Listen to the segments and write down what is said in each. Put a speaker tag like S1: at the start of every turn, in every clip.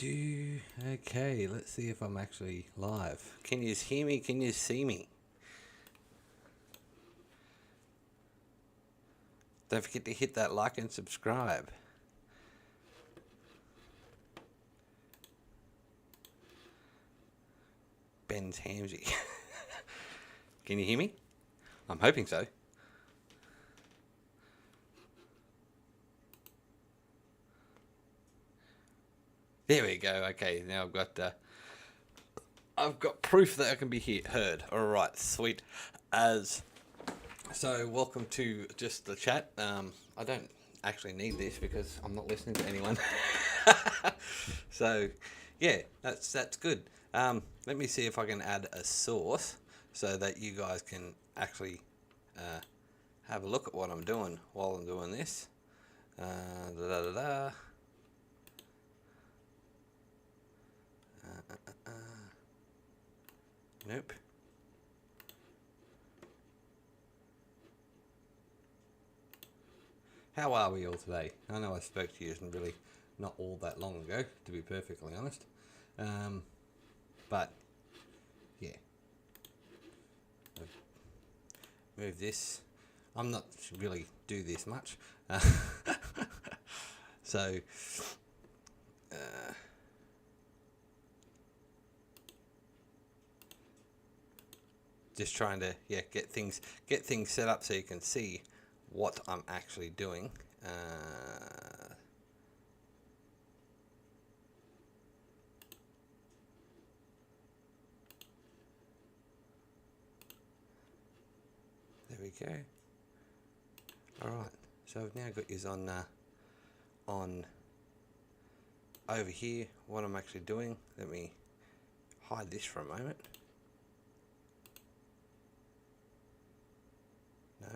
S1: Do. Okay, let's see if I'm actually live. Can you hear me? Can you see me? Don't forget to hit that like and subscribe. Ben's Hamsy. Can you hear me? I'm hoping so. There we go. Okay, now I've got proof that I can be heard. All right, sweet. So welcome to just the chat. I don't actually need this because I'm not listening to anyone. So yeah, that's good. Let me see if I can add a source so that you guys can actually have a look at what I'm doing while I'm doing this. Nope. How are we all today? I know I spoke to you really not all that long ago, to be perfectly honest. But yeah, move this. I'm not really do this much, so just trying to get things set up so you can see what I'm actually doing. There we go. All right, so I've now got you on over here. What I'm actually doing. Let me hide this for a moment. No.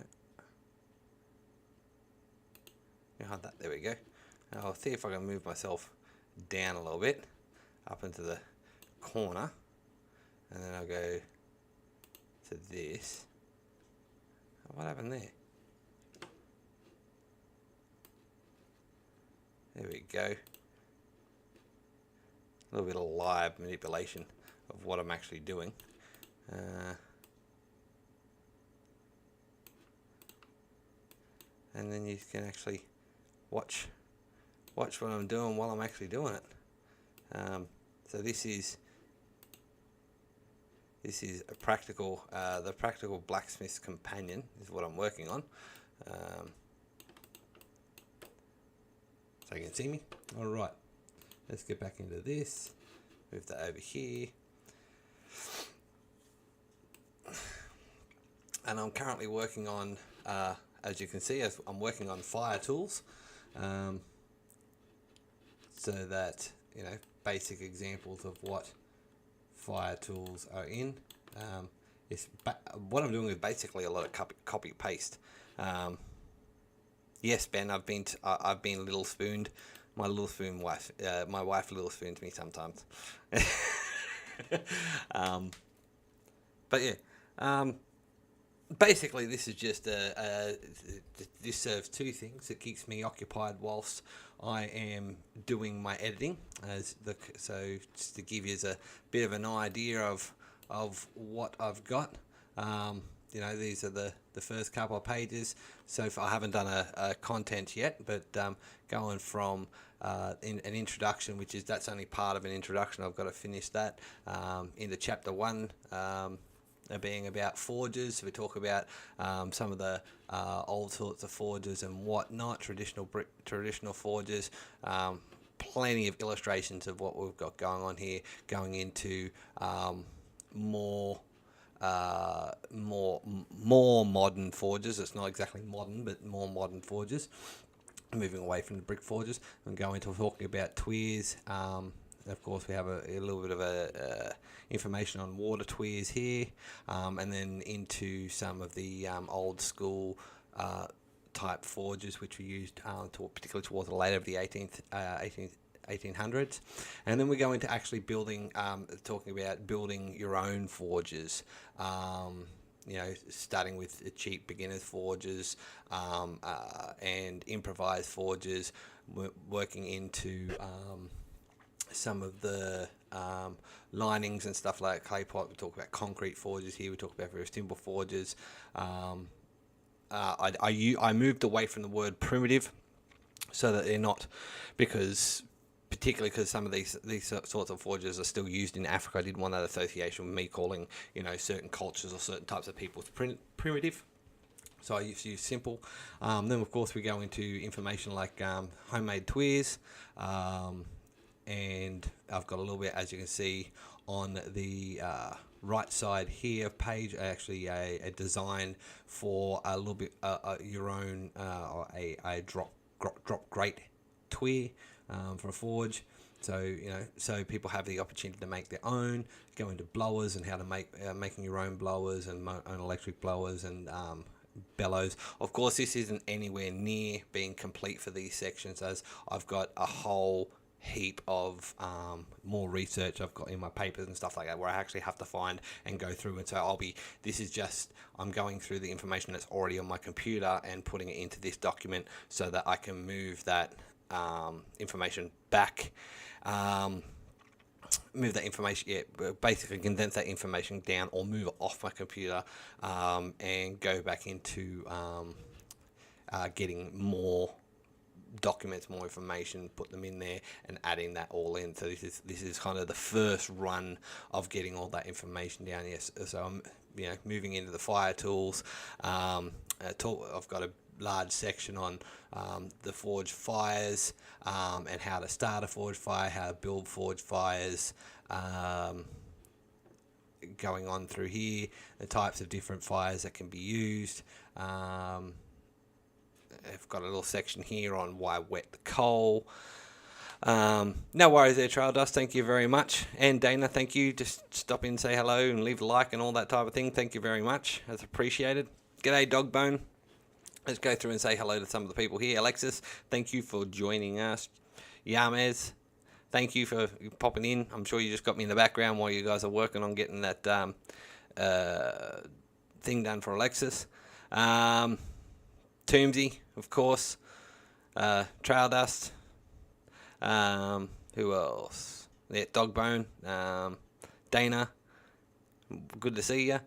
S1: Hide that. There we go. Now I'll see if I can move myself down a little bit up into the corner, and then I'll go to this. What happened there? There we go. A little bit of live manipulation of what I'm actually doing. And then you can actually watch what I'm doing while I'm actually doing it. So this is a practical, the practical blacksmith's companion is what I'm working on. So you can see me. All right, let's get back into this. Move that over here. And I'm currently working on, as you can see, I'm working on fire tools. So that, basic examples of what fire tools are in. What I'm doing is basically a lot of copy paste. Yes, Ben, I've been little spooned. My wife little spoons me sometimes. But yeah, basically this is just this serves two things. It keeps me occupied whilst I am doing my editing, so just to give you a bit of an idea of what I've got. These are the first couple of pages. So I haven't done a content yet, but going from in an introduction, that's only part of an introduction. I've got to finish that into chapter 1. Being about forges. We talk about some of the old sorts of forges and whatnot, traditional forges. Plenty of illustrations of what we've got going on here, going into more modern forges. It's not exactly modern, but more modern forges. Moving away from the brick forges and going to talking about tuyeres. Of course, we have a little bit of information on water tuyeres here, and then into some of the old school type forges which were used particularly towards the later of the 1800s. And then we go into actually building, talking about building your own forges, starting with cheap beginners forges and improvised forges, working into some of the linings and stuff like clay pot. We talk about concrete forges here. We talk about very simple forges. I moved away from the word primitive so that they're not, because particularly because some of these sorts of forges are still used in Africa. I didn't want that association with me calling certain cultures or certain types of people primitive. So I used to use simple. Then of course we go into information like homemade tweers, and I've got a little bit, as you can see on the right side here page, actually a design for a little bit your own or a drop grate tweer for a forge. So so people have the opportunity to make their own, go into blowers and how to make making your own blowers and own electric blowers and bellows. Of course, this isn't anywhere near being complete for these sections, as I've got a whole heap of more research I've got in my papers and stuff like that, where I actually have to find and go through. And so I'm going through the information that's already on my computer and putting it into this document so that I can move that information back. Move that information, basically condense that information down or move it off my computer and go back into getting more documents, more information, put them in there and adding that all in. So this is kind of the first run of getting all that information down. Yes, so I'm moving into the fire tools. I've got a large section on the forge fires and how to start a forge fire, how to build forge fires, going on through here, the types of different fires that can be used. I've got a little section here on why wet the coal. No worries there, Trail Dust. Thank you very much. And Dana, thank you. Just stop in, say hello, and leave a like and all that type of thing. Thank you very much. That's appreciated. G'day, Dogbone. Let's go through and say hello to some of the people here. Alexis, thank you for joining us. Yamez, thank you for popping in. I'm sure you just got me in the background while you guys are working on getting that thing done for Alexis. Toomsy, of course. Trail Dust. Who else? Yeah, Dogbone. Dana. Good to see you.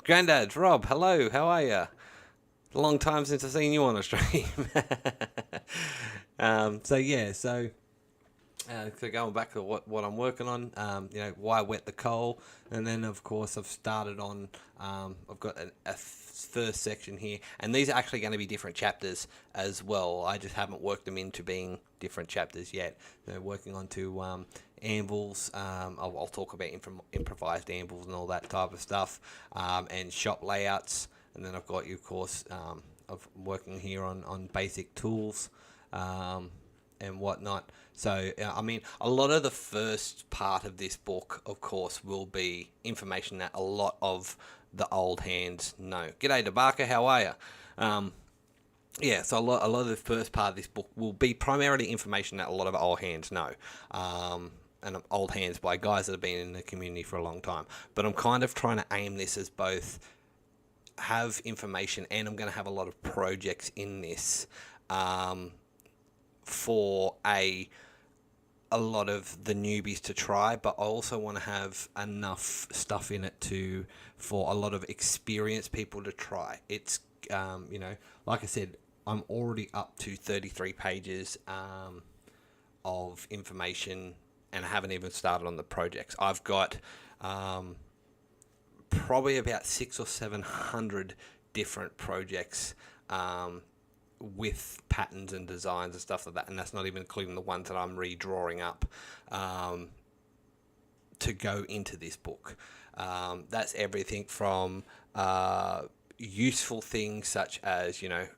S1: Grandad, Rob, hello. How are you? A long time since I've seen you on a stream. So going back to what I'm working on, why wet the coal, and then of course I've started on, I've got a first section here, and these are actually going to be different chapters as well. I just haven't worked them into being different chapters yet. Working on to anvils. I'll talk about improvised anvils and all that type of stuff, and shop layouts. And then I've got you, of course, of working here on basic tools and whatnot. So, I mean, a lot of the first part of this book, of course, will be information that a lot of the old hands know. G'day, DeBarker, how are you? So a lot of the first part of this book will be primarily information that a lot of old hands know. And old hands by guys that have been in the community for a long time. But I'm kind of trying to aim this as both have information, and I'm going to have a lot of projects in this for a lot of the newbies to try, but I also want to have enough stuff in it for a lot of experienced people to try. It's like I said, I'm already up to 33 pages of information, and I haven't even started on the projects. I've got probably about 600 or 700 different projects with patterns and designs and stuff like that, and that's not even including the ones that I'm redrawing up to go into this book. That's everything from useful things such as a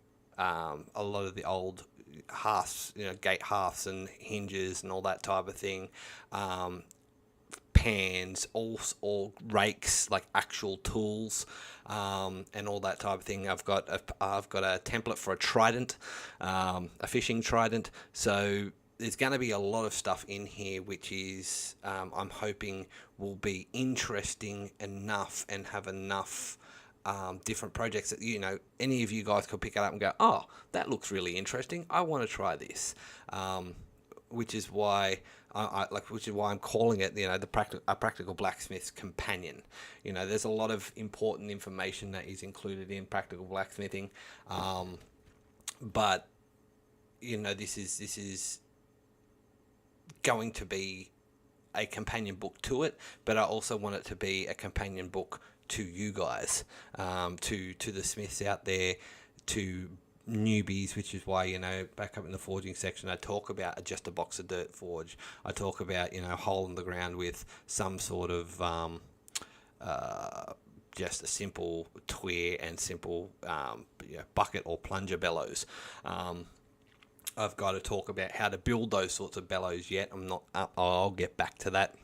S1: lot of the old halves, gate halves and hinges and all that type of thing. Pans, or rakes, like actual tools, and all that type of thing. I've got a template for a trident, a fishing trident. So there's going to be a lot of stuff in here, which is I'm hoping will be interesting enough and have enough different projects that any of you guys could pick it up and go, oh, that looks really interesting. I want to try this. which is why which is why I'm calling it, a practical blacksmith's companion. There's a lot of important information that is included in practical blacksmithing, but this is going to be a companion book to it, but I also want it to be a companion book to you guys, to the smiths out there, to newbies, which is why, back up in the forging section, I talk about just a box of dirt forge. I talk about, hole in the ground with some sort of just a simple tweer and simple bucket or plunger bellows. I've got to talk about how to build those sorts of bellows yet. I'll get back to that.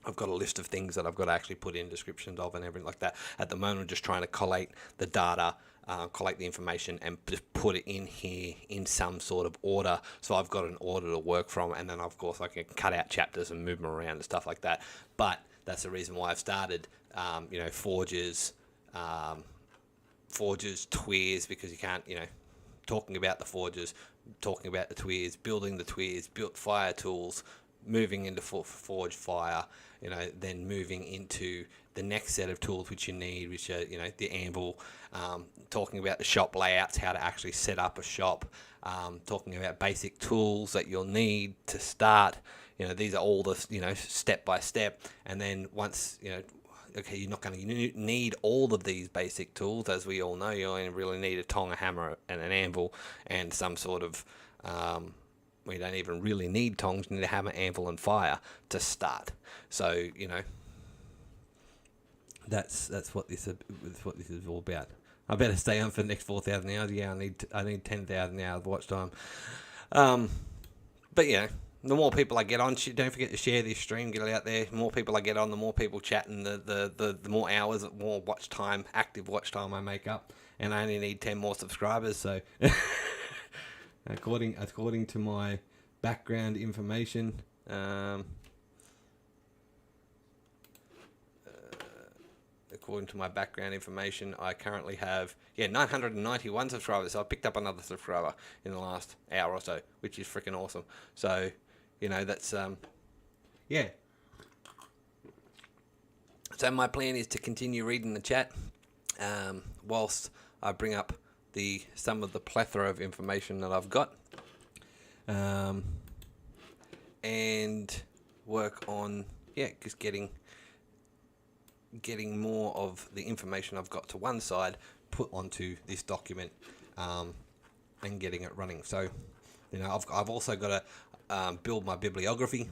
S1: I've got a list of things that I've got to actually put in descriptions of and everything like that. At the moment, I'm just trying to collate the data, collect the information, and just put it in here in some sort of order. So I've got an order to work from, and then of course I can cut out chapters and move them around and stuff like that. But that's the reason why I've started, forges, tweers, because you can't, talking about the forges, talking about the tweers, building the tweers, built fire tools, moving into forge fire, then moving into the next set of tools which you need, which are, the anvil, talking about the shop layouts, how to actually set up a shop, talking about basic tools that you'll need to start. These are all the, step by step. And then once, okay, you're not going to need all of these basic tools. As we all know, you only really need a tong, a hammer, and an anvil, and some sort of... we don't even really need tongs. You need a hammer, anvil, and fire to start. So, that's what this is all about. I better stay on for the next 4,000 hours. Yeah, I need 10,000 hours of watch time. But the more people I get on, don't forget to share this stream, get it out there. The more people I get on, the more people chat, and the more hours, more watch time, active watch time I make up. And I only need 10 more subscribers, so according to my background information, I currently have 991 subscribers. So I picked up another subscriber in the last hour or so, which is freaking awesome. So that's So my plan is to continue reading the chat, whilst I bring up some of the plethora of information that I've got, and work on just getting more of the information I've got to one side, put onto this document, and getting it running. So I've also got to build my bibliography,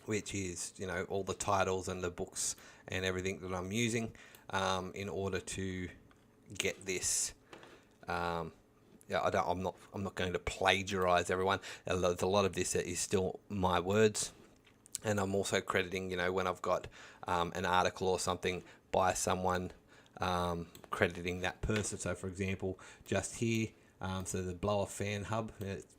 S1: which is all the titles and the books and everything that I'm using, in order to get this. I'm not going to plagiarize everyone. A lot of this is still my words, and I'm also crediting, when I've got an article or something by someone, crediting that person. So, for example, just here, so the blower fan hub.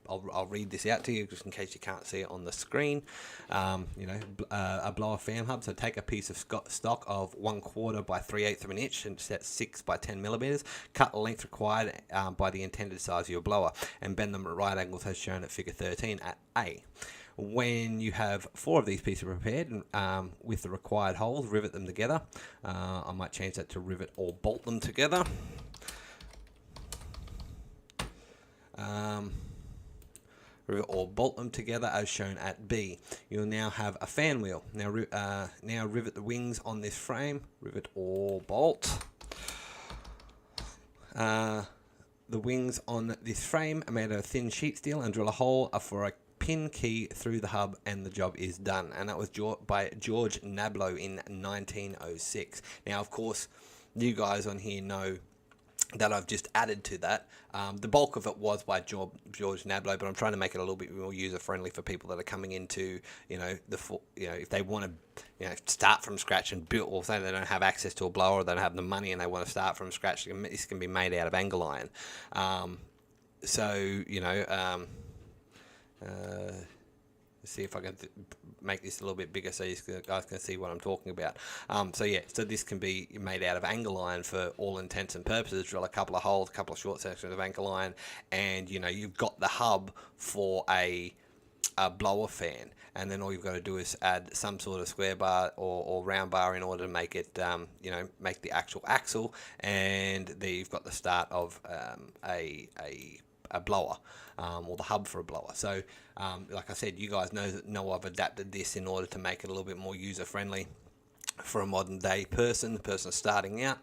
S1: I'll read this out to you just in case you can't see it on the screen. A blower fan hub. So take a piece of stock of 1/4 by 3/8 of an inch and set 6 by 10 millimeters. Cut the length required by the intended size of your blower and bend them at right angles as shown at figure 13 at A. When you have 4 of these pieces prepared, with the required holes, rivet them together. I might change that to rivet or bolt them together. Rivet or bolt them together as shown at B. You'll now have a fan wheel. Now rivet the wings on this frame. Rivet or bolt. The wings on this frame are made of thin sheet steel and drill a hole for a pin key through the hub, and the job is done. And that was by George Nablo in 1906. Now, of course, you guys on here know that I've just added to that. The bulk of it was by George Nablo, but I'm trying to make it a little bit more user friendly for people that are coming into, if they want to, start from scratch and build, or say they don't have access to a blower, or they don't have the money and they want to start from scratch. This can be made out of angle iron. Let's see if I can make this a little bit bigger so you guys can see what I'm talking about. So this can be made out of angle iron for all intents and purposes. Drill a couple of holes, a couple of short sections of angle iron, and you've got the hub for a a blower fan, and then all you've got to do is add some sort of square bar or round bar in order to make it, make the actual axle, and there you've got the start of a blower, or the hub for a blower. So, like I said, you guys know I've adapted this in order to make it a little bit more user friendly for a modern day person, the person starting out.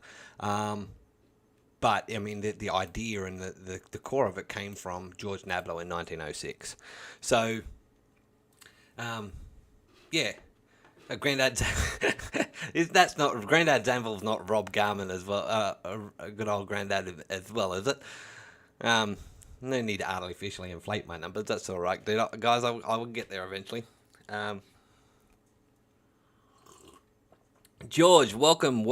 S1: But I mean, the idea and the core of it came from George Nablo in 1906. So, yeah, Granddad. That's not Granddad Zanville's not Rob Garman as well. A good old Granddad as well, is it? No need to artificially inflate my numbers. That's all right, dude. Guys, I will get there eventually. George, welcome.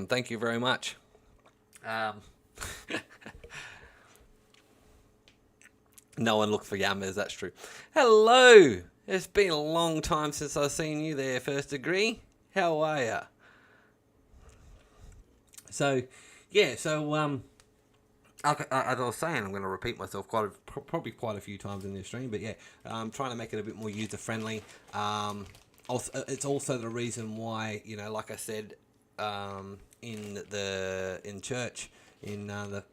S1: Thank you very much. No one looks for Yammers, that's true. Hello! It's been a long time since I've seen you there, First Degree. How are ya? So, yeah, as I was saying, I'm going to repeat myself probably quite a few times in this stream, but yeah, I'm trying to make it a bit more user-friendly. Also, it's also the reason why, like I said, in church, in the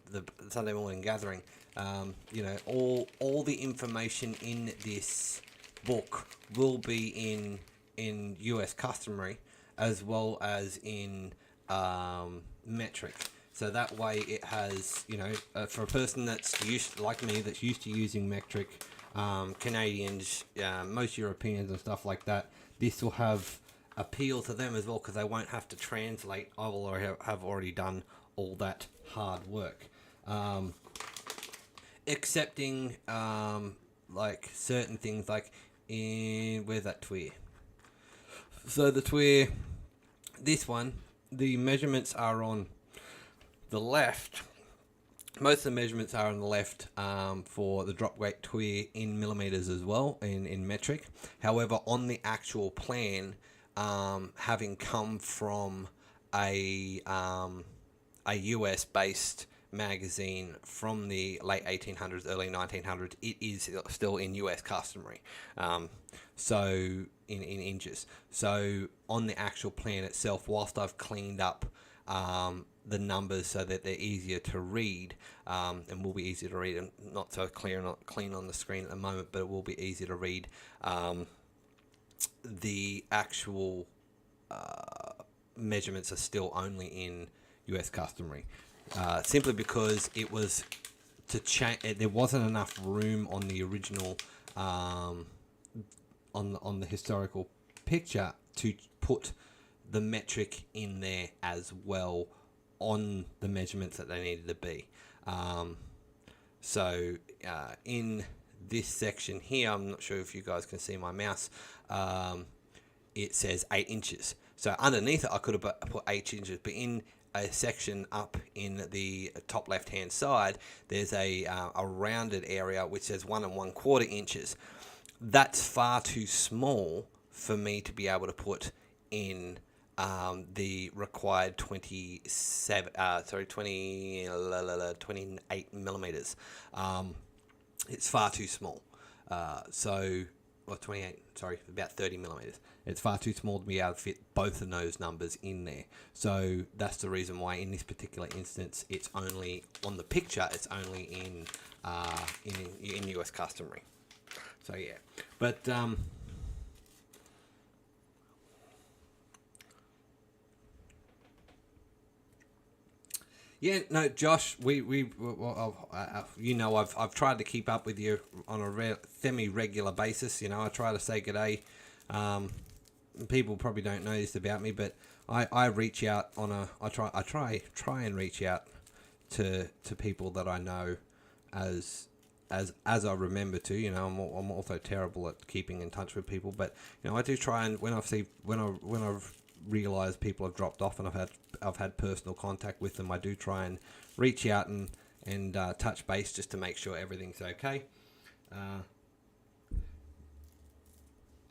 S1: Sunday morning gathering, all the information in this book will be in US customary as well as in metric. So that way it has, for a person that's used, like me, that's used to using metric, Canadians, most Europeans and stuff like that, this will have appeal to them as well, because they won't have to translate. I will have already done all that hard work. Excepting like certain things, like where's that tweer? So the tweer, this one, the measurements are on the left. Most of the measurements are on the left for the drop weight tweer in millimeters as well, in metric. However, on the actual plan, having come from a US based magazine from the late 1800s, early 1900s, it is still in US customary. So in inches. So on the actual plan itself, whilst I've cleaned up the numbers so that they're easier to read, and will be easier to read, and not so clear, not clean on the screen at the moment, but it will be easier to read. The actual measurements are still only in US customary, simply because it was to change. There wasn't enough room on the original, on the historical picture to put the metric in there as well on the measurements that they needed to be. So in this section here, I'm not sure if you guys can see my mouse, it says 8 inches. So underneath it, I could have put 8 inches, but in a section up in the top left hand side, there's a rounded area which says 1 1/4 inches. That's far too small for me to be able to put in the required 28 millimeters. It's far too small. Or 28, sorry, about 30 millimeters. It's far too small to be able to fit both of those numbers in there. So that's the reason why in this particular instance, it's only on the picture. It's only in US customary. So yeah, but yeah, no, Josh, I've tried to keep up with you on a semi-regular basis. I try to say g'day. People probably don't know this about me, but I reach out I try and reach out to people that I know as I remember to. I'm also terrible at keeping in touch with people, but I do try, and when I've realized people have dropped off and I've had personal contact with them, I do try and reach out and touch base just to make sure everything's okay.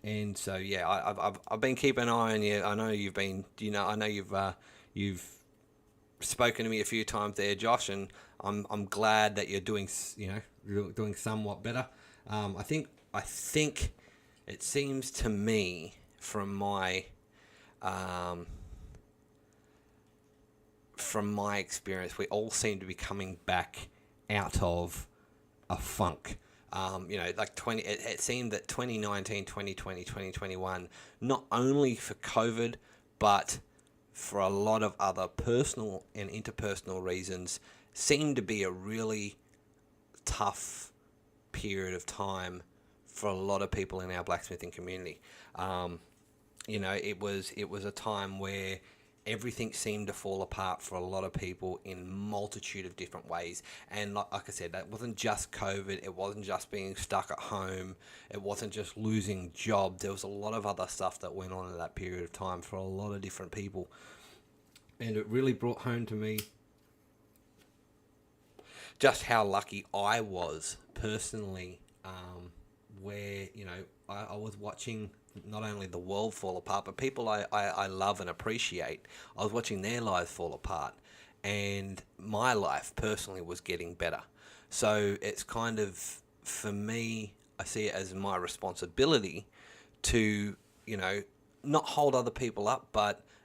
S1: And so yeah, I've been keeping an eye on you. I know you've been, I know you've spoken to me a few times there, Josh, and I'm glad that you're doing somewhat better. I think I think it seems to me from my experience, we all seem to be coming back out of a funk. Like it seemed that 2019, 2020, 2021, not only for COVID, but for a lot of other personal and interpersonal reasons, seemed to be a really tough period of time for a lot of people in our blacksmithing community. It was a time where everything seemed to fall apart for a lot of people in multitude of different ways. And like I said, that wasn't just COVID. It wasn't just being stuck at home. It wasn't just losing jobs. There was a lot of other stuff that went on in that period of time for a lot of different people. And it really brought home to me just how lucky I was personally, where, I was watching not only the world fall apart, but people I love and appreciate. I was watching their lives fall apart, and my life personally was getting better. So it's kind of, for me, I see it as my responsibility to, not hold other people up,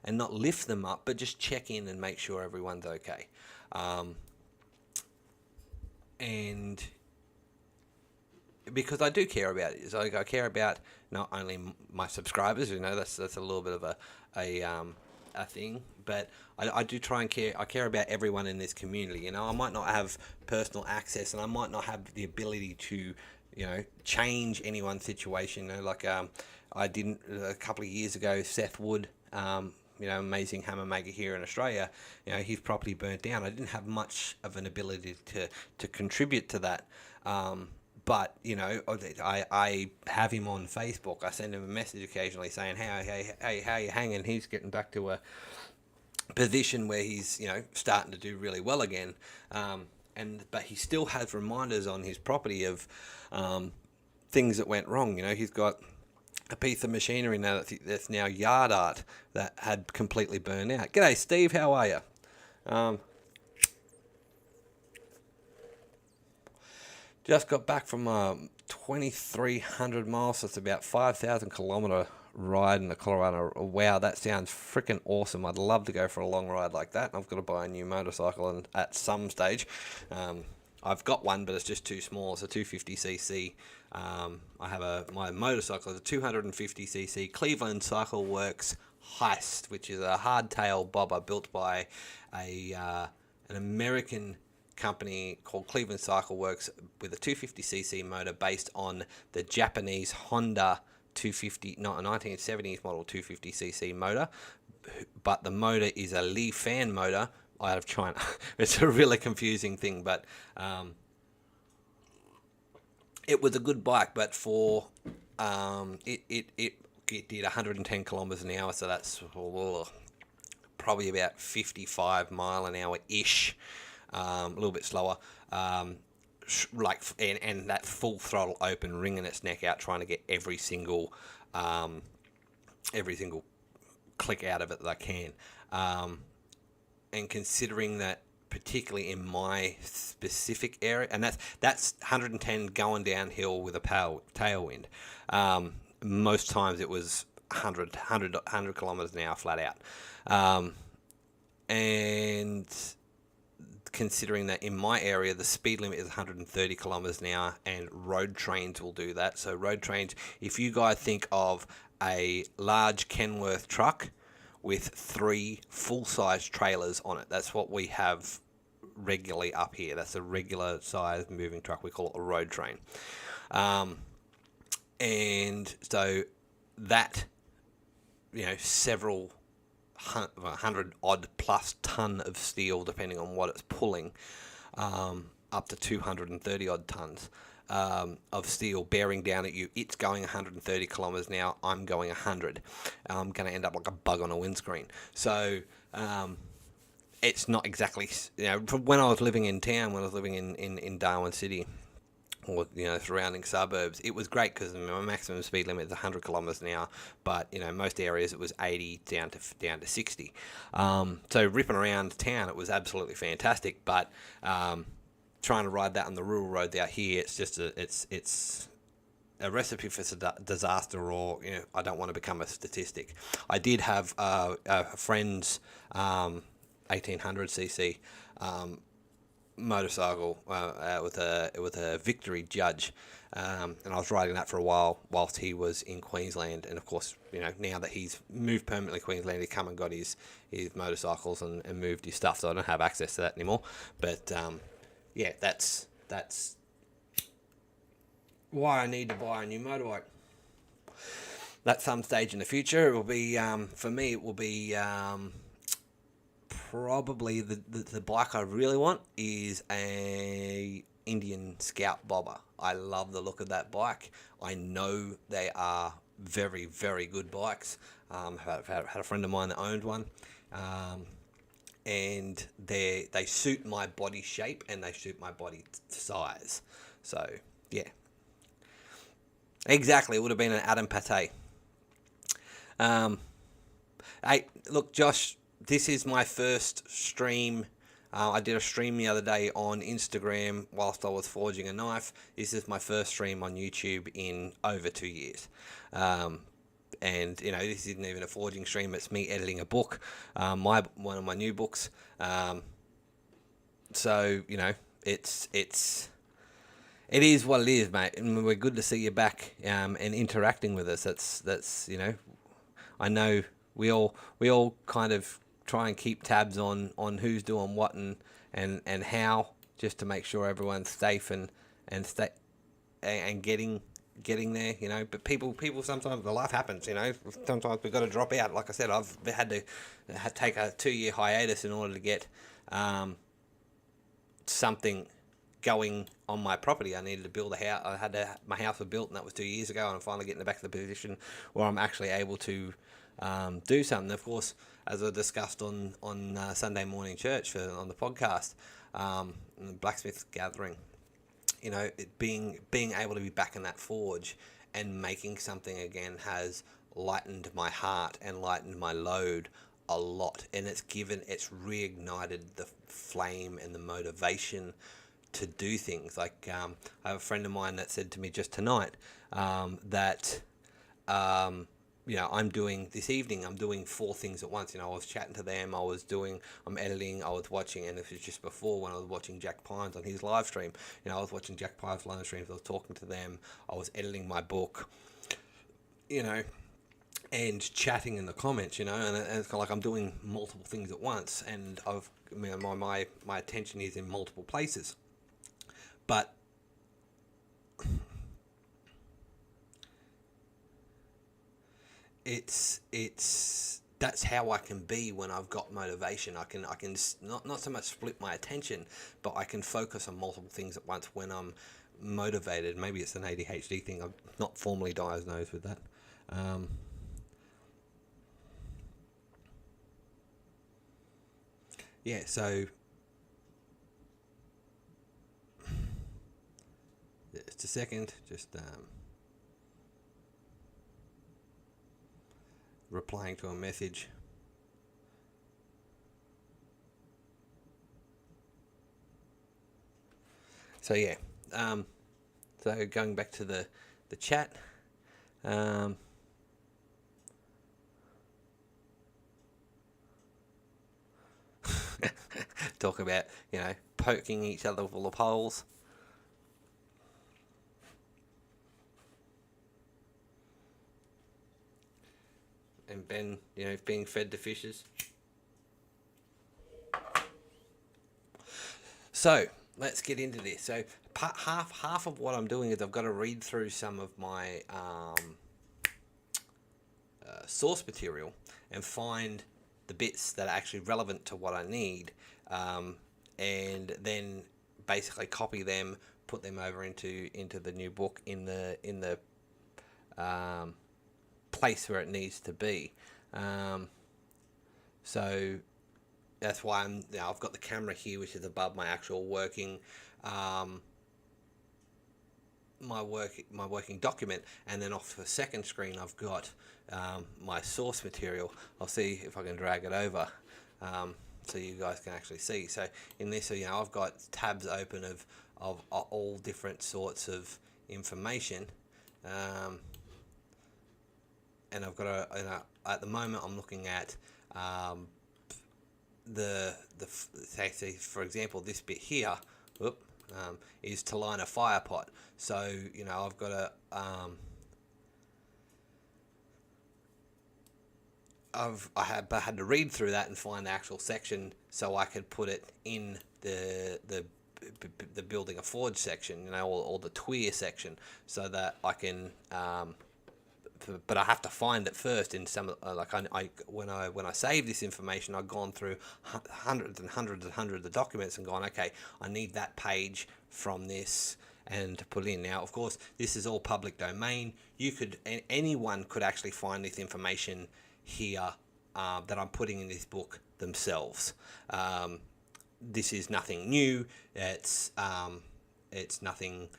S1: and not lift them up, but just check in and make sure everyone's okay. And because I do care about it, so I care about not only my subscribers, that's a little bit of a thing, but I do try and care. I care about everyone in this community. I might not have personal access, and I might not have the ability to, change anyone's situation. I didn't a couple of years ago. Seth Wood, amazing hammer maker here in Australia. His property burnt down. I didn't have much of an ability to contribute to that. But, I have him on Facebook. I send him a message occasionally saying, hey, how you hanging? He's getting back to a position where he's, starting to do really well again. But he still has reminders on his property of things that went wrong. He's got a piece of machinery now that's now yard art that had completely burned out. G'day, Steve. How are you? Just got back from 2,300 miles. So it's about 5,000 kilometer ride in the Colorado. Wow, that sounds freaking awesome. I'd love to go for a long ride like that. I've got to buy a new motorcycle at some stage. I've got one, but it's just too small. It's a 250cc. I have my motorcycle is a 250cc Cleveland Cycle Works Heist, which is a hardtail bobber built by an American company called Cleveland Cycle Works with a 250cc motor based on the Japanese Honda 1970s model 250cc motor, but the motor is a Li fan motor out of China. It's a really confusing thing, but it was a good bike. But for it did 110 kilometers an hour, so that's probably about 55 mile an hour ish. A little bit slower, and that full throttle open, wringing its neck out, trying to get every single click out of it that I can. And considering that, particularly in my specific area, and that's 110 going downhill with a tailwind. Most times it was 100 kilometers an hour flat out, and considering that in my area the speed limit is 130 kilometers an hour, and road trains will do that. So road trains, if you guys think of a large Kenworth truck with 3 full-size trailers on it, that's what we have regularly up here. That's a regular size moving truck. We call it a road train. And so that, several 100 odd plus ton of steel, depending on what it's pulling, up to 230 odd tons of steel bearing down at you. It's going 130 kilometers an hour. I'm going 100. I'm going to end up like a bug on a windscreen. So it's not exactly, when I was living in town, when I was living in Darwin City, or surrounding suburbs, it was great because my maximum speed limit is 100 kilometers an hour, but most areas it was 80 down to 60. So ripping around town, it was absolutely fantastic. But trying to ride that on the rural roads out here, it's just it's a recipe for disaster, or I don't want to become a statistic. I did have a friend's 1800cc motorcycle with a Victory Judge, and I was riding that for a while whilst he was in Queensland. And of course, now that he's moved permanently to Queensland, he come and got his motorcycles and moved his stuff, so I don't have access to that anymore. But yeah, that's why I need to buy a new motorbike. At some stage in the future, it will be for me. It will be probably the bike I really want is a Indian Scout Bobber. I love the look of that bike. I know they are very, very good bikes. Had a friend of mine that owned one, and they suit my body shape and they suit my body size. So yeah, exactly. It would have been an Adam Pate. Hey, look, Josh. This is my first stream. I did a stream the other day on Instagram whilst I was forging a knife. This is my first stream on YouTube in over 2 years. And, this isn't even a forging stream. It's me editing a book, one of my new books. So, it is what it is, mate. And we're good to see you back and interacting with us. That's I know we all kind of try and keep tabs on who's doing what and how, just to make sure everyone's safe and getting there, but people sometimes, the life happens, sometimes we've got to drop out. Like I said, I've had to take a 2-year hiatus in order to get something going on my property. I needed to build a house. My house was built, and that was 2 years ago, and I'm finally getting back to the position where I'm actually able to do something. Of course, as I discussed on Sunday morning church on the podcast, the blacksmith gathering, being able to be back in that forge and making something again has lightened my heart and lightened my load a lot, and it's reignited the flame and the motivation to do things. Like I have a friend of mine that said to me just tonight that I'm doing this evening, I'm doing 4 things at once. I was chatting to them, I'm editing, I was watching, and this was just before when I was watching Jack Pines on his live stream. I was watching Jack Pines live streams, I was talking to them, I was editing my book, and chatting in the comments, and it's kind of like I'm doing multiple things at once, and my attention is in multiple places. But it's that's how I can be when I've got motivation. I can not so much split my attention, but I can focus on multiple things at once when I'm motivated. Maybe it's an ADHD thing. I'm not formally diagnosed with that. Yeah, so just a second, just replying to a message. So yeah, so going back to the chat, talk about poking each other full of holes. And Ben, being fed to fishes. So let's get into this. So half of what I'm doing is I've got to read through some of my source material and find the bits that are actually relevant to what I need, and then basically copy them, put them over into the new book in the place where it needs to be. So that's why I've got the camera here, which is above my actual working my working document, and then off the second screen I've got my source material. I'll see if I can drag it over so you guys can actually see. So in this, I've got tabs open of all different sorts of information, and I've got at the moment I'm looking at say for example this bit here, is to line a fire pot. So I've got a I had to read through that and find the actual section so I could put it in the building a forge section, or the tweer section, so that I can. But I have to find it first in some when I save this information, I've gone through hundreds and hundreds and hundreds of documents and gone, okay, I need that page from this and to put in. Now, of course, this is all public domain. Anyone could actually find this information here that I'm putting in this book themselves. This is nothing new. It's nothing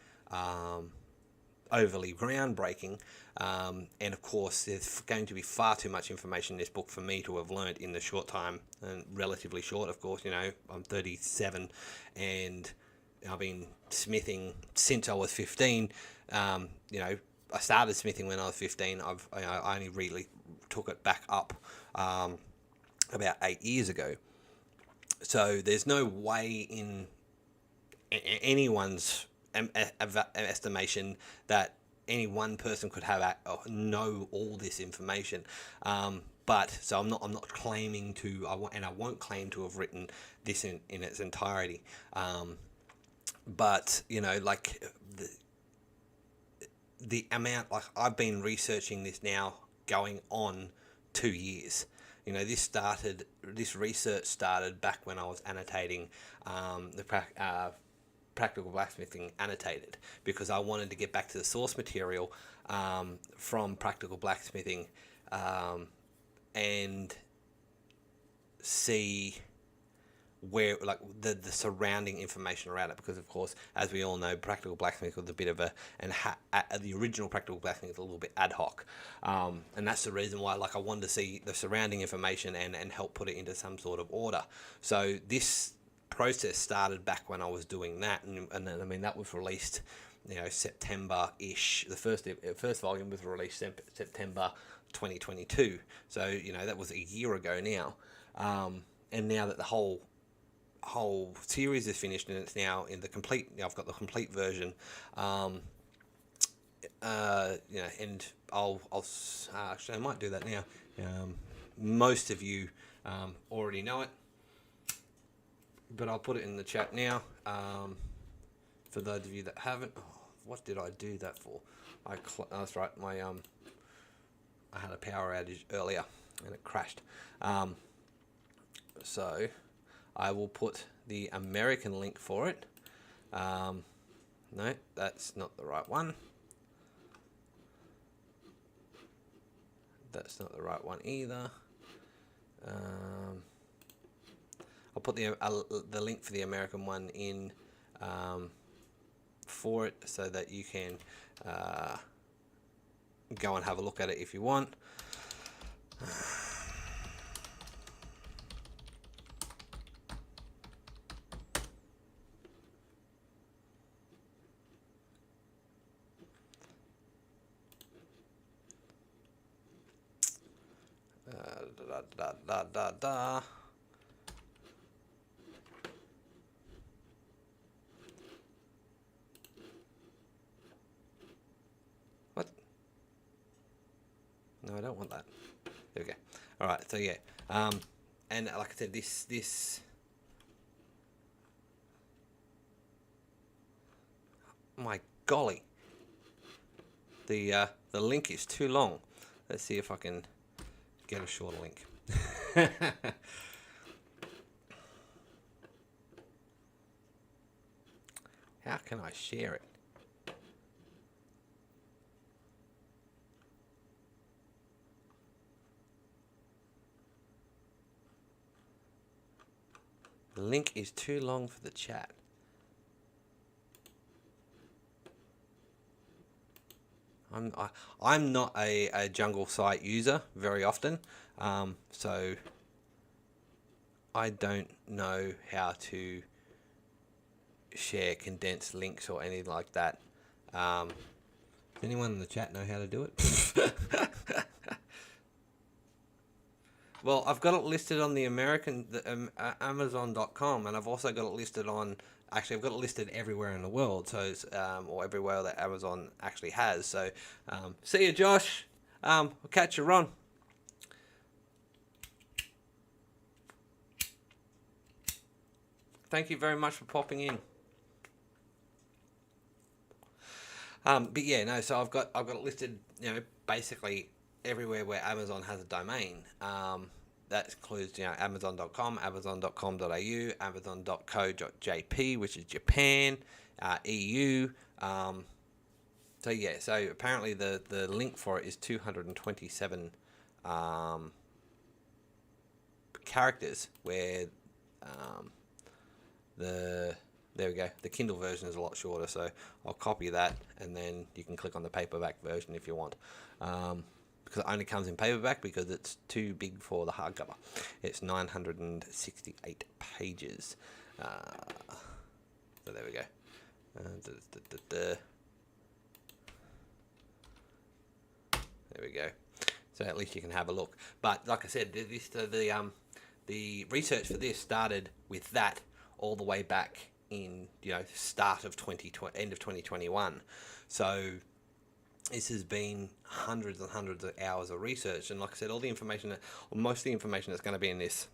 S1: overly groundbreaking, and of course there's going to be far too much information in this book for me to have learned in the short time, and relatively short, of course. I'm 37 and I've been smithing since I was 15. I started smithing when I was 15. I only really took it back up about 8 years ago. So there's no way in anyone's estimation that any one person could have know all this information. But so I'm not claiming to, and I won't claim to have written this in its entirety. But the amount, I've been researching this now going on 2 years. This research started back when I was annotating the Practical Blacksmithing annotated, because I wanted to get back to the source material from Practical Blacksmithing and see where the surrounding information around it, because of course, as we all know, Practical Blacksmithing was a bit of the original Practical Blacksmithing was a little bit ad hoc, and that's the reason why I wanted to see the surrounding information and help put it into some sort of order. So this process started back when I was doing that, and then, I mean, that was released September-ish. The first volume was released September 2022, so that was a year ago now, and now that the whole series is finished and it's now in the complete, I've got the complete version, and I'll actually I might do that now. Most of you already know it, but I'll put it in the chat now, for those of you that haven't. What did I do that for? That's right, I had a power outage earlier and it crashed. So I will put the American link for it. No, that's not the right one. That's not the right one either. I'll put the link for the American one in for it, so that you can go and have a look at it if you want. What? No, I don't want that. There we go. All right. So yeah, and like I said, this. My golly. The link is too long. Let's see if I can get a shorter link. How can I share it? The link is too long for the chat. I'm not a jungle site user very often, so I don't know how to share condensed links or anything like that. Does anyone in the chat know how to do it? Well, I've got it listed on the Amazon.com, and I've also got it listed on. Actually, I've got it listed everywhere in the world, so it's, or everywhere that Amazon actually has. So, see you, Josh. We'll catch you, Ron. Thank you very much for popping in. But yeah, no. So I've got it listed. Basically everywhere where Amazon has a domain. That includes Amazon.com, Amazon.com.au, Amazon.co.jp, which is Japan, EU. So yeah, so apparently the link for it is 227 characters, where there we go. The Kindle version is a lot shorter, so I'll copy that, and then you can click on the paperback version if you want. Because it only comes in paperback because it's too big for the hardcover. It's 968 pages. So there we go. There we go. So at least you can have a look. But like I said, the research for this started with that all the way back in start of end of 2021. So this has been hundreds and hundreds of hours of research, and like I said, all the information, or most of the information that's going to be in this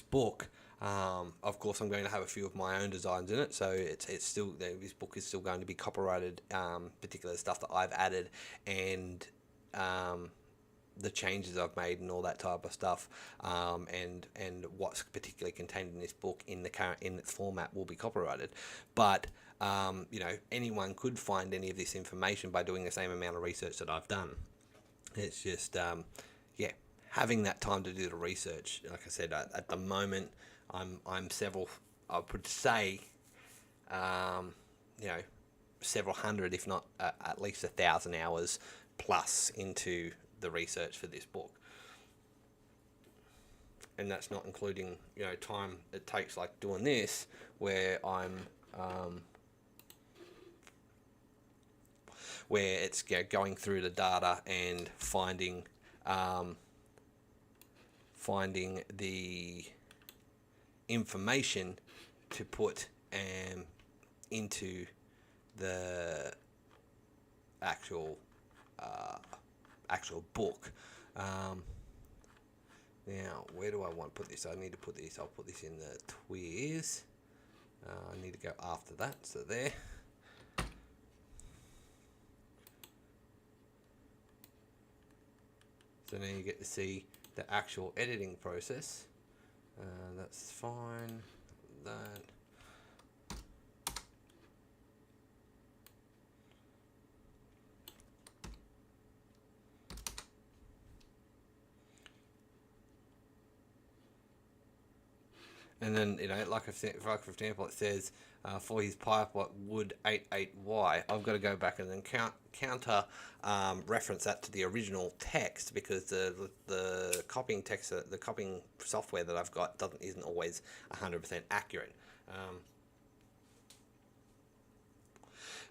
S1: book. Of course, I'm going to have a few of my own designs in it, so it's still, this book is still going to be copyrighted. Particular stuff that I've added, and the changes I've made and all that type of stuff, and what's particularly contained in this book in its format will be copyrighted. But anyone could find any of this information by doing the same amount of research that I've done. It's just having that time to do the research. Like I said, at the moment I'm several, I would say, several hundred, if not at least 1,000 hours plus into the research for this book, and that's not including time it takes like doing this, where I'm where it's going through the data and finding the information to put into the actual book. Now, where do I want to put this? I need to put this. I'll put this in the tweers. I need to go after that. So there. So now you get to see the actual editing process. That's fine. That. And then, like for example, it says for his pipe wood 88Y. I've got to go back and then counter reference that to the original text, because the copying text, the copying software that I've got isn't always 100% accurate.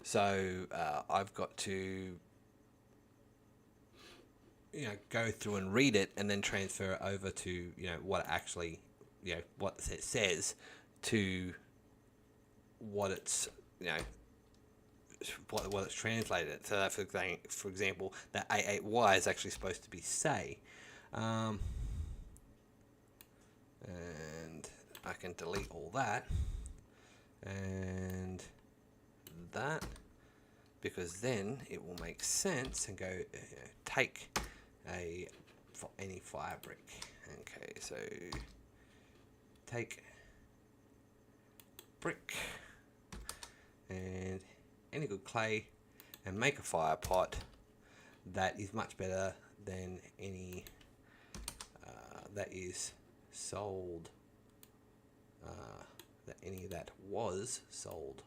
S1: So I've got to go through and read it, and then transfer it over to what actually what it says to what it's what it's translated. So that, for example, that A8Y is actually supposed to be say, and I can delete all that and that, because then it will make sense and go take any fire brick. Okay, so take brick and any good clay and make a fire pot that is much better than any that is sold, that any that was sold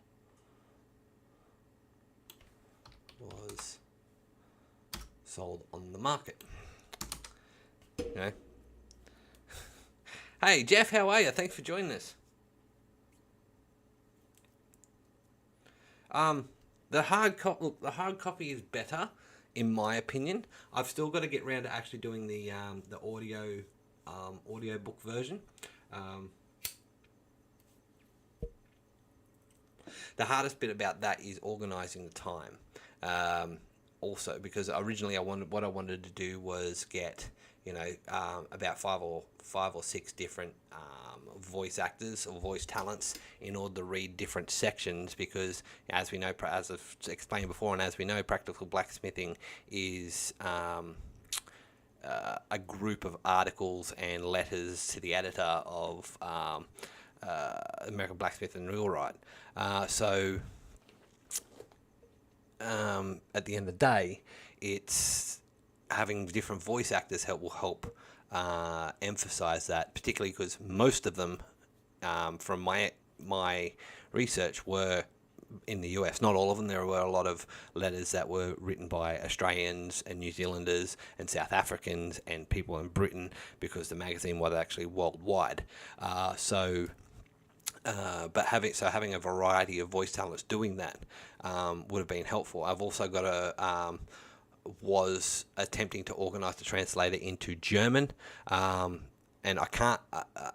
S1: on the market. Hey Jeff, how are you? Thanks for joining us. The hard copy is better, in my opinion. I've still got to get around to actually doing the audio book version. The hardest bit about that is organising the time. Also, because originally what I wanted to do was get about five or six different voice actors or voice talents in order to read different sections, because as we know, as I've explained before, and as we know, practical blacksmithing is a group of articles and letters to the editor of American Blacksmith and Wheelwright. So at the end of the day, it's having different voice actors will help emphasize that, particularly because most of them, from my research, were in the US. Not all of them. There were a lot of letters that were written by Australians and New Zealanders and South Africans and people in Britain, because the magazine was actually worldwide. But having a variety of voice talents doing that would have been helpful. I've also got was attempting to organise the translator into German, and I can't.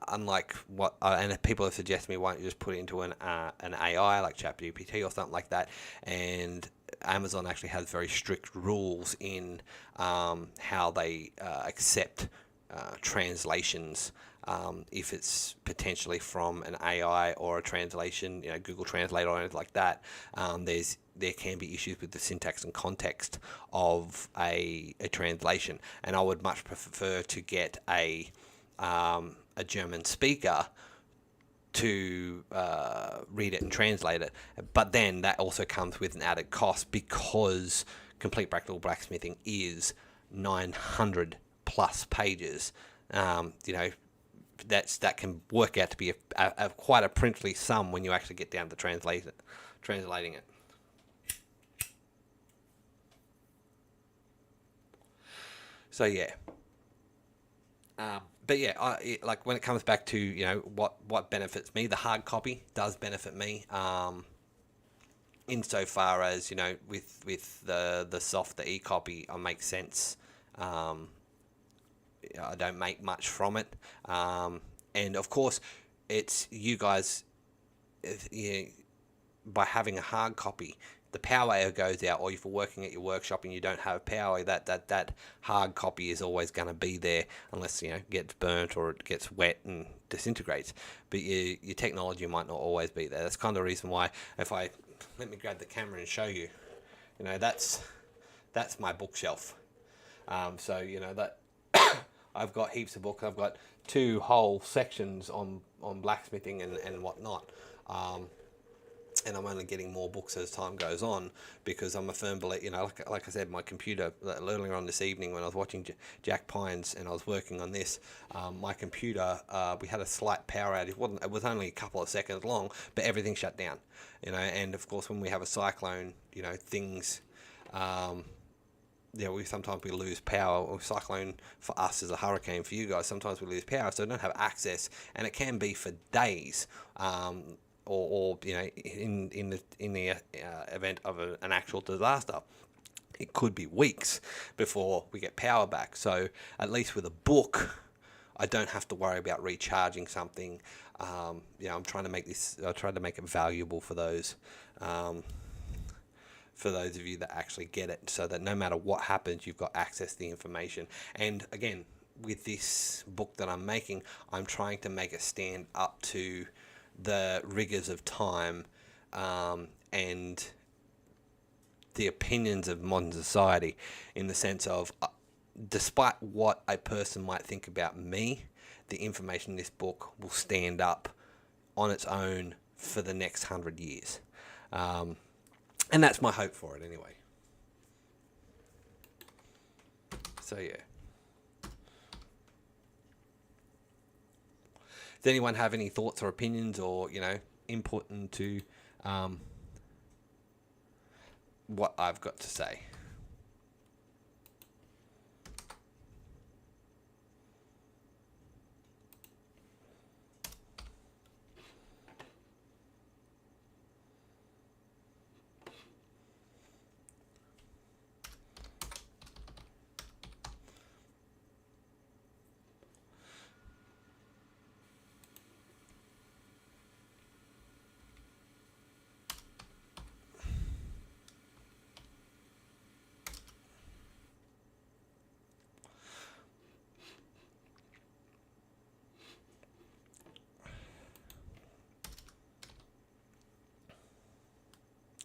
S1: Unlike what and people have suggested me, why don't you just put it into an AI like ChatGPT or something like that? And Amazon actually has very strict rules in how they accept translations. If it's potentially from an AI or a translation, Google Translate or anything like that, there can be issues with the syntax and context of a translation, and I would much prefer to get a German speaker to read it and translate it. But then that also comes with an added cost, because Complete Practical Blacksmithing is 900 plus pages. That can work out to be quite a princely sum when you actually get down to translating it. So yeah, but yeah, like when it comes back to what benefits me, the hard copy does benefit me. Insofar as with the soft, the e-copy, I make sense. I don't make much from it, and of course, it's you guys. By having a hard copy, the power goes out, or if you're working at your workshop and you don't have power, that hard copy is always going to be there, unless it gets burnt or it gets wet and disintegrates. But your technology might not always be there. That's kind of the reason why. Let me grab the camera and show you. That's my bookshelf. So that I've got heaps of books. I've got 2 whole sections on blacksmithing and whatnot. And I'm only getting more books as time goes on, because I'm a firm believer, like I said, my computer, earlier on this evening when I was watching Jack Pines and I was working on this, my computer, we had a slight power outage. It was only a couple of seconds long, but everything shut down, and of course when we have a cyclone, things, sometimes we lose power. Or cyclone for us is a hurricane for you guys. Sometimes we lose power, so we don't have access, and it can be for days. Or in the event of an actual disaster, it could be weeks before we get power back. So at least with a book, I don't have to worry about recharging something. I'm trying to make this. I try to make it valuable for those of you that actually get it, so that no matter what happens, you've got access to the information. And again, with this book that I'm making, I'm trying to make it stand up to the rigors of time and the opinions of modern society, in the sense of, despite what a person might think about me, the information in this book will stand up on its own for the next 100 years. And that's my hope for it anyway. So yeah. Does anyone have any thoughts or opinions or, input into what I've got to say?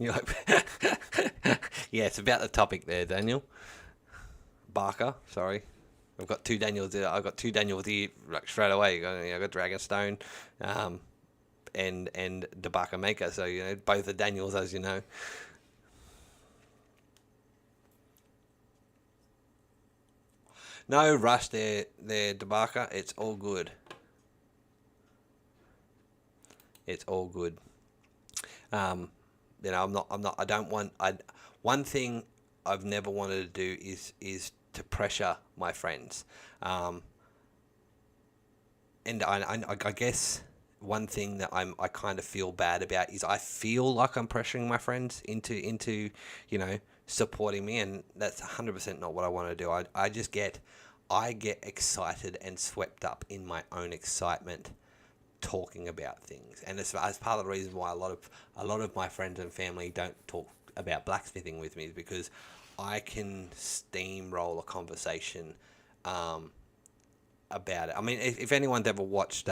S1: You like, yeah, it's about the topic there, Daniel Barker. Sorry, I've got two Daniels. I've got two Daniels here like straight away. I got Dragonstone, and the Barker Maker. So both are Daniels, as you know. No rush there, Debarker. It's all good. It's all good. I don't want. One thing I've never wanted to do is to pressure my friends. And I guess one thing that I kind of feel bad about is I feel like I'm pressuring my friends into supporting me, and that's 100% not what I want to do. I get excited and swept up in my own excitement talking about things, and as part of the reason why a lot of my friends and family don't talk about blacksmithing with me is because I can steamroll a conversation about it. I mean, if anyone's ever watched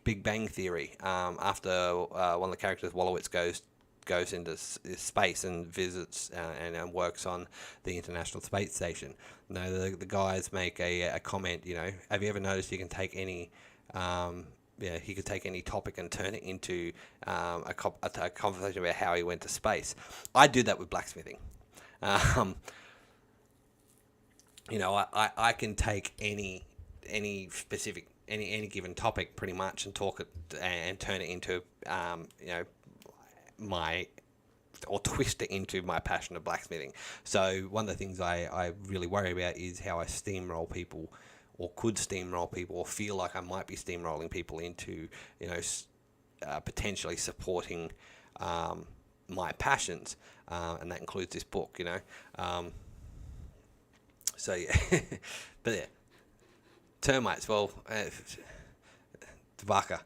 S1: Big Bang Theory, after one of the characters, Wolowitz, goes into space and visits and works on the International Space Station. The guys make a comment. Have you ever noticed you can take any he could take any topic and turn it into a conversation about how he went to space. I do that with blacksmithing. I can take any specific any given topic pretty much and talk it and turn it into my or twist it into my passion of blacksmithing. So one of the things I really worry about is how I steamroll people, or could steamroll people, or feel like I might be steamrolling people into potentially supporting my passions, and that includes this book. So yeah, but yeah, termites. Well, Tobacco.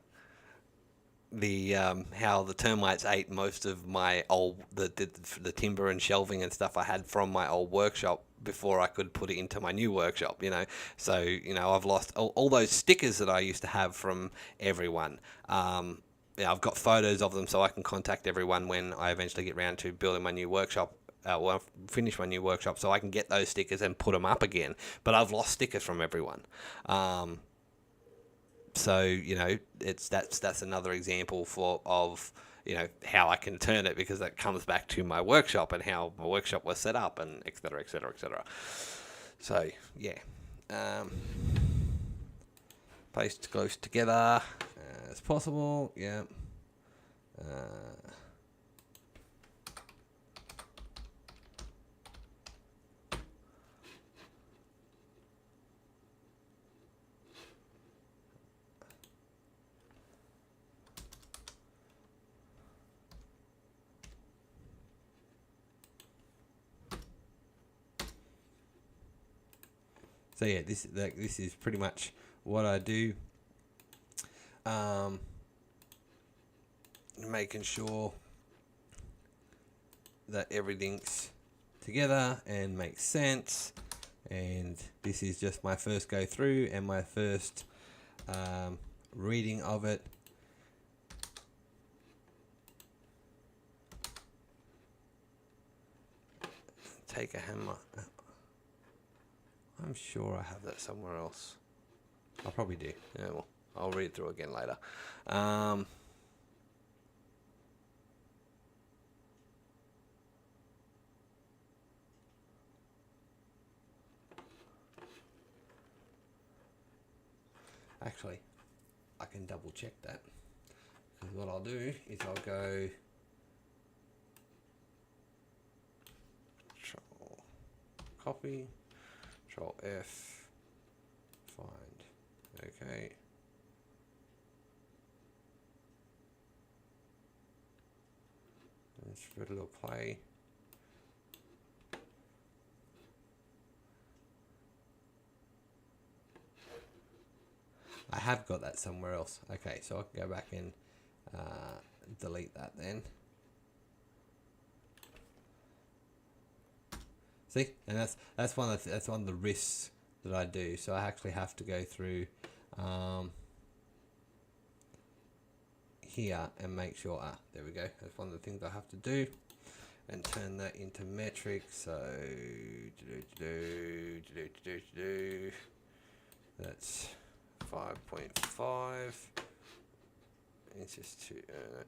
S1: The how the termites ate most of my old the timber and shelving and stuff I had from my old workshop before I could put it into my new workshop. So I've lost all those stickers that I used to have from everyone. I've got photos of them so I can contact everyone when I eventually get around to building my new workshop. Finish my new workshop, so I can get those stickers and put them up again. But I've lost stickers from everyone. So that's another example of how I can turn it, because that comes back to my workshop and how my workshop was set up, and etc etc etc. So yeah, place close together as possible. Yeah. So yeah, this is pretty much what I do. Making sure that everything's together and makes sense. And this is just my first go through and my first reading of it. Take a hammer. I'm sure I have that somewhere else. I probably do. Yeah, well, I'll read it through again later. Actually, I can double check that. Because what I'll do is I'll go Control copy, Control F, find. Okay. Let's give it a little play. I have got that somewhere else. Okay, so I can go back and delete that then. See, and that's one of the risks that I do. So I actually have to go through here and make sure, there we go, that's one of the things I have to do, and turn that into metric. So that's 5.5. It's just two,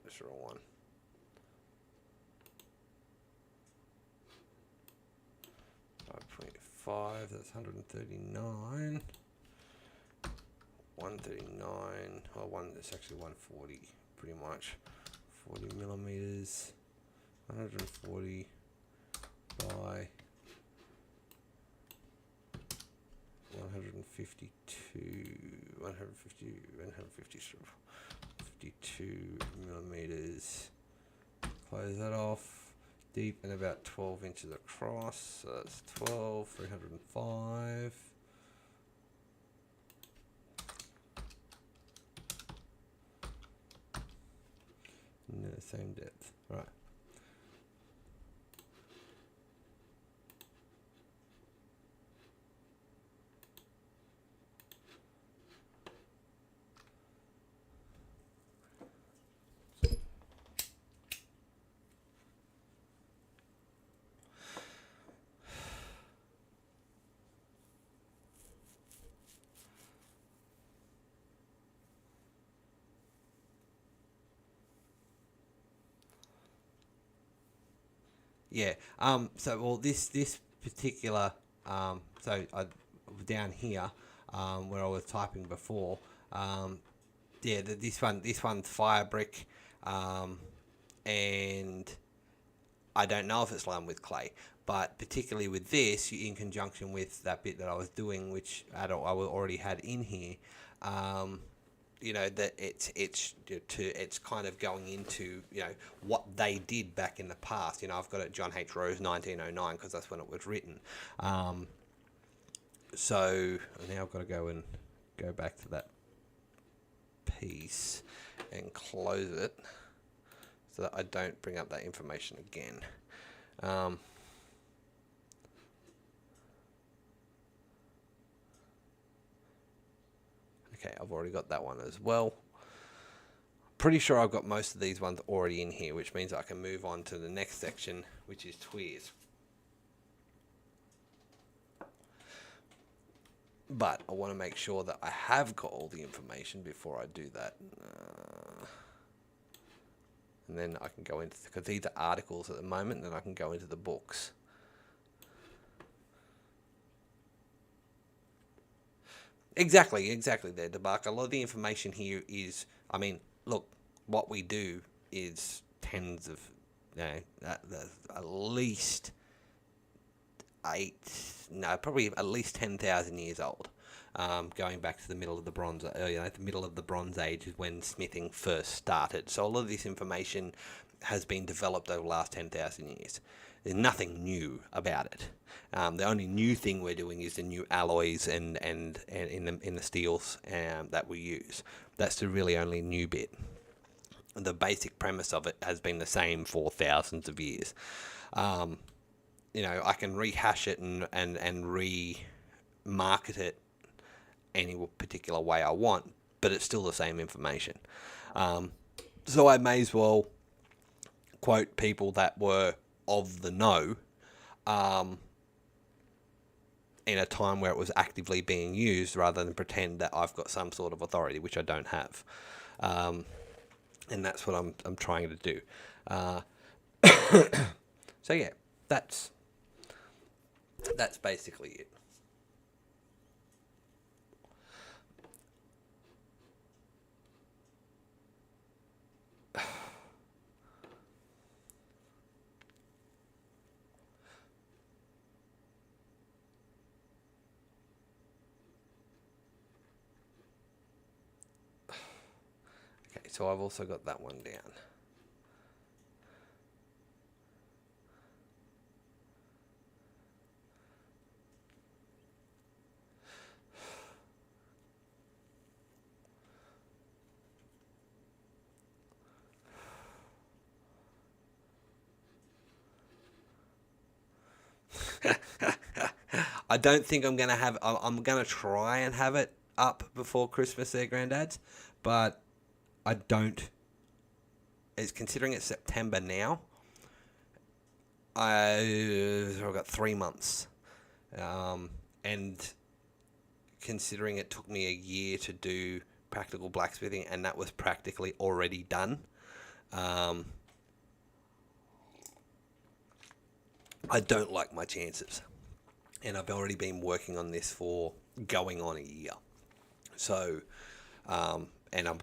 S1: that's the wrong one. 5.5, that's 139. 139, it's actually 140, pretty much. 40 millimeters, 140 by 152 millimeters. Close that off. Deep and about 12 inches across. So that's 12, 305. No, same depth. Right. Yeah. This particular down here, where I was typing before, this one's fire brick, and I don't know if it's lined with clay, but particularly with this, in conjunction with that bit that I was doing, which I already had in here, that it's kind of going into what they did back in the past. I've got it John H. Rose 1909 because that's when it was written. So now I've got to go back to that piece and close it so that I don't bring up that information again. Okay, I've already got that one as well. Pretty sure I've got most of these ones already in here, which means I can move on to the next section, which is tweers. But I want to make sure that I have got all the information before I do that. And then I can go into, because these are articles at the moment, then I can go into the books. Exactly there, Debark. A lot of the information here is, look, what we do is tens of, at least probably at least 10,000 years old. Going back to the middle of the the middle of the Bronze Age is when smithing first started. So a lot of this information has been developed over the last 10,000 years. There's nothing new about it. The only new thing we're doing is the new alloys and in the steels that we use. That's the really only new bit. The basic premise of it has been the same for thousands of years. I can rehash it and re-market it any particular way I want, but it's still the same information. So I may as well quote people that were of the know in a time where it was actively being used, rather than pretend that I've got some sort of authority, which I don't have. And that's what I'm trying to do. So yeah, that's basically it. Okay, so I've also got that one down. I don't think I'm going to have... I'm going to try and have it up before Christmas there, Granddads. But I don't it's considering it's September now. I've got 3 months, and considering it took me a year to do practical blacksmithing, and that was practically already done. I don't like my chances, and I've already been working on this for going on a year. So, and I'm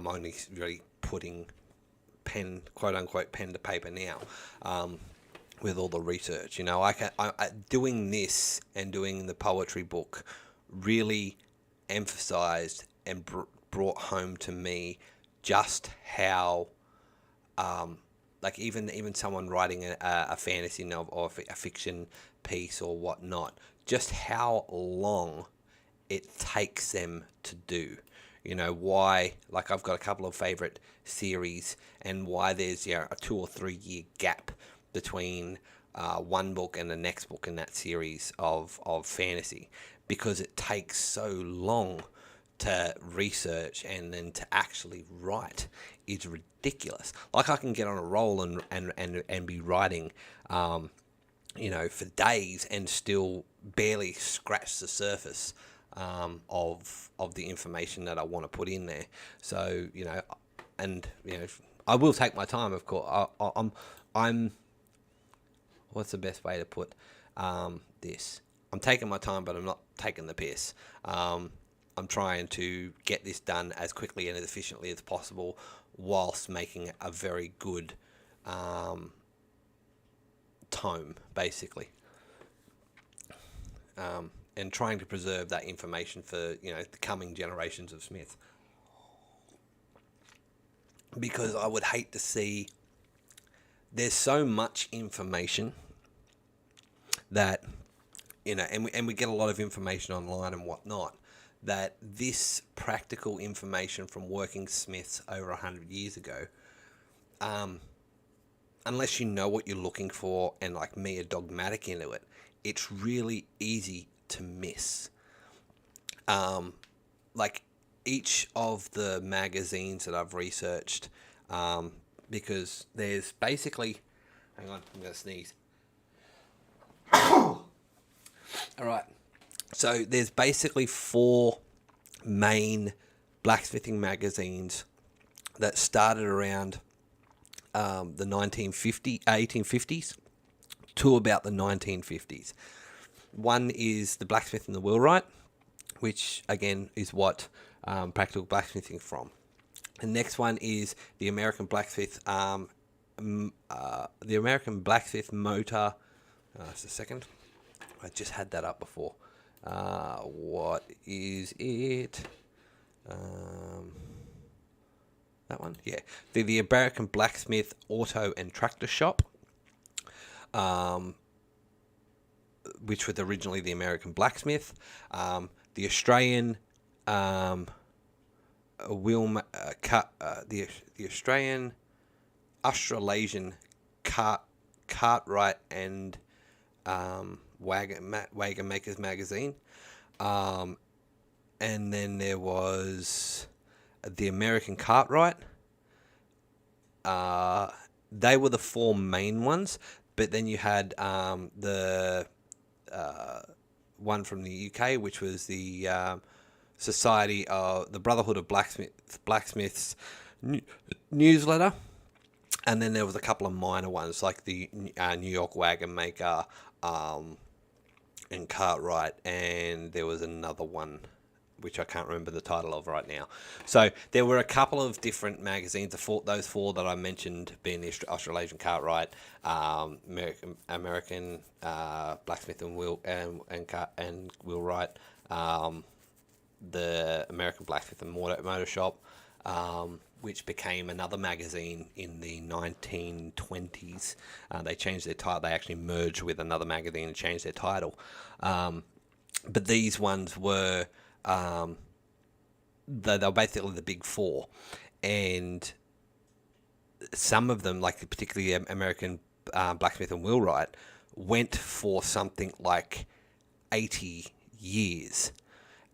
S1: only really putting quote unquote pen to paper now, with all the research. You know, I doing this and doing the poetry book really emphasized and brought home to me just how, like even someone writing a fantasy novel or a fiction piece or whatnot, just how long it takes them to do. You know, why, like I've got a couple of favorite series, and why there's a 2 or 3 year gap between one book and the next book in that series of fantasy, because it takes so long to research and then to actually write is ridiculous. Like, I can get on a roll and be writing, for days and still barely scratch the surface of the information that I want to put in there. So, I will take my time, of course. I'm what's the best way to put this? I'm taking my time, but I'm not taking the piss. I'm trying to get this done as quickly and as efficiently as possible, whilst making a very good tome, basically. And trying to preserve that information for, the coming generations of Smiths. Because I would hate to see, there's so much information that, and we get a lot of information online and whatnot, that this practical information from working Smiths over 100 years ago, unless you know what you're looking for and, like me, are dogmatic into it, it's really easy to miss. Like each of the magazines that I've researched, because there's basically, hang on, I'm going to sneeze. All right. So there's basically 4 main blacksmithing magazines that started around the 1850s to about the 1950s. One is the Blacksmith and the Wheelwright, which again is what practical blacksmithing from. The next one is the American Blacksmith, Motor. Just a second. I just had that up before. What is it? That one? Yeah. The American Blacksmith Auto and Tractor Shop, which was originally the American Blacksmith. The Australian the Australasian Cartwright and Wagon Makers magazine, and then there was the American Cartwright. They were the 4 main ones, but then you had the one from the UK, which was the Society of the Brotherhood of Blacksmiths newsletter. And then there was a couple of minor ones, like the New York Wagon Maker and Cartwright, and there was another one which I can't remember the title of right now. So there were a couple of different magazines. Those 4 that I mentioned, being the Australasian Cartwright, American Blacksmith and Wheelwright, the American Blacksmith and Motor Shop, which became another magazine in the 1920s. They changed their title. They actually merged with another magazine and changed their title. But these ones were, they were basically the big 4. And some of them, like particularly American Blacksmith and Wheelwright, went for something like 80 years.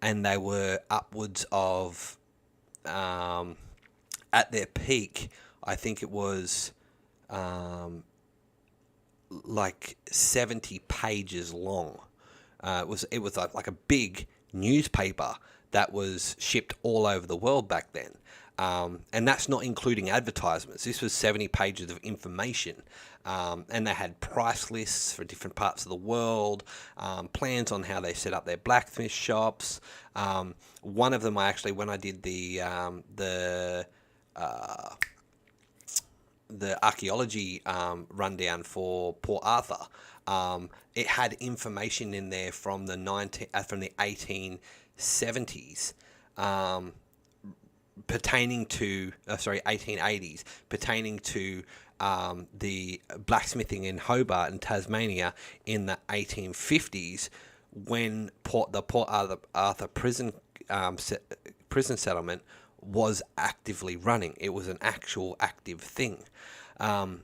S1: And they were upwards of, at their peak, I think it was like 70 pages long. It was like a big newspaper that was shipped all over the world back then. And that's not including advertisements. This was 70 pages of information. And they had price lists for different parts of the world, plans on how they set up their blacksmith shops. One of them, when I did the archaeology rundown for Port Arthur, it had information in there from the 1870s, pertaining to 1880s, pertaining to the blacksmithing in Hobart in Tasmania in the 1850s, when the Port Arthur prison settlement was actively running. It was an actual active thing. And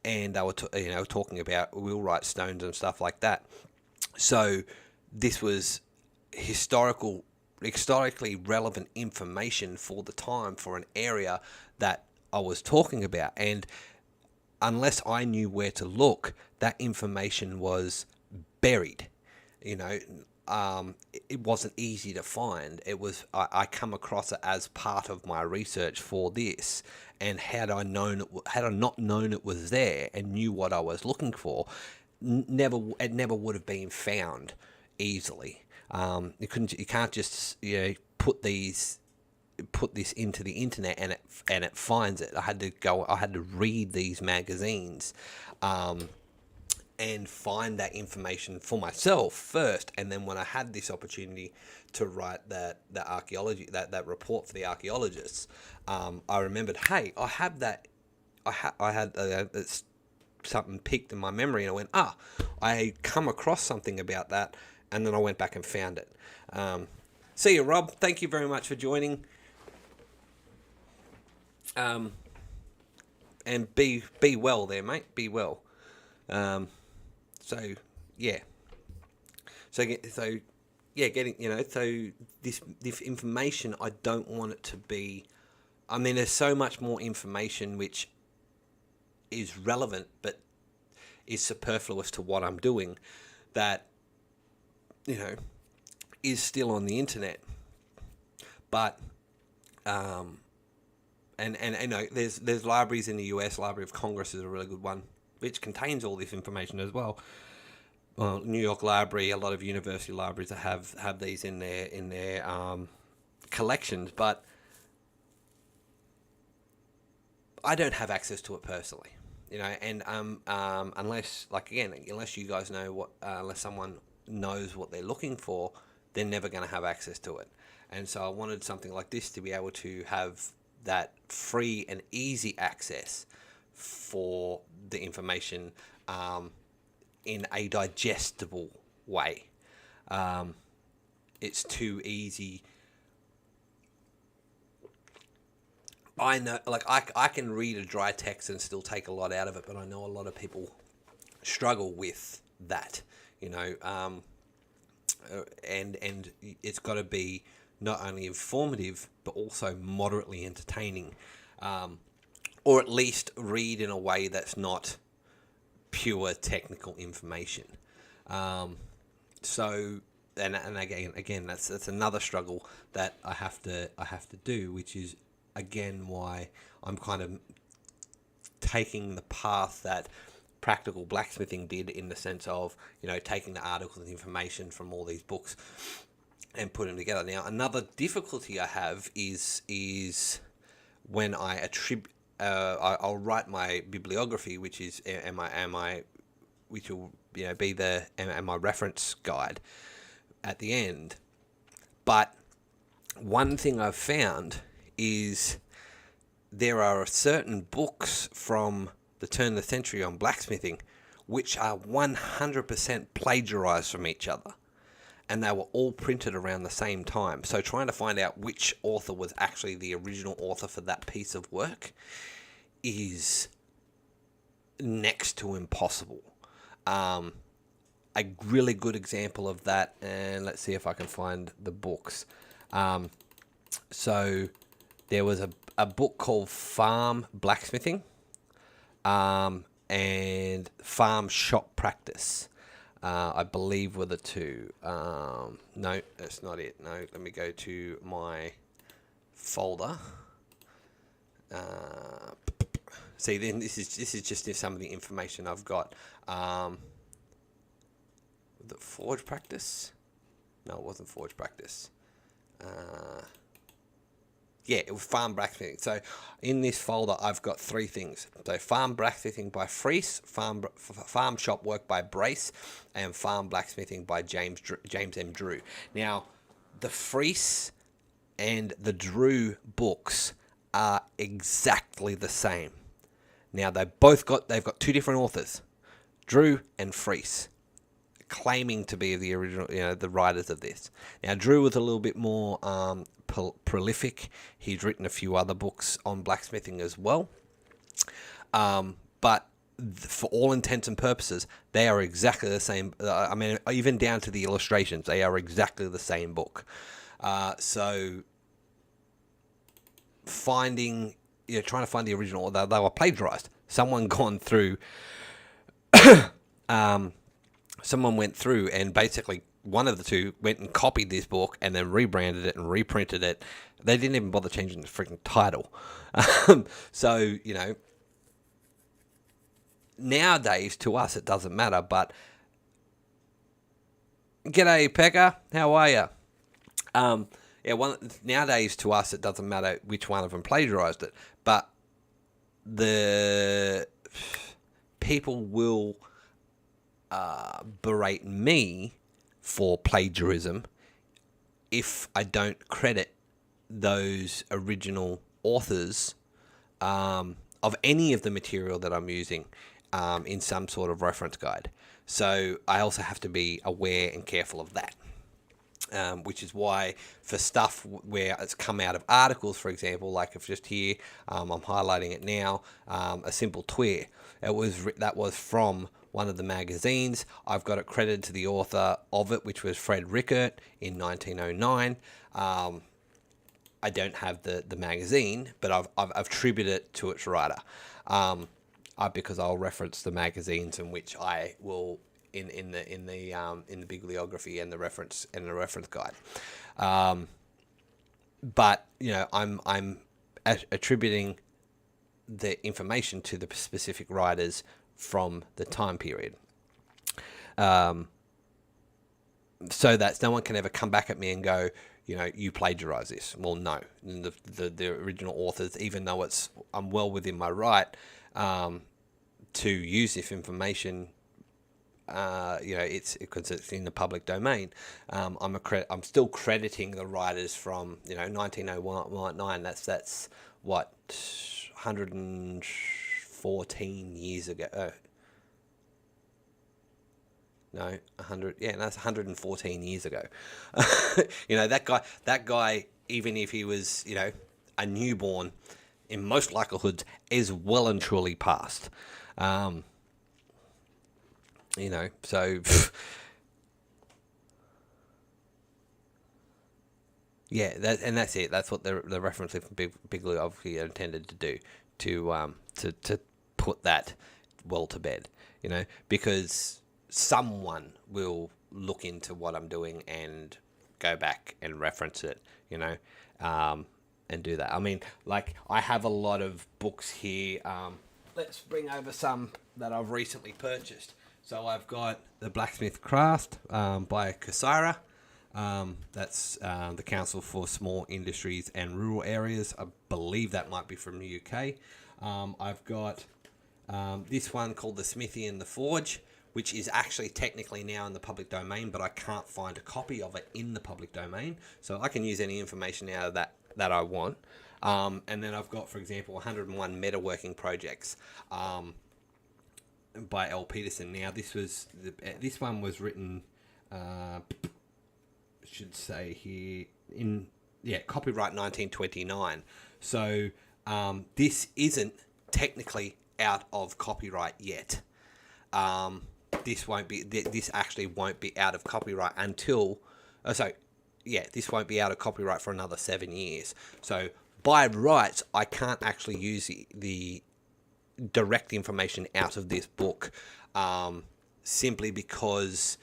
S1: they were talking about wheelwright stones and stuff like that. So this was historically relevant information for the time, for an area that I was talking about. And unless I knew where to look, that information was buried. It wasn't easy to find. I come across it as part of my research for this, and had I not known it was there and knew what I was looking for, it never would have been found easily. You can't just put this into the internet and it finds it. I had to read these magazines, and find that information for myself first. And then when I had this opportunity to write that report for the archaeologists, I remembered, hey, I have that. I had something picked in my memory, and I went, I come across something about that, and then I went back and found it. See you, Rob. Thank you very much for joining. And be well there, mate. Be well. So this information, I don't want it to be. I mean, there's so much more information which is relevant but is superfluous to what I'm doing, that is still on the internet. But there's libraries in the US. Library of Congress is a really good one, which contains all this information as well. Well, New York Library, a lot of university libraries that have these in their collections, but I don't have access to it personally, and unless you guys know unless someone knows what they're looking for, they're never going to have access to it. And so I wanted something like this to be able to have that free and easy access for the information, in a digestible way. It's too easy. I know, I can read a dry text and still take a lot out of it, but I know a lot of people struggle with that, and it's got to be not only informative but also moderately entertaining, or at least read in a way that's not pure technical information. So again, that's another struggle that I have to do, which is again why I'm kind of taking the path that Practical Blacksmithing did, in the sense of taking the articles and information from all these books and putting them together. Now, another difficulty I have is when I I'll write my bibliography, which is which will be my reference guide at the end. But one thing I've found is there are certain books from the turn of the century on blacksmithing which are 100% plagiarized from each other, and they were all printed around the same time. So trying to find out which author was actually the original author for that piece of work is next to impossible. A really good example of that, and let's see if I can find the books. So there was a book called Farm Blacksmithing, and Farm Shop Practice. I believe were the two. No, that's not it. No, let me go to my folder. See, then this is just some of the information I've got. The Forge Practice? No, it wasn't Forge Practice. Yeah, it was Farm Blacksmithing. So in this folder, I've got three things. So Farm Blacksmithing by Freese, Farm Shop Work by Brace, and Farm Blacksmithing by James M. Drew. Now, the Freese and the Drew books are exactly the same. Now, they've got two different authors, Drew and Freese, claiming to be the original, the writers of this. Now, Drew was a little bit more prolific. He's written a few other books on blacksmithing as well. But for all intents and purposes, they are exactly the same. I mean, even down to the illustrations, they are exactly the same book. So trying to find the original, they were plagiarized. Someone went through and basically one of the two went and copied this book and then rebranded it and reprinted it. They didn't even bother changing the freaking title. So, nowadays to us it doesn't matter, but g'day Pekka, how are you? Nowadays to us it doesn't matter which one of them plagiarized it, but the people will berate me for plagiarism if I don't credit those original authors of any of the material that I'm using in some sort of reference guide. So I also have to be aware and careful of that. Which is why for stuff where it's come out of articles, for example, like if just here, I'm highlighting it now, a simple tweer. That was from one of the magazines. I've got it credited to the author of it, which was Fred Rickert in 1909. I don't have the magazine, but I've attributed it to its writer, because I'll reference the magazines in which I will in the bibliography and the reference guide. But I'm attributing the information to the specific writers from the time period, so that no one can ever come back at me and go, you plagiarize this. Well, no, the original authors, even though I'm well within my right to use this information. It's because it's in the public domain. I'm still crediting the writers from 1909. That's what 114 years ago. No, 100. Yeah, that's 114 years ago. That guy, even if he was a newborn, in most likelihood, is well and truly past. So yeah, that's it. That's what the reference bibliography intended to do, to put that well to bed, because someone will look into what I'm doing and go back and reference it, and do that. I mean, like, I have a lot of books here. Let's bring over some that I've recently purchased. So I've got The Blacksmith Craft by Kasira. That's the Council for Small Industries and Rural Areas. I believe that might be from the UK. I've got this one called The Smithy and the Forge, which is actually technically now in the public domain, but I can't find a copy of it in the public domain. So I can use any information out of that I want. And then I've got, for example, 101 Metalworking Projects by L. Peterson. Now, this one was written, should say here, copyright 1929. So this isn't technically out of copyright yet. This actually won't be out of copyright until, this won't be out of copyright for another 7 years. So by rights, I can't actually use the direct information out of this book, simply because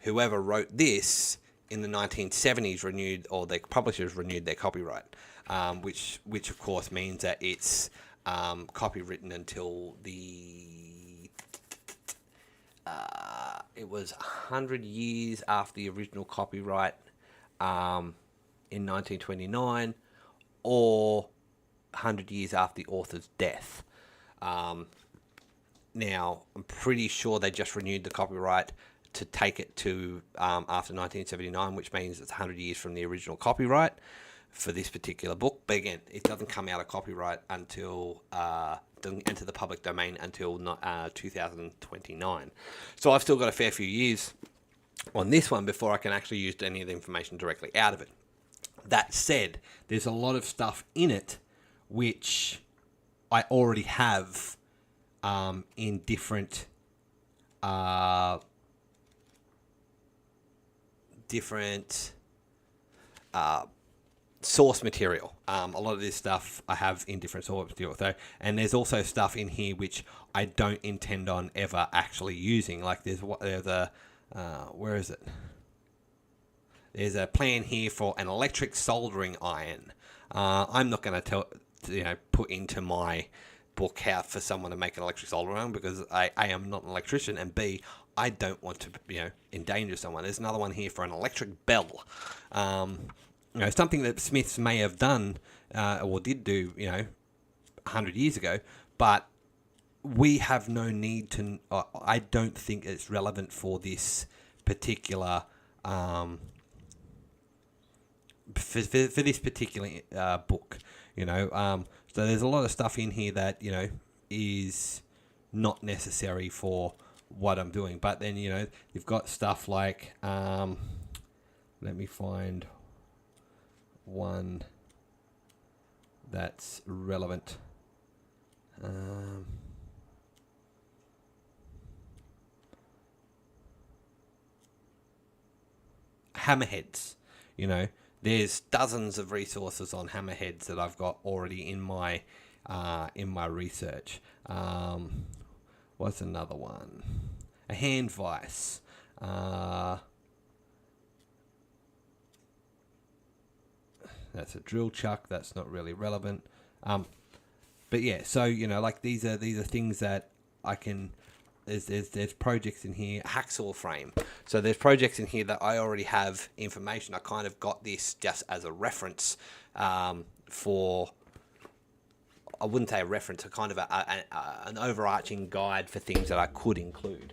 S1: whoever wrote this in the 1970s renewed, or the publishers renewed their copyright, which of course means that it's copywritten until it was 100 years after the original copyright in 1929, or 100 years after the author's death. Now, I'm pretty sure they just renewed the copyright to take it to after 1979, which means it's 100 years from the original copyright for this particular book. But again, it doesn't come out of copyright until doesn't enter the public domain until 2029. So I've still got a fair few years on this one before I can actually use any of the information directly out of it. That said, there's a lot of stuff in it which I already have in different source material. A lot of this stuff I have in different source material. So, and there's also stuff in here which I don't intend on ever actually using. Like there's a where is it? There's a plan here for an electric soldering iron. I'm not going to put into my book how for someone to make an electric soldering iron, because A, I'm not an electrician, and B, I don't want to endanger someone. There's another one here for an electric bell. Something that Smiths may have done or did do 100 years ago, but we have no need to. I don't think it's relevant for this particular. For this particular book, so there's a lot of stuff in here that is not necessary for what I'm doing. But then you've got stuff like let me find one that's relevant. Hammerheads, There's dozens of resources on hammerheads that I've got already in my research. What's another one? A hand vise. That's a drill chuck. That's not really relevant. But yeah, so like these are things that I can. There's projects in here, hacksaw frame. So there's projects in here that I already have information. I kind of got this just as a reference for. I wouldn't say a reference, a kind of an overarching guide for things that I could include.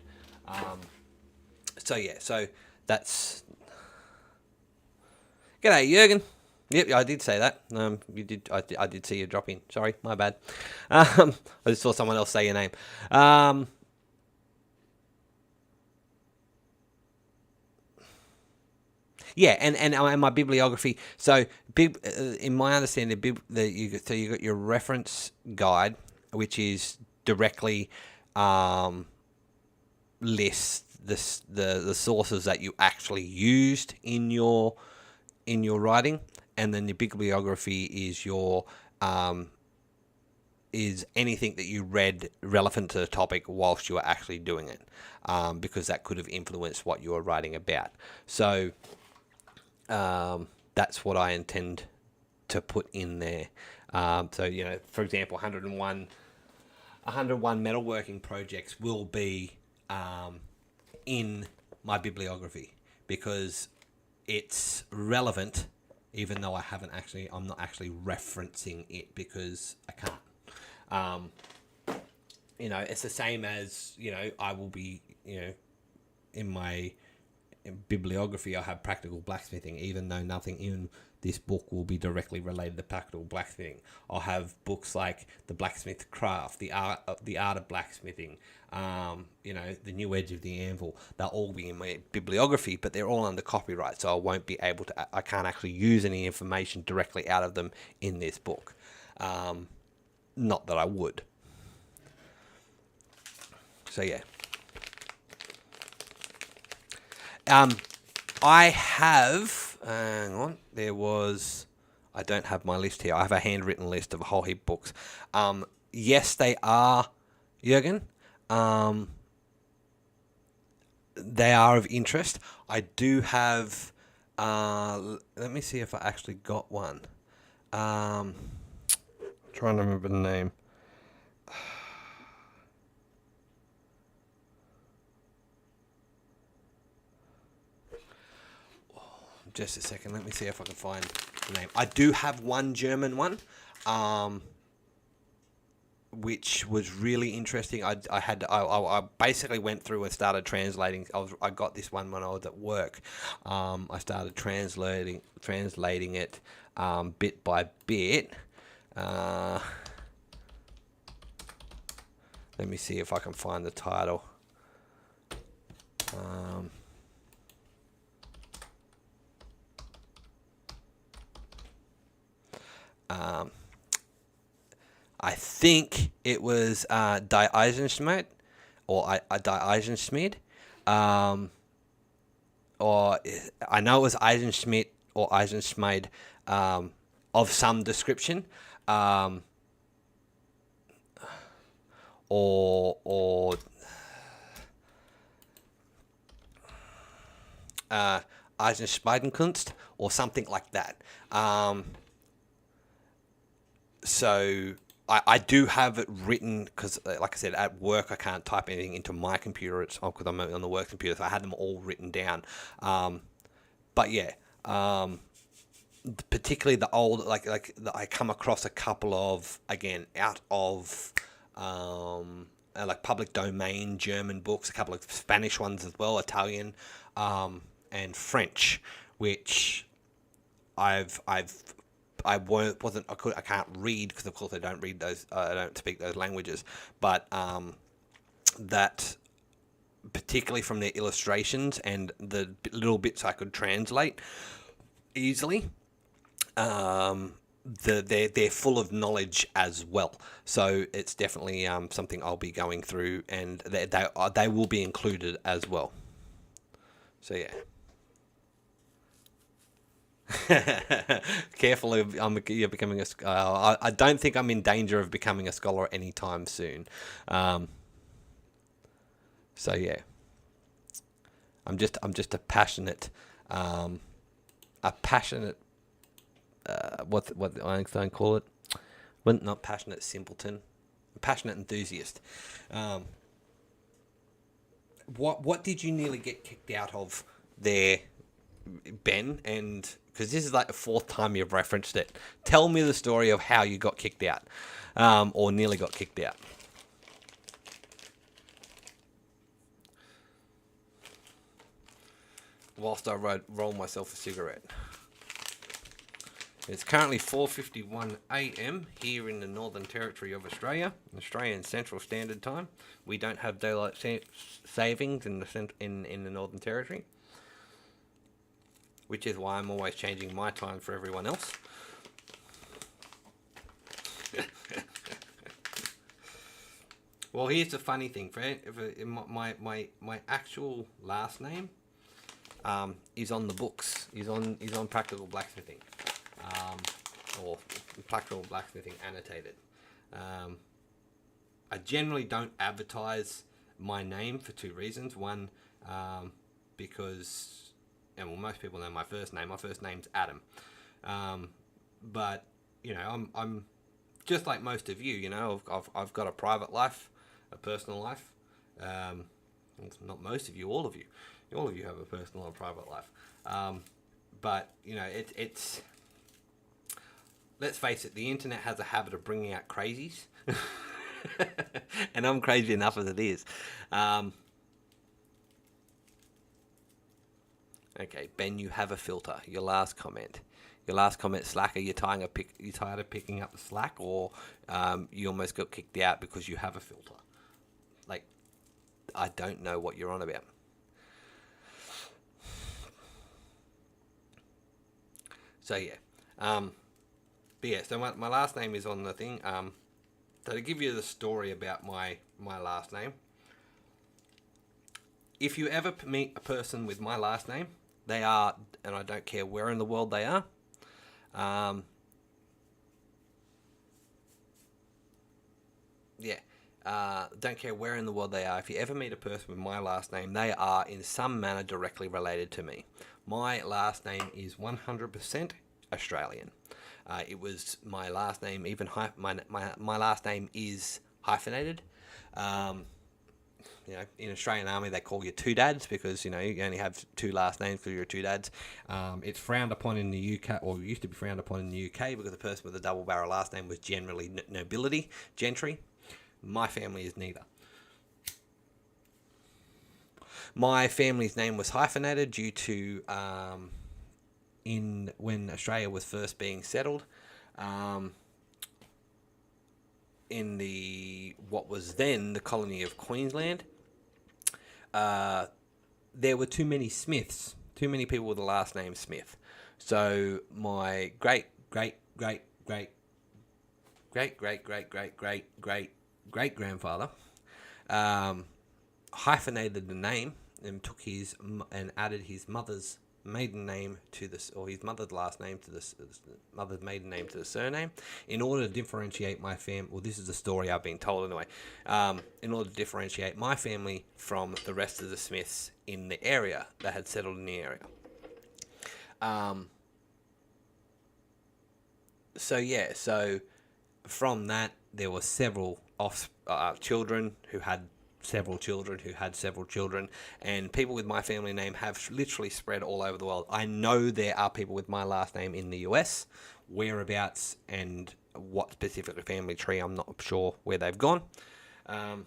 S1: So yeah, so that's. G'day, Jürgen. Yep, I did say that. You did. I did see you drop in. Sorry, my bad. I just saw someone else say your name. Yeah, and my bibliography. So, in my understanding, you got your reference guide, which is directly lists the sources that you actually used in your writing, and then the bibliography is your is anything that you read relevant to the topic whilst you were actually doing it, because that could have influenced what you were writing about. So. That's what I intend to put in there. So, for example, 101 metalworking projects will be in my bibliography because it's relevant, even though I'm not actually referencing it because I can't. It's the same as, I will be, in my bibliography, I have practical blacksmithing, even though nothing in this book will be directly related to practical blacksmithing. I'll have books like The Blacksmith Craft, The Art of Blacksmithing, The New Edge of the Anvil. They'll all be in my bibliography, but they're all under copyright, so I won't be able to. I can't actually use any information directly out of them in this book. Not that I would. So yeah. I have. Hang on. I don't have my list here. I have a handwritten list of a whole heap of books. Yes, they are, Jürgen. They are of interest. I do have. Let me see if I actually got one. Trying to remember the name. Just a second. Let me see if I can find the name. I do have one German one, which was really interesting. I basically went through and started translating. I got this one when I was at work. I started translating it bit by bit. Let me see if I can find the title. I think it was Die Eisenschmidt, or Die Eisenschmidt, or I know it was Eisenschmidt or Eisenschmidt, of some description, or Eisenschmiedenkunst, or something like that. So I do have it written because, like I said, at work I can't type anything into my computer. It's because I'm on the work computer, so I had them all written down. But yeah, particularly the old, I come across a couple of, again, out of like public domain German books, a couple of Spanish ones as well, Italian, and French, which I can't read because of course I don't read those. I don't speak those languages, but that, particularly from their illustrations and the little bits I could translate easily, they're full of knowledge as well. So it's definitely something I'll be going through, and they will be included as well. So yeah. Careful, you're becoming a. I don't think I'm in danger of becoming a scholar anytime soon. So yeah, I'm just a passionate, what did Einstein call it? Well, not passionate simpleton, passionate enthusiast. What did you nearly get kicked out of there, Ben? And because this is like the fourth time you've referenced it, tell me the story of how you got kicked out, or nearly got kicked out. Whilst I roll myself a cigarette. It's currently 4:51 a.m. here in the Northern Territory of Australia, Australian Central Standard Time. We don't have daylight savings in the Northern Territory, which is why I'm always changing my time for everyone else. Well, here's the funny thing, Fred. My actual last name is on the books. Is on Practical Blacksmithing, or Practical Blacksmithing Annotated. I generally don't advertise my name for two reasons. One, because, and well, most people know my first name. My first name's Adam, but you know, I'm just like most of you. You know, I've got a private life, a personal life. Not most of you, all of you. All of you have a personal and private life. But you know, it's. Let's face it, the internet has a habit of bringing out crazies, and I'm crazy enough as it is. Okay, Ben, you have a filter. Your last comment, Slack. Are you tired of picking up the slack, or you almost got kicked out because you have a filter? Like, I don't know what you're on about. So yeah, but yeah. So my last name is on the thing. So to give you the story about my last name, if you ever meet a person with my last name, they are, and I don't care where in the world they are, yeah. Don't care where in the world they are. If you ever meet a person with my last name, they are in some manner directly related to me. My last name is 100% Australian. It was my last name, even my last name is hyphenated. In Australian Army, they call you two dads because, you only have two last names because you're two dads. It's frowned upon in the UK, or used to be frowned upon in the UK, because the person with a double barrel last name was generally nobility, gentry. My family is neither. My family's name was hyphenated due to when Australia was first being settled, in what was then the colony of Queensland. There were too many Smiths, too many people with the last name Smith. So my great grandfather hyphenated the name and added his mother's maiden name to this, or his mother's last name to this, mother's maiden name to the surname, in order to differentiate my family. Well, this is the story I've been told anyway. In order to differentiate my family from the rest of the Smiths in the area that had settled in the area. So from that, there were several children who had several children, and people with my family name have literally spread all over the world. I know there are people with my last name in the US. Whereabouts and what specific family tree, I'm not sure where they've gone. But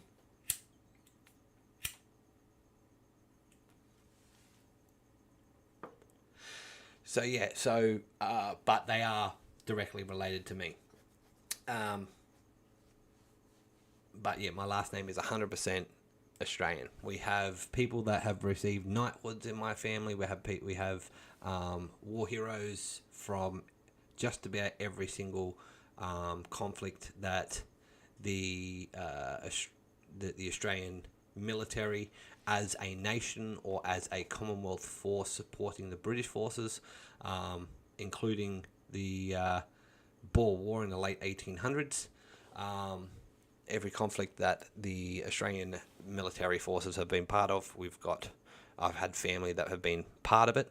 S1: they are directly related to me. But yeah, my last name is 100% Australian. We have people that have received knighthoods in my family. We have war heroes from just about every single conflict that the Australian military, as a nation or as a Commonwealth force supporting the British forces, including the Boer War in the late 1800s. Every conflict that the Australian military forces have been part of, I've had family that have been part of it.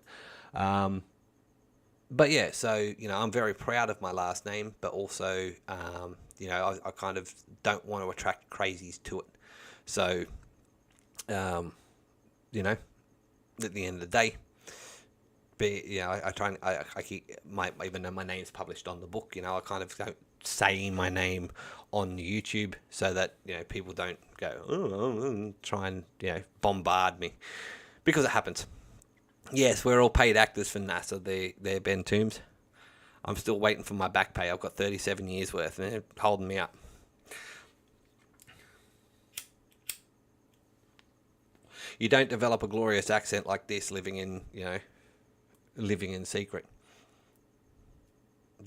S1: But yeah, so, I'm very proud of my last name, but also, I kind of don't want to attract crazies to it. So, at the end of the day, I try and I keep even though my name's published on the book, I kind of don't say my name on YouTube so that people don't go try and bombard me, because it happens. Yes, we're all paid actors for NASA. They're Ben Toombs. I'm still waiting for my back pay. I've got 37 years worth, and they're holding me up. You don't develop a glorious accent like this living in secret.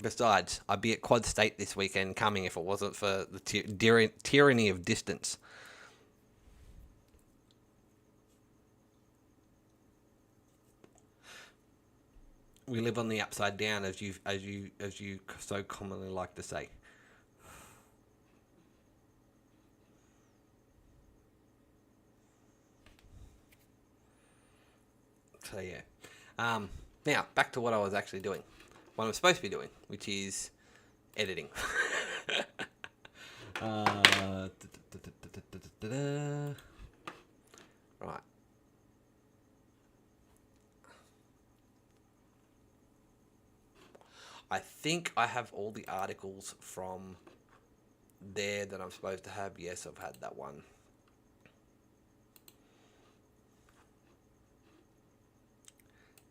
S1: Besides, I'd be at Quad State this weekend coming if it wasn't for the tyranny of distance. We live on the upside down, as you so commonly like to say. So yeah. Now back to what I was actually doing. What I'm supposed to be doing, which is editing. Right. I think I have all the articles from there that I'm supposed to have. Yes, I've had that one.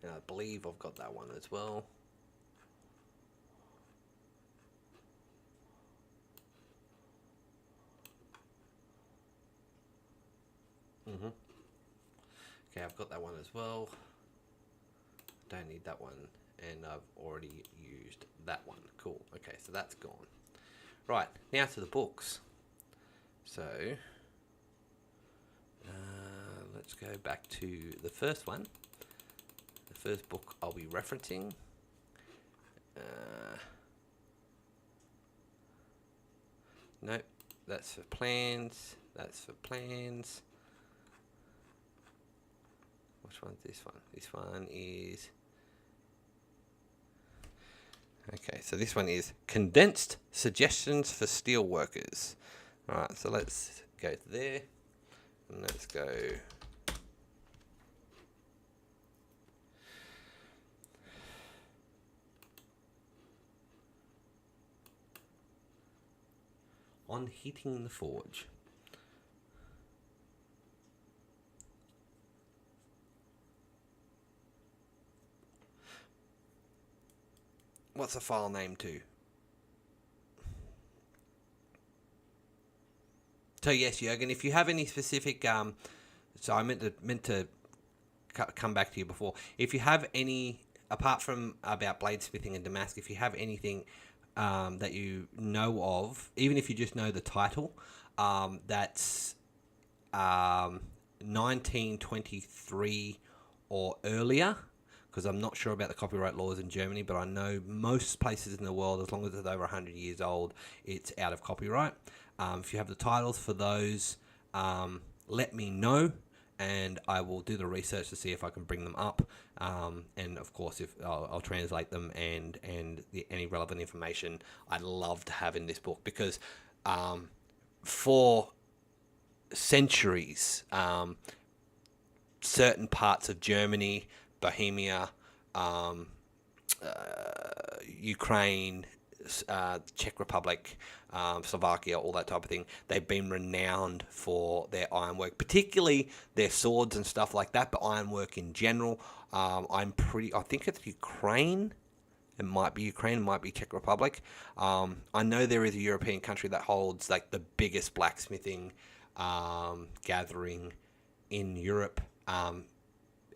S1: And I believe I've got that one as well. Okay, I've got that one as well. Don't need that one, and I've already used that one. Cool. Okay, so that's gone. Right, now to the books. So, let's go back to the first one. The first book I'll be referencing. Nope. that's for plans. That's for plans. Which one's this one? This one is... Okay, so this one is condensed suggestions for steel workers. Alright, so let's go to there. And let's go... On heating the forge. What's the file name to? So yes, Jürgen, if you have any specific, so I meant to come back to you before. If you have any, apart from about bladesmithing and damask, if you have anything that you know of, even if you just know the title, that's 1923 or earlier, because I'm not sure about the copyright laws in Germany, but I know most places in the world, as long as it's over 100 years old, it's out of copyright. If you have the titles for those, let me know, and I will do the research to see if I can bring them up. And of course, if I'll translate them and any relevant information I'd love to have in this book, because for centuries, certain parts of Germany, Bohemia, Ukraine, Czech Republic, Slovakia, all that type of thing, they've been renowned for their ironwork, particularly their swords and stuff like that, but ironwork in general. I think it's Ukraine. It might be Ukraine, it might be Czech Republic. I know there is a European country that holds like the biggest blacksmithing gathering in Europe,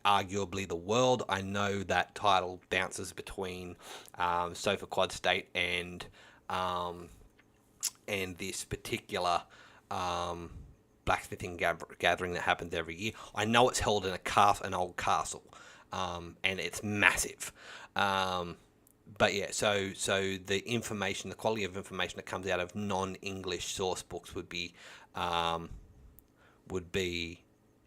S1: arguably the world. I know that title bounces between Sofa Quad State and this particular blacksmithing gathering that happens every year. I know it's held in an old castle, and it's massive. But yeah, so the information, the quality of information that comes out of non-English source books would be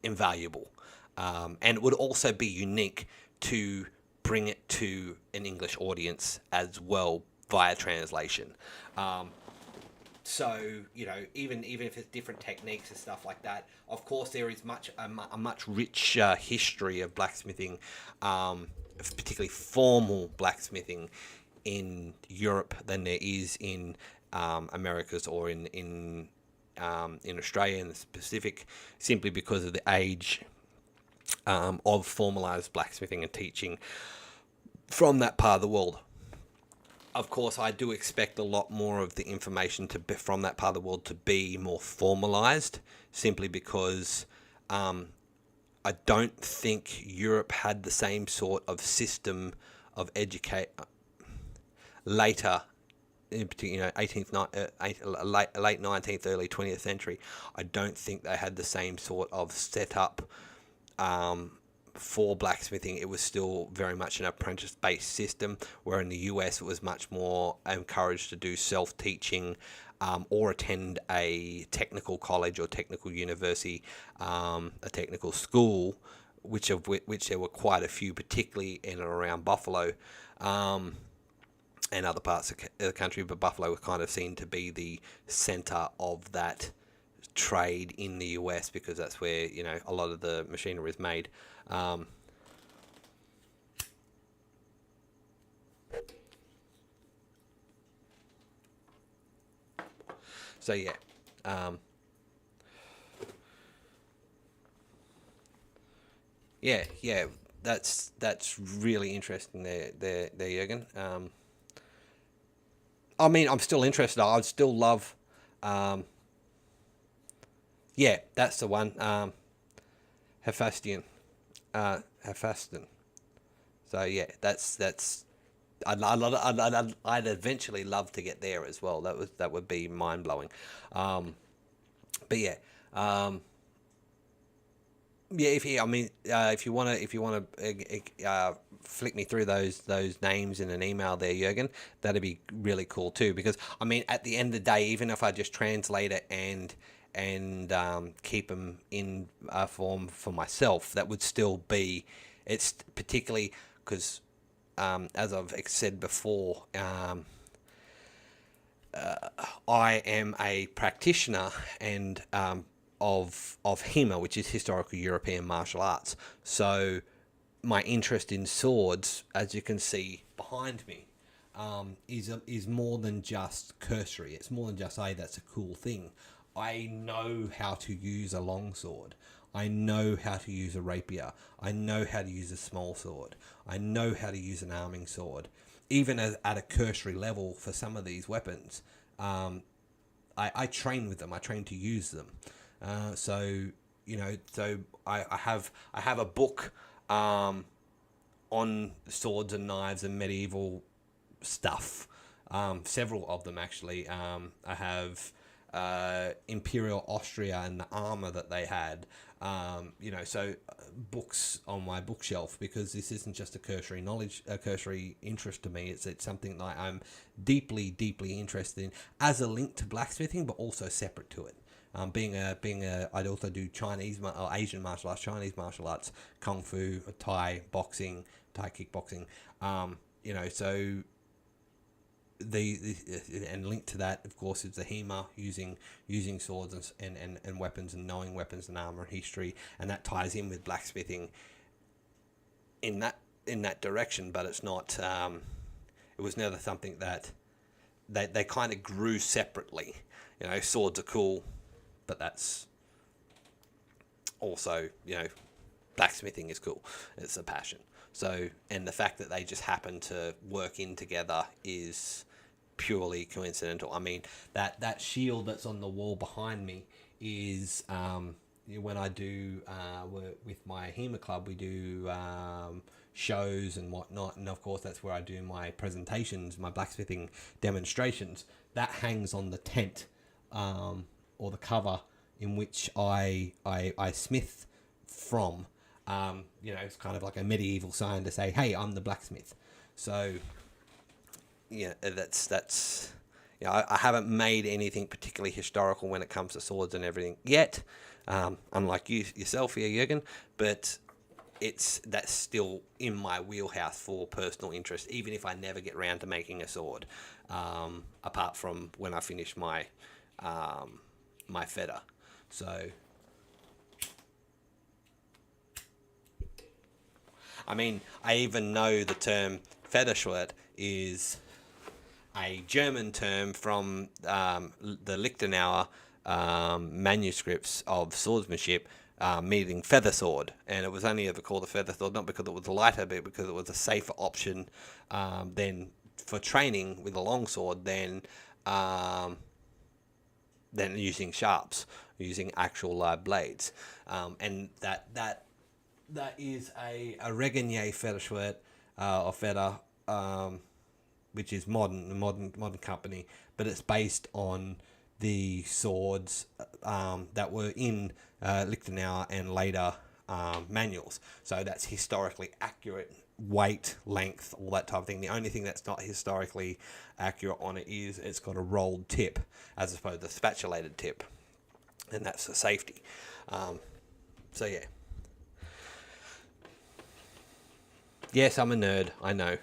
S1: invaluable, and it would also be unique to bring it to an English audience as well via translation. So, you know, even if it's different techniques and stuff like that, of course there is a much richer history of blacksmithing, particularly formal blacksmithing in Europe than there is in Americas or in Australia in the specific, simply because of the age of formalized blacksmithing and teaching from that part of the world. Of course, I do expect a lot more of the information from that part of the world to be more formalized, simply because I don't think Europe had the same sort of system of later, in particular, late 19th, early 20th century. I don't think they had the same sort of setup for blacksmithing. It was still very much an apprentice-based system, where in the US it was much more encouraged to do self-teaching, or attend a technical college or technical university, a technical school, which there were quite a few, particularly in and around Buffalo, and other parts of the country, but Buffalo was kind of seen to be the center of that trade in the US, because that's where, you know, a lot of the machinery is made. So yeah, yeah, that's really interesting there, Jürgen. I mean, I'm still interested. I'd still love, yeah, that's the one, Hephaestion. Hephaestion. So yeah, that's. I'd eventually love to get there as well. That would be mind blowing. But yeah, yeah. If you want to flick me through those names in an email there, Jurgen, that'd be really cool too. Because I mean, at the end of the day, even if I just translate it and keep them in a form for myself, that would still be. It's particularly because, as I've said before, I am a practitioner and of HEMA, which is Historical European Martial Arts. So my interest in swords, as you can see behind me, is more than just cursory. It's more than just, hey, that's a cool thing. I know how to use a longsword. I know how to use a rapier. I know how to use a small sword. I know how to use an arming sword. Even at a cursory level for some of these weapons, I train with them. I train to use them. So I have a book on swords and knives and medieval stuff. Several of them actually. I have Imperial Austria and the armor that they had. Books on my bookshelf, because this isn't just a cursory interest to me. It's something that I'm deeply interested in as a link to blacksmithing, but also separate to it. I'd also do Chinese or Asian martial arts, Chinese martial arts, kung fu, Thai boxing, Thai kickboxing. So and linked to that, of course, is the HEMA, using swords and weapons and knowing weapons and armor and history, and that ties in with blacksmithing in that direction. But it's not. It was never something that they kind of grew separately. Swords are cool, but that's also blacksmithing is cool. It's a passion. So, and the fact that they just happen to work in together is purely coincidental. I mean, that shield that's on the wall behind me is when I do with my HEMA club, we do shows and whatnot, and of course that's where I do my presentations, my blacksmithing demonstrations. That hangs on the tent or the cover in which I smith from. It's kind of like a medieval sign to say, hey, I'm the blacksmith. So that's I haven't made anything particularly historical when it comes to swords and everything yet, unlike yourself here, Jürgen, but that's still in my wheelhouse for personal interest, even if I never get around to making a sword, apart from when I finish my my feta. So I mean, I even know the term Federschwert is a German term from the Lichtenauer manuscripts of swordsmanship, meaning feather sword. And it was only ever called a feather sword, not because it was lighter, but because it was a safer option than for training with a longsword than using sharps, using actual blades. And that is a Regenier Federschwert or Feder, which is modern company, but it's based on the swords that were in Lichtenauer and later manuals. So that's historically accurate, weight, length, all that type of thing. The only thing that's not historically accurate on it is it's got a rolled tip as opposed to the spatulated tip, and that's for safety. So yeah. Yes, I'm a nerd, I know.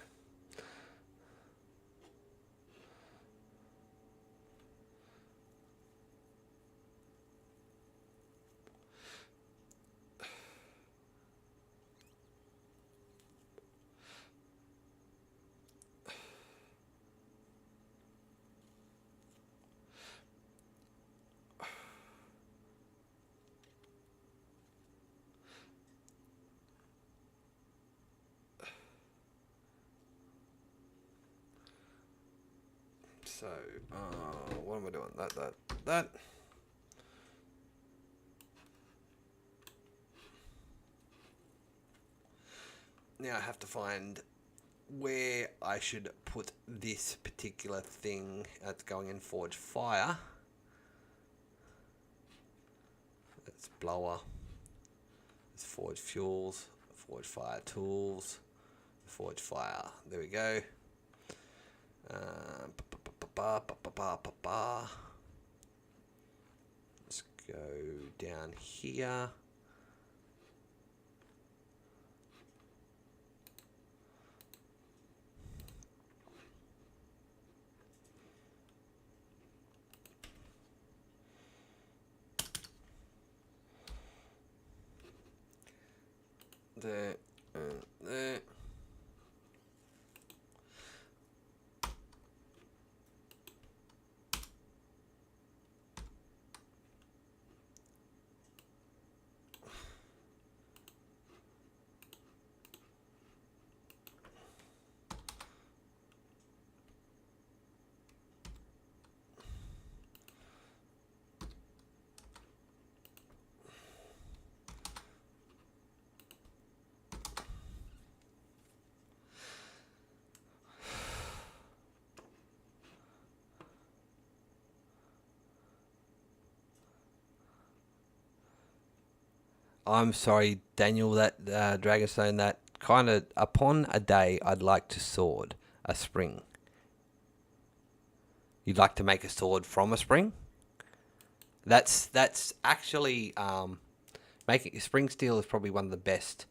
S1: So, what am I doing? That. Now I have to find where I should put this particular thing that's going in Forge Fire. That's blower. It's Forge Fuels, Forge Fire Tools, Forge fire. There we go. Let's go down here. There and there. I'm sorry, Daniel, that Dragonstone, that kind of, upon a day, I'd like to sword a spring. You'd like to make a sword from a spring? That's actually, making spring steel is probably one of the best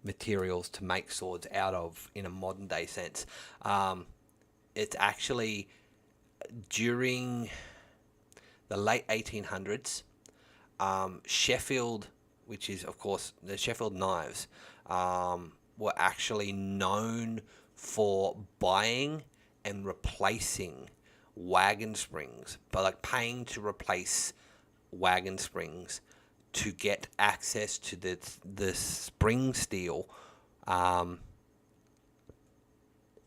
S1: materials to make swords out of in a modern day sense. It's actually during the late 1800s. Sheffield, which is, of course, the Sheffield knives, were actually known for buying and replacing wagon springs, but like paying to replace wagon springs to get access to the spring steel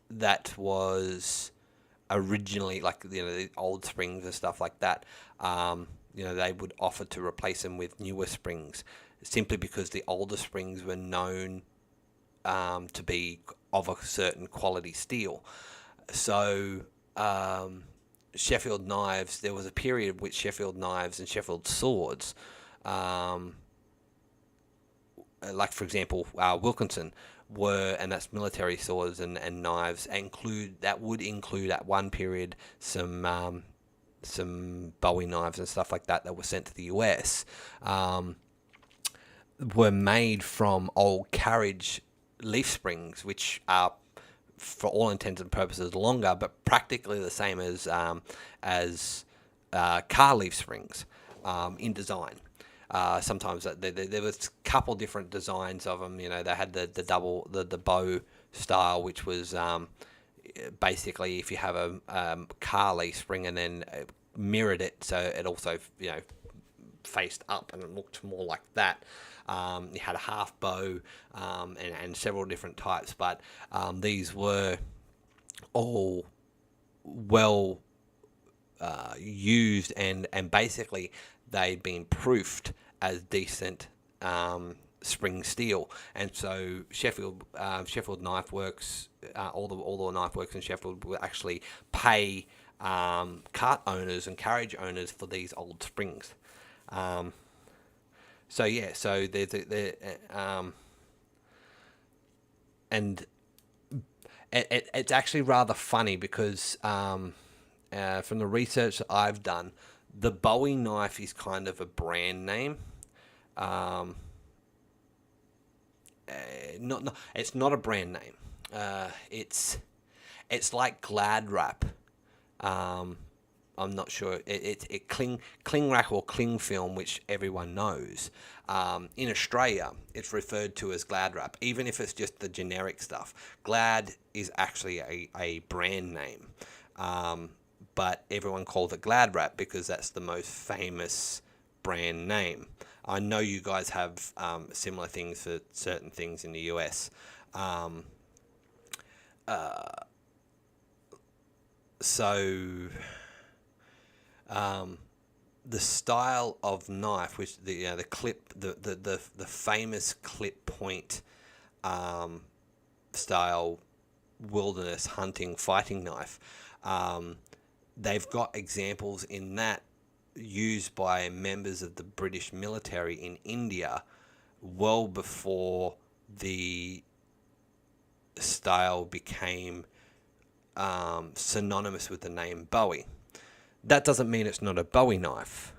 S1: that was originally, like, the old springs and stuff like that. They would offer to replace them with newer springs, simply because the older springs were known to be of a certain quality steel. So Sheffield knives, there was a period with Sheffield knives and Sheffield swords, like, for example, Wilkinson and that's military swords and knives, that would include at one period some Bowie knives and stuff like that were sent to the US, were made from old carriage leaf springs, which are, for all intents and purposes, longer, but practically the same as car leaf springs in design. Sometimes there was a couple different designs of them. They had the bow style, which was basically if you have a car leaf spring and then mirrored it so it also faced up and it looked more like that. You had a half bow and several different types, but these were all well used and basically they'd been proofed as decent spring steel, and so Sheffield Knife Works, all the knife works in Sheffield will actually pay cart owners and carriage owners for these old springs. So there's and it's actually rather funny because from the research that I've done, the Bowie knife is kind of a brand name. It's not a brand name. It's like Glad Wrap. I'm not sure. It cling wrap or cling film, which everyone knows. In Australia, it's referred to as Glad Wrap, even if it's just the generic stuff. Glad is actually a brand name, but everyone calls it Glad Wrap because that's the most famous brand name. I know you guys have similar things for certain things in the US. The style of knife, which the clip, the famous clip point style wilderness hunting fighting knife, they've got examples in that used by members of the British military in India well before the style became synonymous with the name Bowie. That doesn't mean it's not a Bowie knife.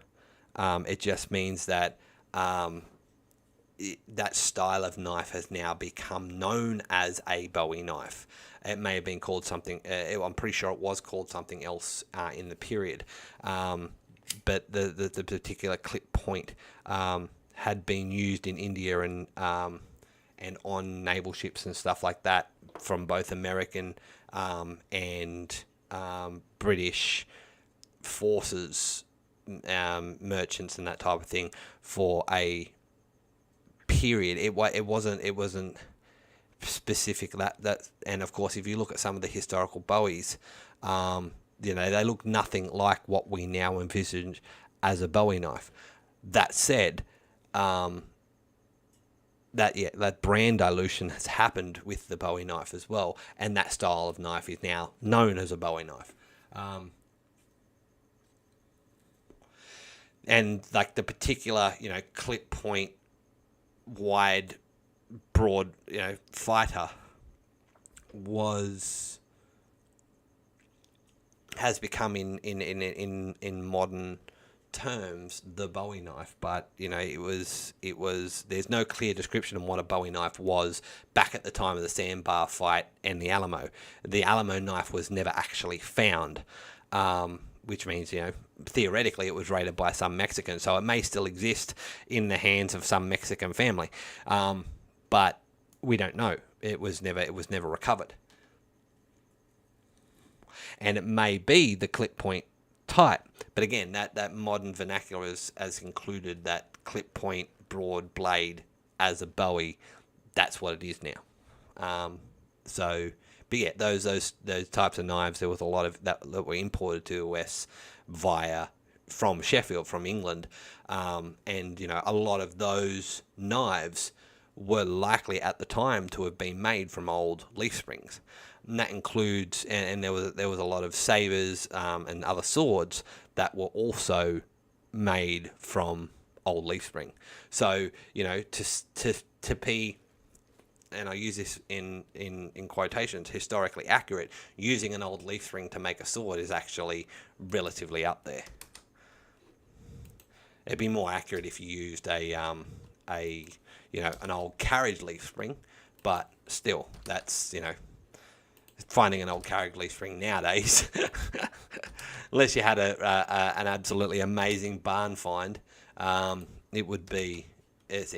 S1: It just means that that style of knife has now become known as a Bowie knife. It may have been called something, I'm pretty sure it was called something else in the period. But the particular clip point had been used in India and on naval ships and stuff like that from both American and British forces, merchants and that type of thing for a period. It wasn't specific that and of course if you look at some of the historical Bowies, they look nothing like what we now envisage as a Bowie knife. That said, that brand dilution has happened with the Bowie knife as well, and that style of knife is now known as a Bowie knife. And like the particular, clip point, wide, broad, fighter has become in modern terms the Bowie knife, but it was there's no clear description of what a Bowie knife was back at the time of the Sandbar fight and the Alamo. The Alamo knife was never actually found, which means theoretically it was raided by some Mexican, so it may still exist in the hands of some Mexican family, but we don't know. It was never recovered, and it may be the clip point type, but again, that modern vernacular has included that clip point broad blade as a Bowie. That's what it is now. But yeah, those types of knives, there was a lot of that were imported to the West from Sheffield, from England, and a lot of those knives were likely at the time to have been made from old leaf springs. And that includes, and there was a lot of sabers and other swords that were also made from old leaf spring. So to be, and I use this in quotations, historically accurate, using an old leaf spring to make a sword is actually relatively up there. It'd be more accurate if you used an old carriage leaf spring, but still, that's finding an old carriage leaf spring nowadays, unless you had an absolutely amazing barn find, it would be that's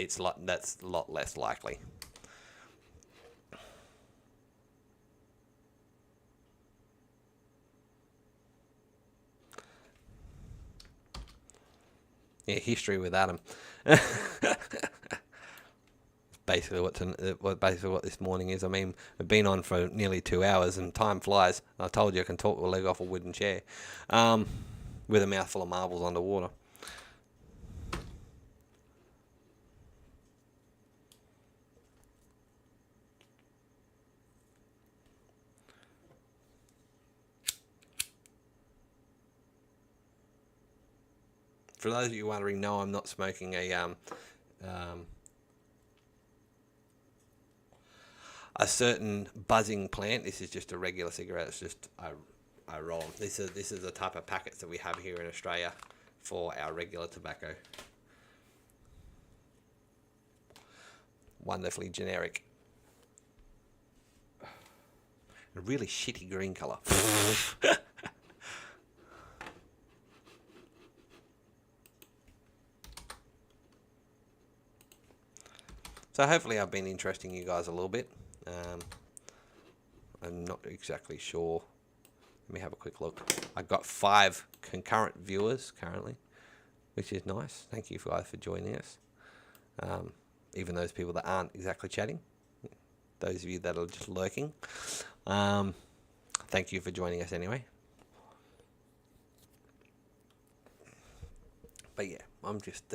S1: a lot less likely. Yeah, history with Adam. Basically what this morning is. I mean, we've been on for nearly 2 hours and time flies. I told you I can talk with a leg off a wooden chair, with a mouthful of marbles underwater. For those of you wondering, no, I'm not smoking a certain buzzing plant. This is just a regular cigarette. It's just I roll. This is the type of packets that we have here in Australia for our regular tobacco. Wonderfully generic. A really shitty green colour. So hopefully I've been interesting you guys a little bit. I'm not exactly sure. Let me have a quick look. I've got 5 concurrent viewers currently, which is nice. Thank you guys for joining us. Even those people that aren't exactly chatting, those of you that are just lurking, thank you for joining us anyway. But yeah, I'm just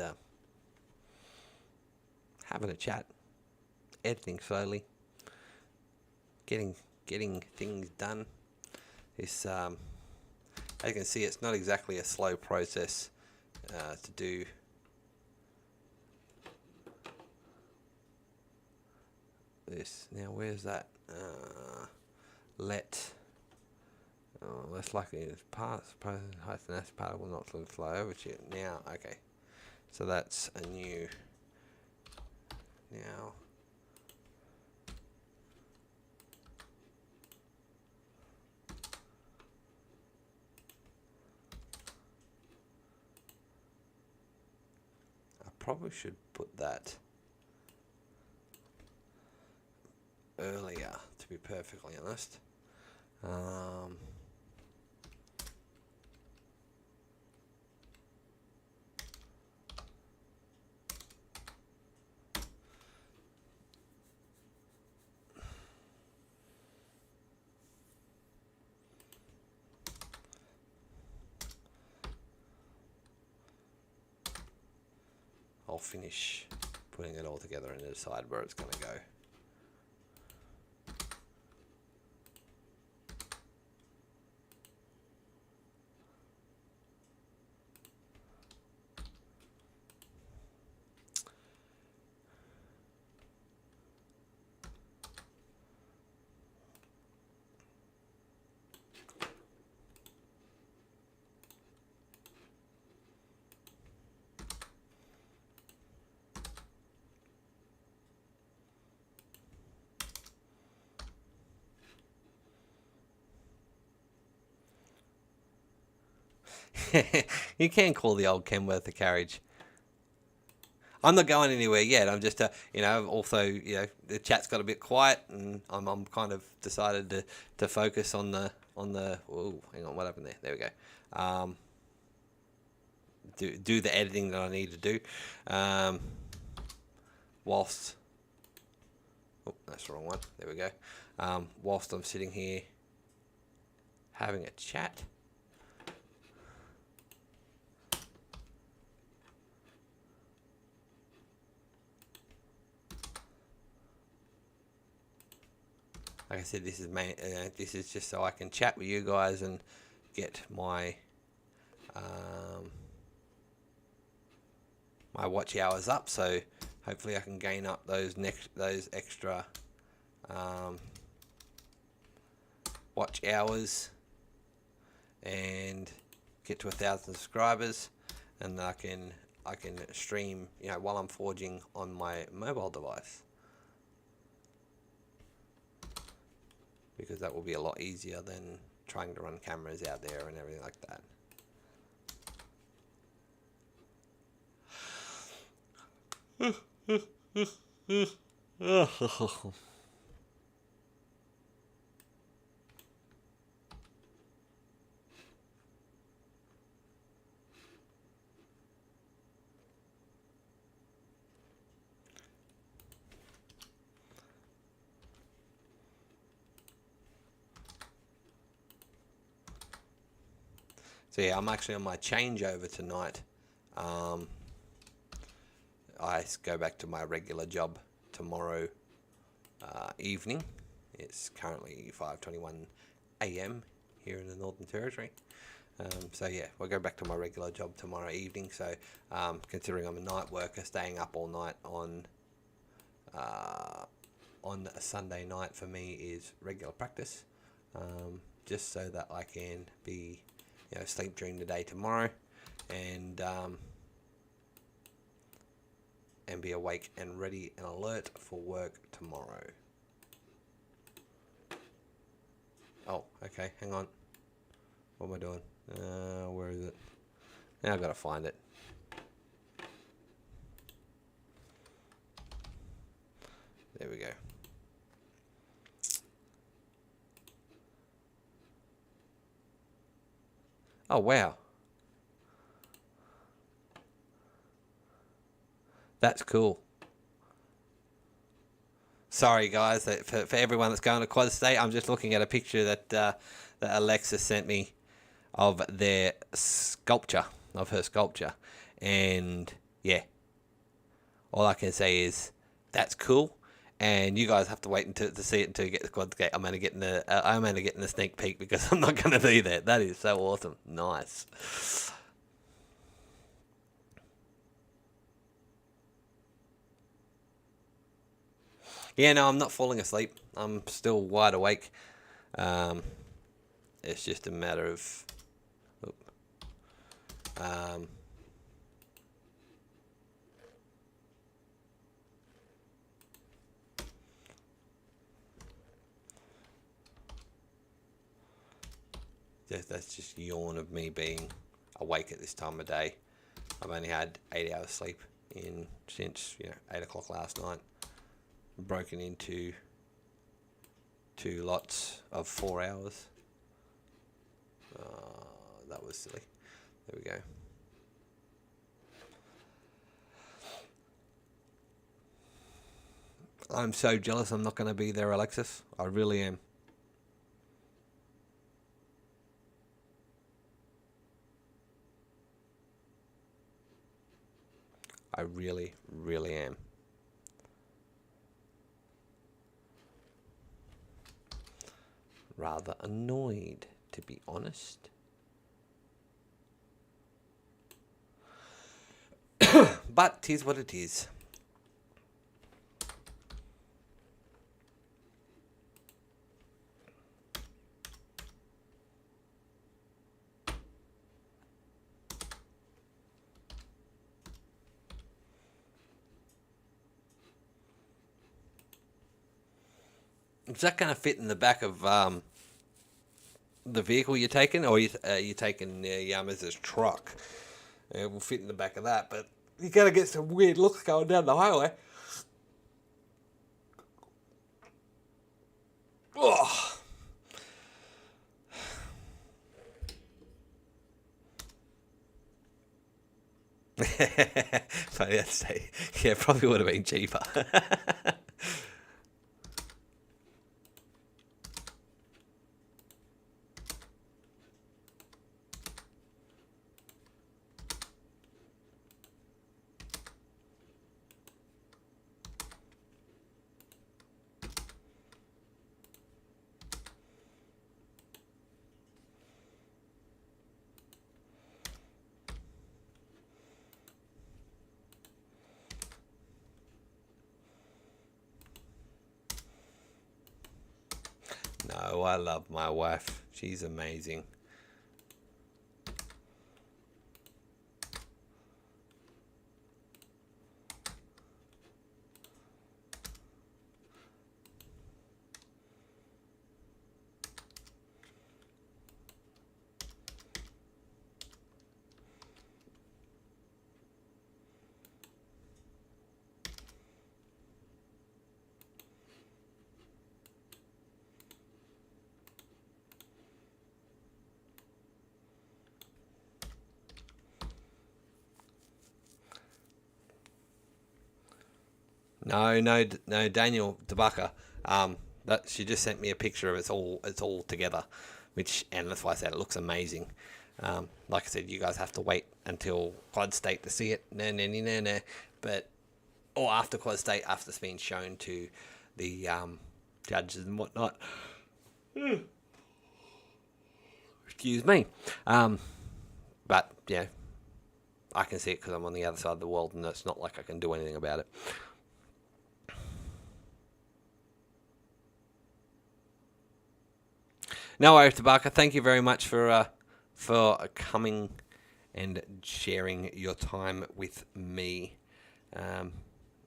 S1: having a chat, editing slowly, getting things done. It's as you can see, it's not exactly a slow process to do. This now, where's that? let less likely is parts that's particle not to fly over to you. Now, okay, so that's a new. Now, I probably should put that earlier, to be perfectly honest. I'll finish putting it all together and decide where it's going to go. You can call the old Kenworth a carriage. I'm not going anywhere yet. I'm just, also, the chat's got a bit quiet, and I'm kind of decided to focus on the. Oh, hang on, what happened there? There we go. Do the editing that I need to do, whilst. Oh, that's the wrong one. There we go. Whilst I'm sitting here having a chat. Like I said, this is just so I can chat with you guys and get my my watch hours up. So hopefully I can gain up those extra watch hours and get to 1,000 subscribers, and I can stream while I'm forging on my mobile device. Because that will be a lot easier than trying to run cameras out there and everything like that. So yeah, I'm actually on my changeover tonight. I go back to my regular job tomorrow evening. It's currently 5:21 a.m. here in the Northern Territory. So yeah, we'll go back to my regular job tomorrow evening. So considering I'm a night worker, staying up all night on a Sunday night for me is regular practice. Just so that I can be sleep during the day tomorrow, and be awake and ready and alert for work tomorrow. Oh, okay, hang on. What am I doing? Where is it? Now I've got to find it. There we go. Oh, wow. That's cool. Sorry, guys, for everyone that's going to Quad State, I'm just looking at a picture that Alexa sent me of their sculpture, of her sculpture. And, yeah, all I can say is that's cool. And you guys have to wait to see it until you get to Quad Gate. I'm only getting the sneak peek because I'm not going to be there. That is so awesome. Nice. Yeah, no, I'm not falling asleep. I'm still wide awake. It's just a matter of... Um, that's just yawn of me being awake at this time of day. I've only had 8 hours sleep since 8 o'clock last night. Broken into 2 lots of 4 hours. That was silly. There we go. I'm so jealous I'm not going to be there, Alexis. I really am. I really, really am. Rather annoyed, to be honest. But 'tis what it is. Is that going to fit in the back of the vehicle you're taking, or you taking Yamaha's truck? It will fit in the back of that, but you're going to get some weird looks going down the highway. Oh. Funny to say. Yeah, probably would have been cheaper. No, I love my wife. She's amazing. No, Daniel DeBucker. That she just sent me a picture of it's all together, and that's why I said it looks amazing. Like I said, you guys have to wait until Quad State to see it. No. Or after Quad State, after it's been shown to the judges and whatnot. Excuse me. But yeah, I can see it because I'm on the other side of the world, and it's not like I can do anything about it. No worries, Tabaka. Thank you very much for coming and sharing your time with me.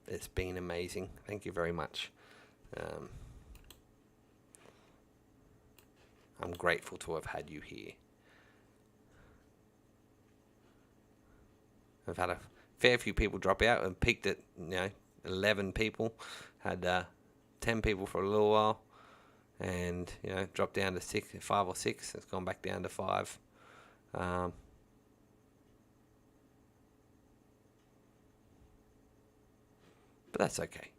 S1: It's been amazing. Thank you very much. I'm grateful to have had you here. I've had a fair few people drop out and peaked at 11 people. Had 10 people for a little while. And dropped down to 5 or 6. It's gone back down to 5. But that's okay.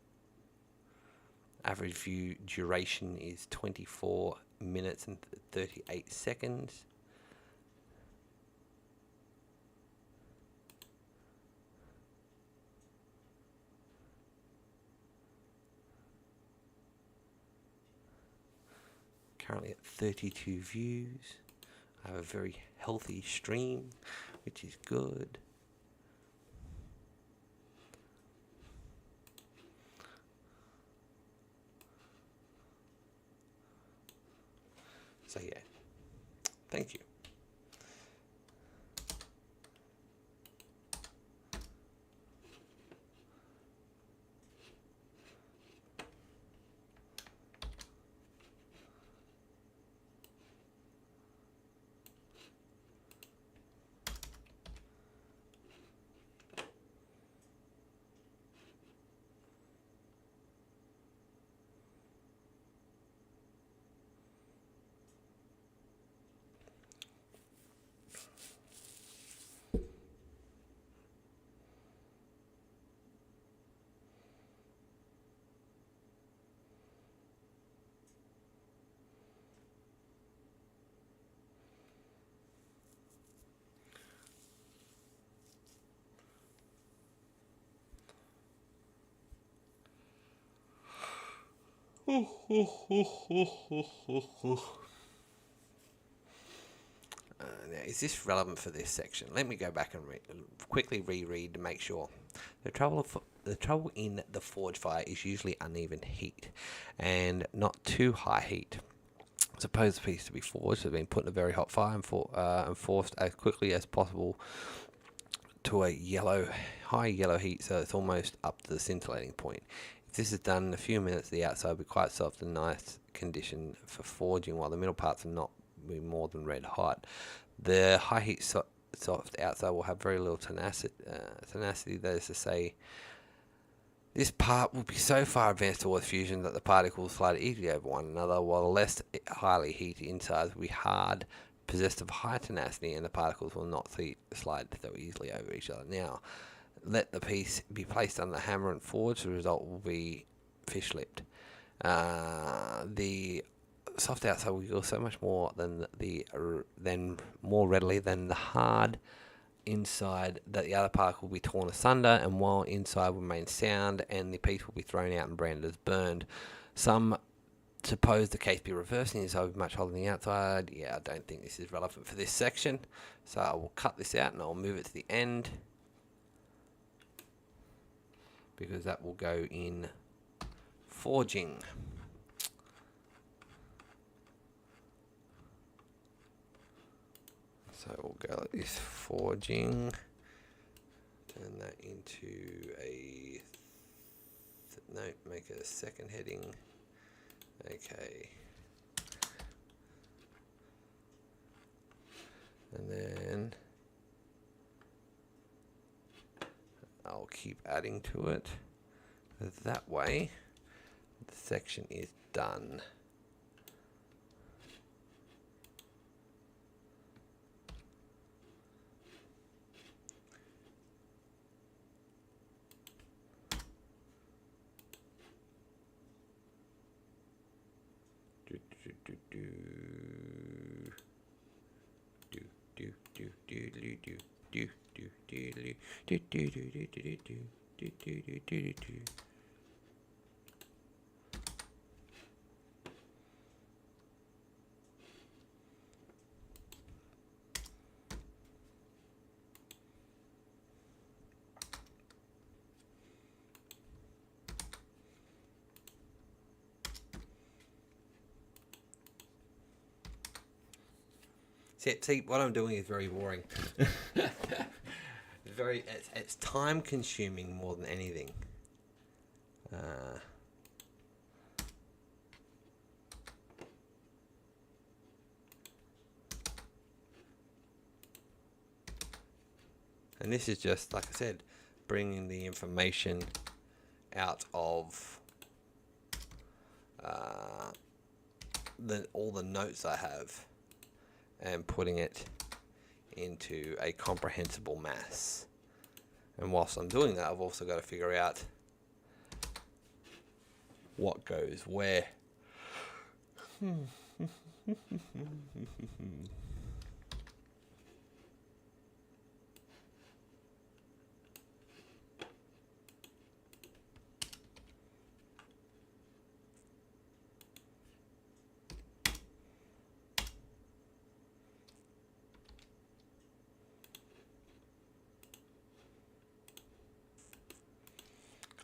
S1: Average view duration is 24 minutes and 38 seconds. Currently at 32 views. I have a very healthy stream, which is good. So yeah, thank you. Now, is this relevant for this section? Let me go back and quickly reread to make sure. The trouble in the forge fire is usually uneven heat, and not too high heat. Suppose the piece to be forged has been put in a very hot fire and forced as quickly as possible to a high yellow heat, so it's almost up to the scintillating point. If this is done in a few minutes, the outside will be quite soft and nice condition for forging, while the middle parts are not be more than red hot. The high heat soft outside will have very little tenacity. That is to say, this part will be so far advanced towards fusion that the particles slide easily over one another, while the less highly heated insides will be hard, possessed of high tenacity, and the particles will not slide so easily over each other. Now, let the piece be placed under the hammer and forged. The result will be fish-lipped. The soft outside will yield so much more more readily than the hard inside that the other particle will be torn asunder, and while inside will remain sound, and the piece will be thrown out and branded as burned. Some suppose the case be reversed, and the inside will be much hotter than the outside. Yeah, I don't think this is relevant for this section, so I will cut this out and I'll move it to the end, because that will go in forging. So we'll go like this, forging, turn that into a, no, make it a second heading, okay, and then I'll keep adding to it, that way the section is done. See, what I'm doing is very boring. It's time consuming more than anything. And this is just, like I said, bringing the information out of all the notes I have, and putting it into a comprehensible mass. And whilst I'm doing that, I've also got to figure out what goes where.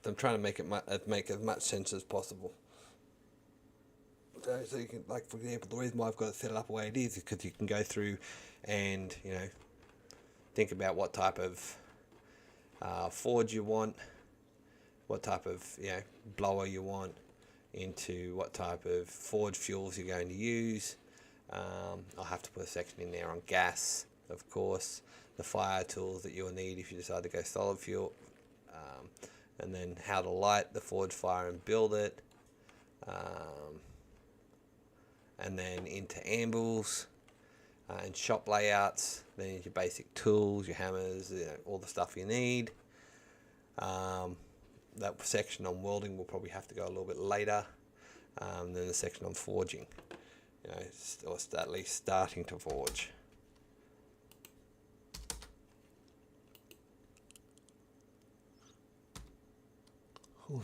S1: I'm trying to make as much sense as possible. So you can, like for example, the reason why I've got it set up the way it is because you can go through and think about what type of forge you want, what type of blower you want, into what type of forge fuels you're going to use. I'll have to put a section in there on gas, of course, the fire tools that you'll need if you decide to go solid fuel, and then how to light the forge fire and build it, and then into ambles and shop layouts, then into your basic tools, your hammers, all the stuff you need. That section on welding will probably have to go a little bit later than the section on forging, or at least starting to forge. Whew.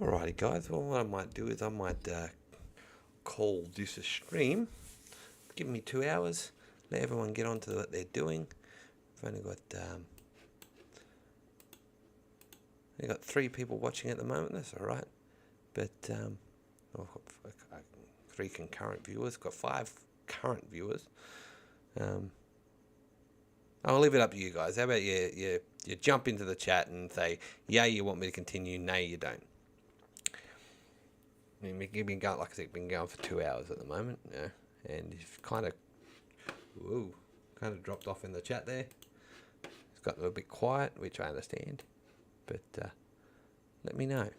S1: Alrighty guys, well what I might do is I might call this a stream. Give me 2 hours, let everyone get on to what they're doing. I've only got 3 people watching at the moment, that's alright. But I've got 3 concurrent viewers, got 5 current viewers. I'll leave it up to you guys. How about you jump into the chat and say, yeah, you want me to continue, nay, you don't. I mean, we've been going, like I said, been going for 2 hours at the moment, and you've kind of dropped off in the chat there. It's got a little bit quiet, which I understand, but let me know.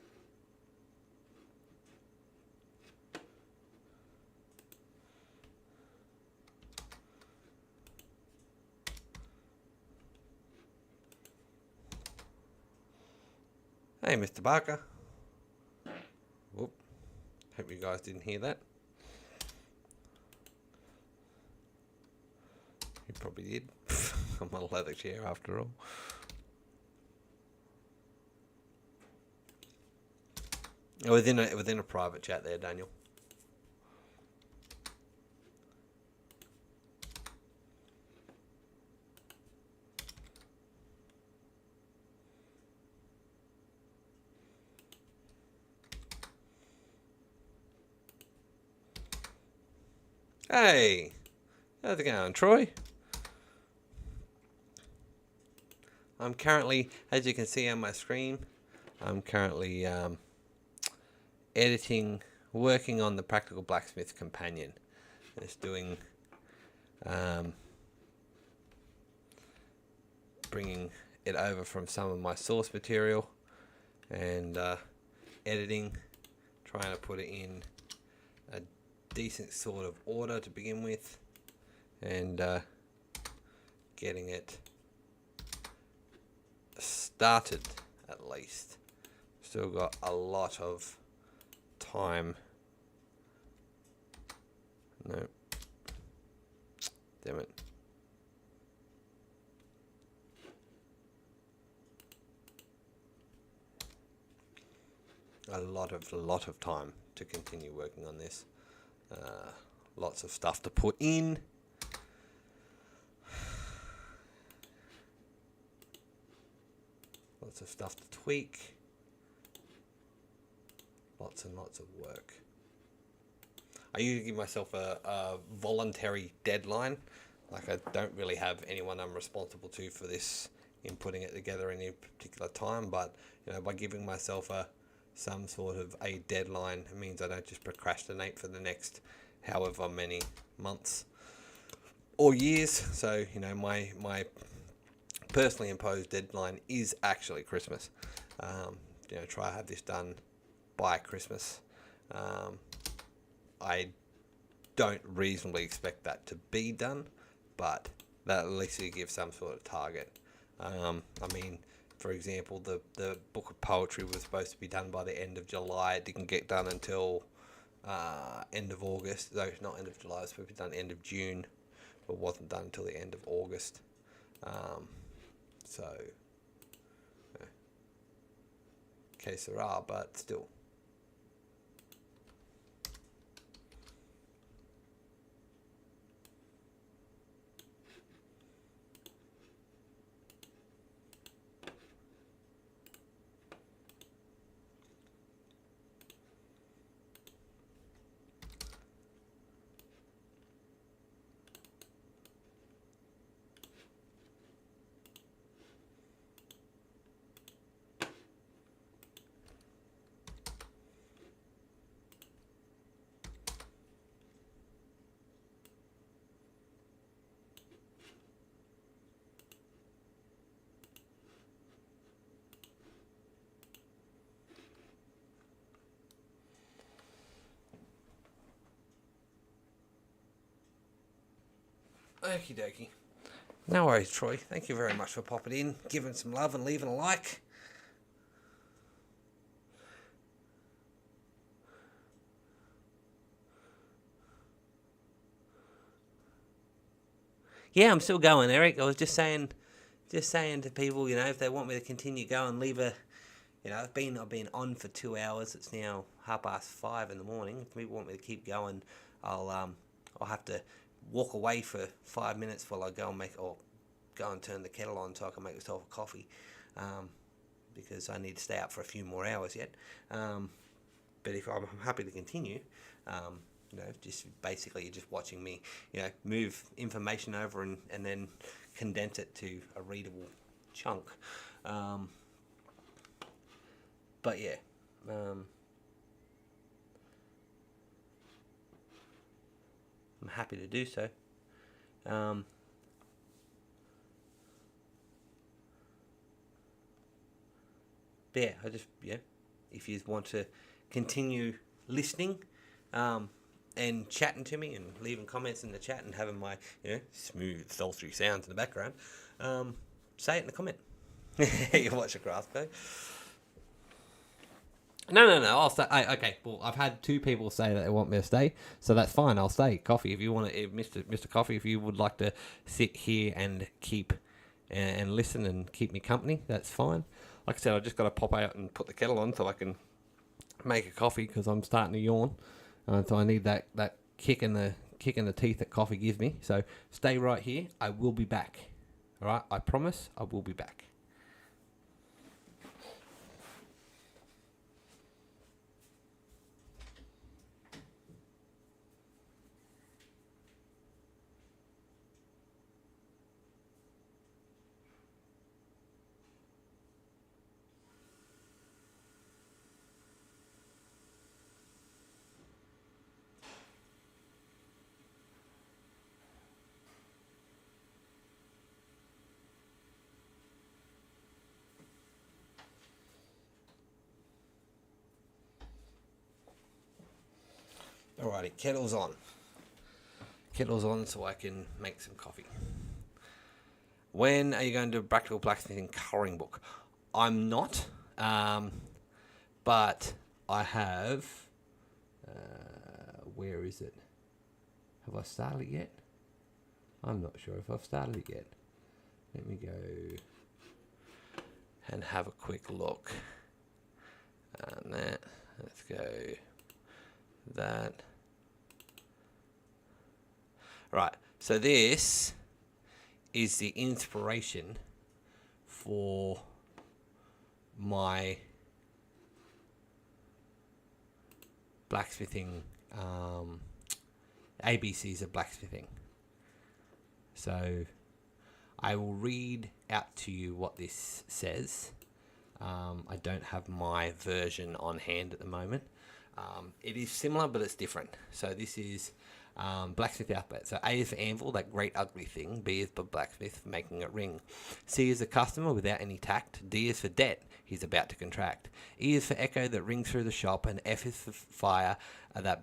S1: Hey, Mr. Barker. Whoop. Hope you guys didn't hear that. You probably did. I'm on a leather chair after all. Within a private chat there, Daniel. Hey, how's it going, Troy? I'm currently, as you can see on my screen, I'm currently editing, working on the Practical Blacksmith Companion. It's doing, bringing it over from some of my source material and editing, trying to put it in a decent sort of order to begin with, and getting it started at least. Still got a lot of time. No, damn it. A lot of time to continue working on this. Lots of stuff to put in. Lots of stuff to tweak. Lots and lots of work. I usually give myself a voluntary deadline. Like I don't really have anyone I'm responsible to for this in putting it together in a particular time, but by giving myself some sort of a deadline, it means I don't just procrastinate for the next however many months or years. So my personally imposed deadline is actually Christmas. try to have this done by Christmas. I don't reasonably expect that to be done, but that at least will give some sort of target. For example, the book of poetry was supposed to be done by the end of July. It didn't get done until end of August. No, not end of July. It was supposed to be done end of June, but wasn't done until the end of August. So, que sera, but still. Okie dokie. No worries, Troy. Thank you very much for popping in, giving some love and leaving a like. Yeah, I'm still going, Eric. I was just saying to people, if they want me to continue going, leave a, I've been on for 2 hours. It's now 5:30 in the morning. If people want me to keep going, I'll have to walk away for 5 minutes while I go and turn the kettle on so I can make myself a coffee, because I need to stay up for a few more hours yet. But if I'm happy to continue, just basically you're just watching me, move information over and then condense it to a readable chunk. But yeah, I'm happy to do so. But yeah, if you want to continue listening, and chatting to me and leaving comments in the chat and having my smooth sultry sounds in the background, say it in the comment. You watch the grass go. No, I'll stay. Okay, well, I've had 2 people say that they want me to stay, so that's fine. I'll stay. Coffee, if you want to, Mr. Coffee, if you would like to sit here and keep and listen and keep me company, that's fine. Like I said, I just got to pop out and put the kettle on so I can make a coffee because I'm starting to yawn, so I need that kick in the teeth that coffee gives me. So stay right here. I will be back. All right, I promise I will be back. Alrighty, kettle's on. Kettle's on so I can make some coffee. When are you going to do a practical blacksmithing colouring book? I'm not, but I have. Where is it? Have I started it yet? I'm not sure if I've started it yet. Let me go and have a quick look. And that. Let's go. That. Right, so this is the inspiration for my blacksmithing, ABCs of blacksmithing. So I will read out to you what this says. I don't have my version on hand at the moment. It is similar, but it's different. So this is Blacksmith alphabet. So A is for anvil, that great ugly thing. B is for blacksmith, making it ring. C is a customer without any tact. D is for debt, he's about to contract. E is for echo that rings through the shop, and F is for fire that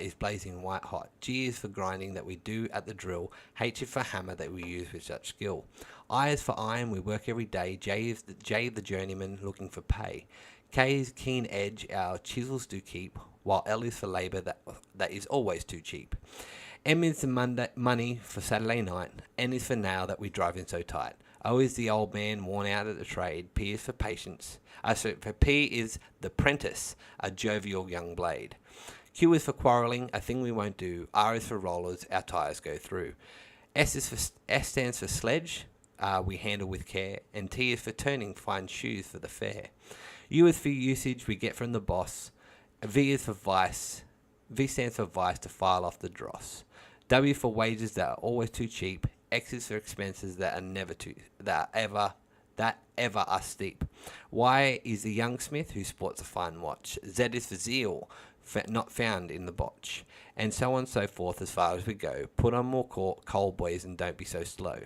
S1: is blazing white hot. G is for grinding that we do at the drill. H is for hammer that we use with such skill. I is for iron, we work every day. J the journeyman looking for pay. K is keen edge, our chisels do keep, while L is for labour that is always too cheap. M is the money for Saturday night. N is for nail that we drive in so tight. O is the old man worn out at the trade. P is for patience. For P is the prentice, a jovial young blade. Q is for quarrelling, a thing we won't do. R is for rollers, our tyres go through. S stands for sledge, we handle with care. And T is for turning, fine shoes for the fair. U is for usage we get from the boss. V is for vice. V stands for vice, to file off the dross. W for wages that are always too cheap. X is for expenses that ever are steep. Y is the young smith who sports a fine watch. Z is for zeal, not found in the botch. And so on and so forth as far as we go. Put on more coal, boys, and don't be so slow.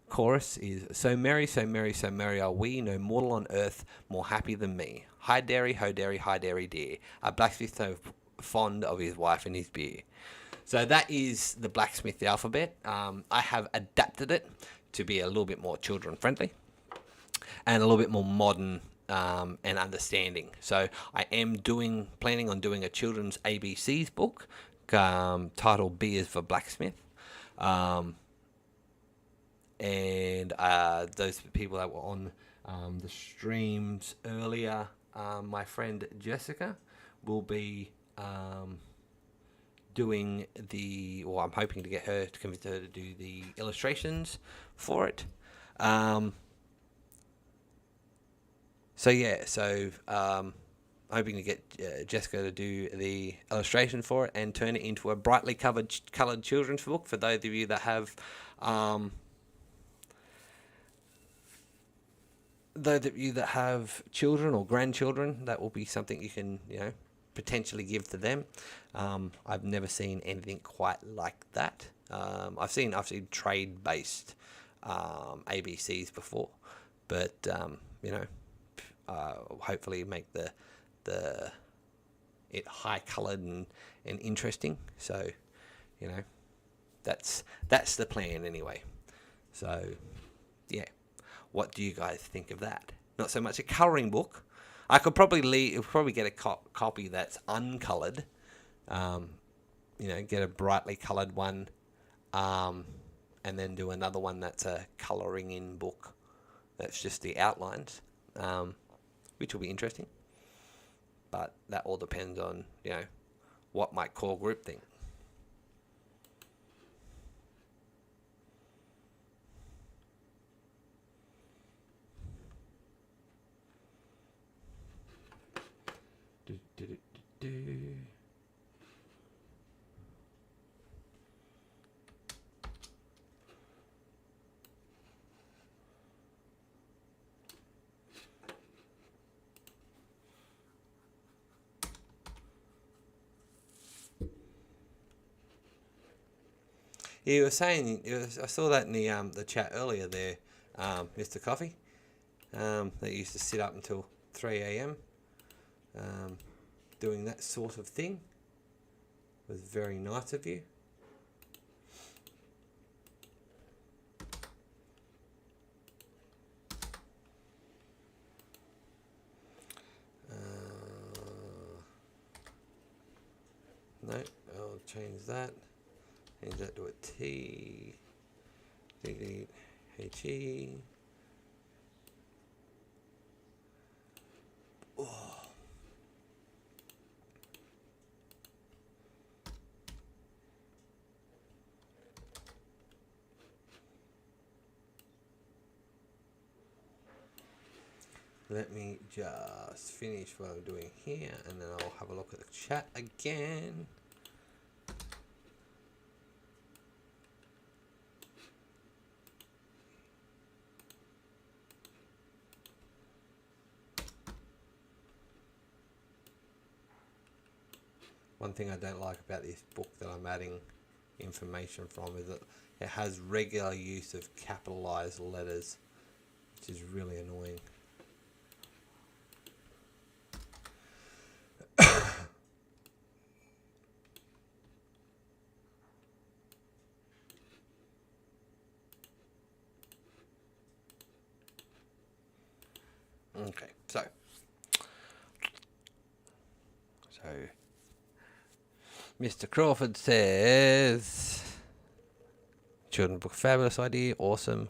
S1: Chorus is, so merry, so merry, so merry are we, no mortal on earth more happy than me. Hi dairy, ho dairy, hi dairy dear, a blacksmith so fond of his wife and his beer. So that is the blacksmith alphabet. I have adapted it to be a little bit more children friendly and a little bit more modern and understanding. So I am planning on doing a children's ABCs book titled B is for blacksmith. And those people that were on the streams earlier, my friend Jessica will be doing I'm hoping to get her to convince her to do the illustrations for it. Hoping to get Jessica to do the illustration for it and turn it into a brightly coloured children's book for those of you that have children or grandchildren. That will be something you can, potentially give to them. I've never seen anything quite like that. I've seen trade-based ABCs before, but hopefully make it high-coloured and interesting. So, that's the plan anyway. So, yeah. What do you guys think of that? Not so much a colouring book. I could probably get a copy that's uncoloured. Get a brightly coloured one, and then do another one that's a colouring in book. That's just the outlines, which will be interesting. But that all depends on what my core group think. You were saying, I saw that in the chat earlier there, Mr. Coffee, that you used to sit up until 3 a.m. Doing that sort of thing. It was very nice of you. No, I'll change that. Change that to a T. Delete HE. Oh. Let me just finish what I'm doing here, and then I'll have a look at the chat again. One thing I don't like about this book that I'm adding information from is that it has regular use of capitalized letters, which is really annoying. Okay, so Mr. Crawford says, children's book, fabulous idea, awesome.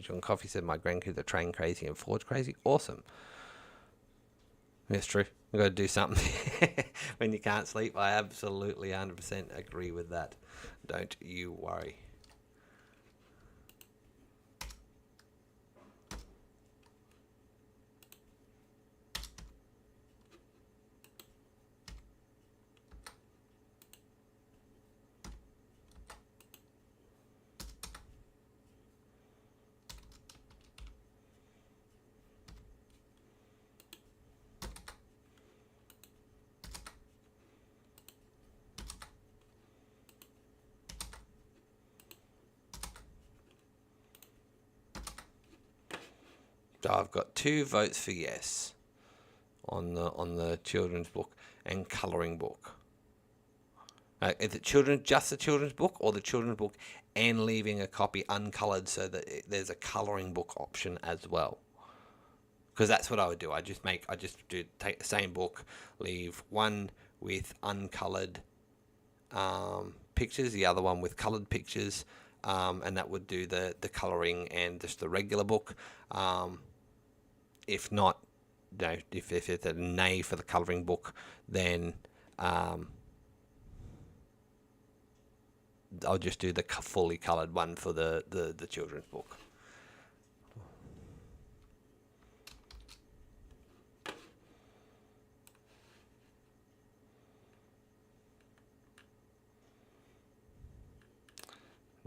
S1: John Coffee said, my grandkids are train crazy and forge crazy, awesome. That's true. You've got to do something when you can't sleep. I absolutely 100% agree with that. Don't you worry. So I've got 2 votes for yes on the children's book and colouring book. Is it just the children's book, or the children's book and leaving a copy uncoloured so that there's a colouring book option as well? Because that's what I would do. I just take the same book, leave one with uncoloured pictures, the other one with coloured pictures, and that would do the colouring and just the regular book. If not, if it's a nay for the colouring book, then I'll just do the fully coloured one for the children's book.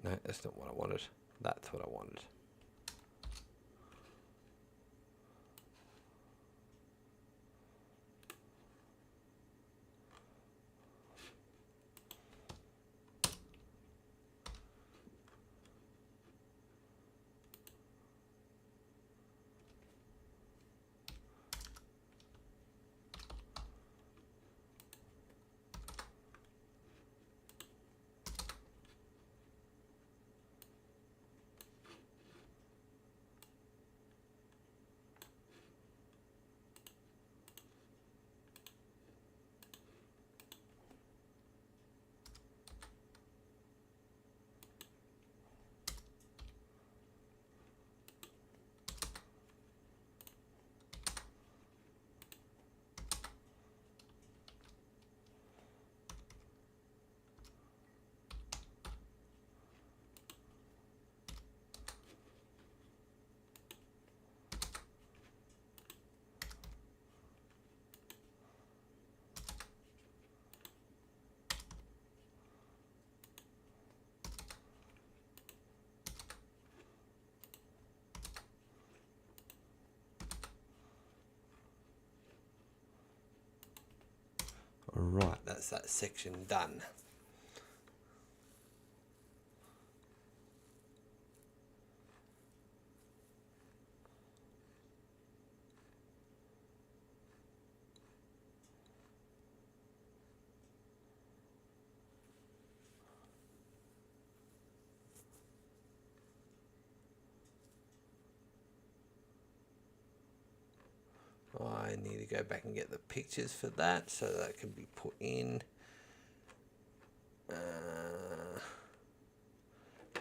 S1: No, that's not what I wanted. That's what I wanted. Right, that's that section done. I need to go back and get the pictures for that so that can be put in.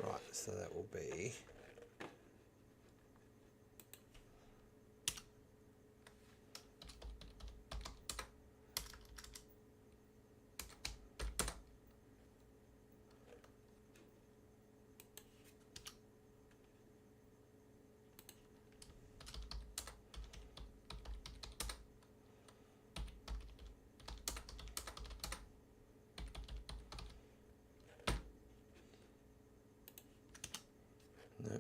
S1: Right, so that will be no,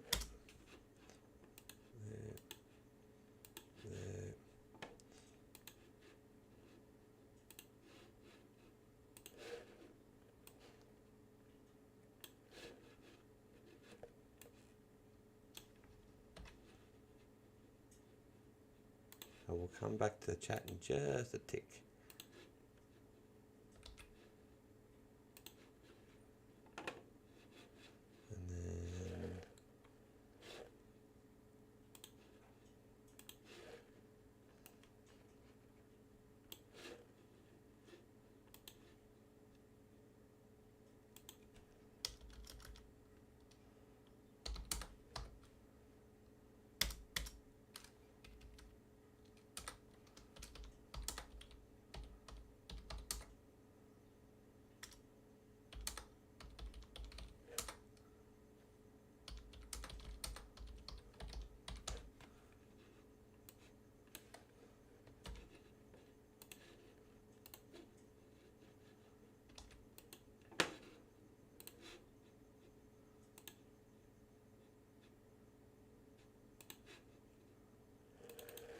S1: come back to the chat in just a tick. And then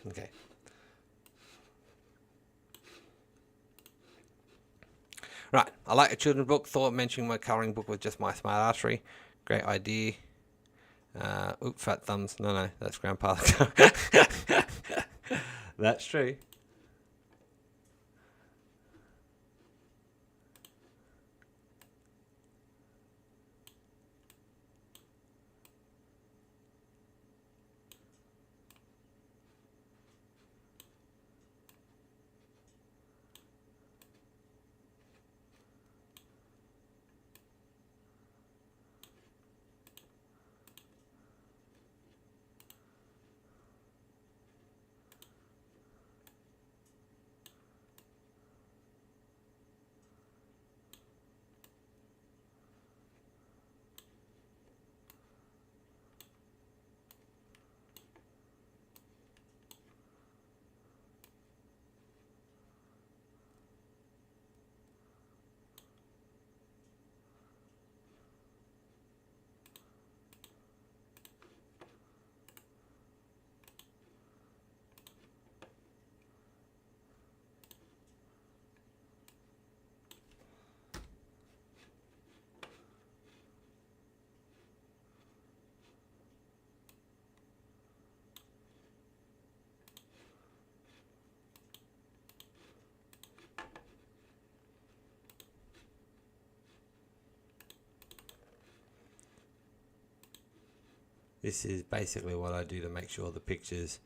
S1: okay. Right, I like a children's book. Thought mentioning my colouring book was just my smart artery. Great idea. Fat thumbs. No, that's Grandpa. That's true. This is basically what I do to make sure the pictures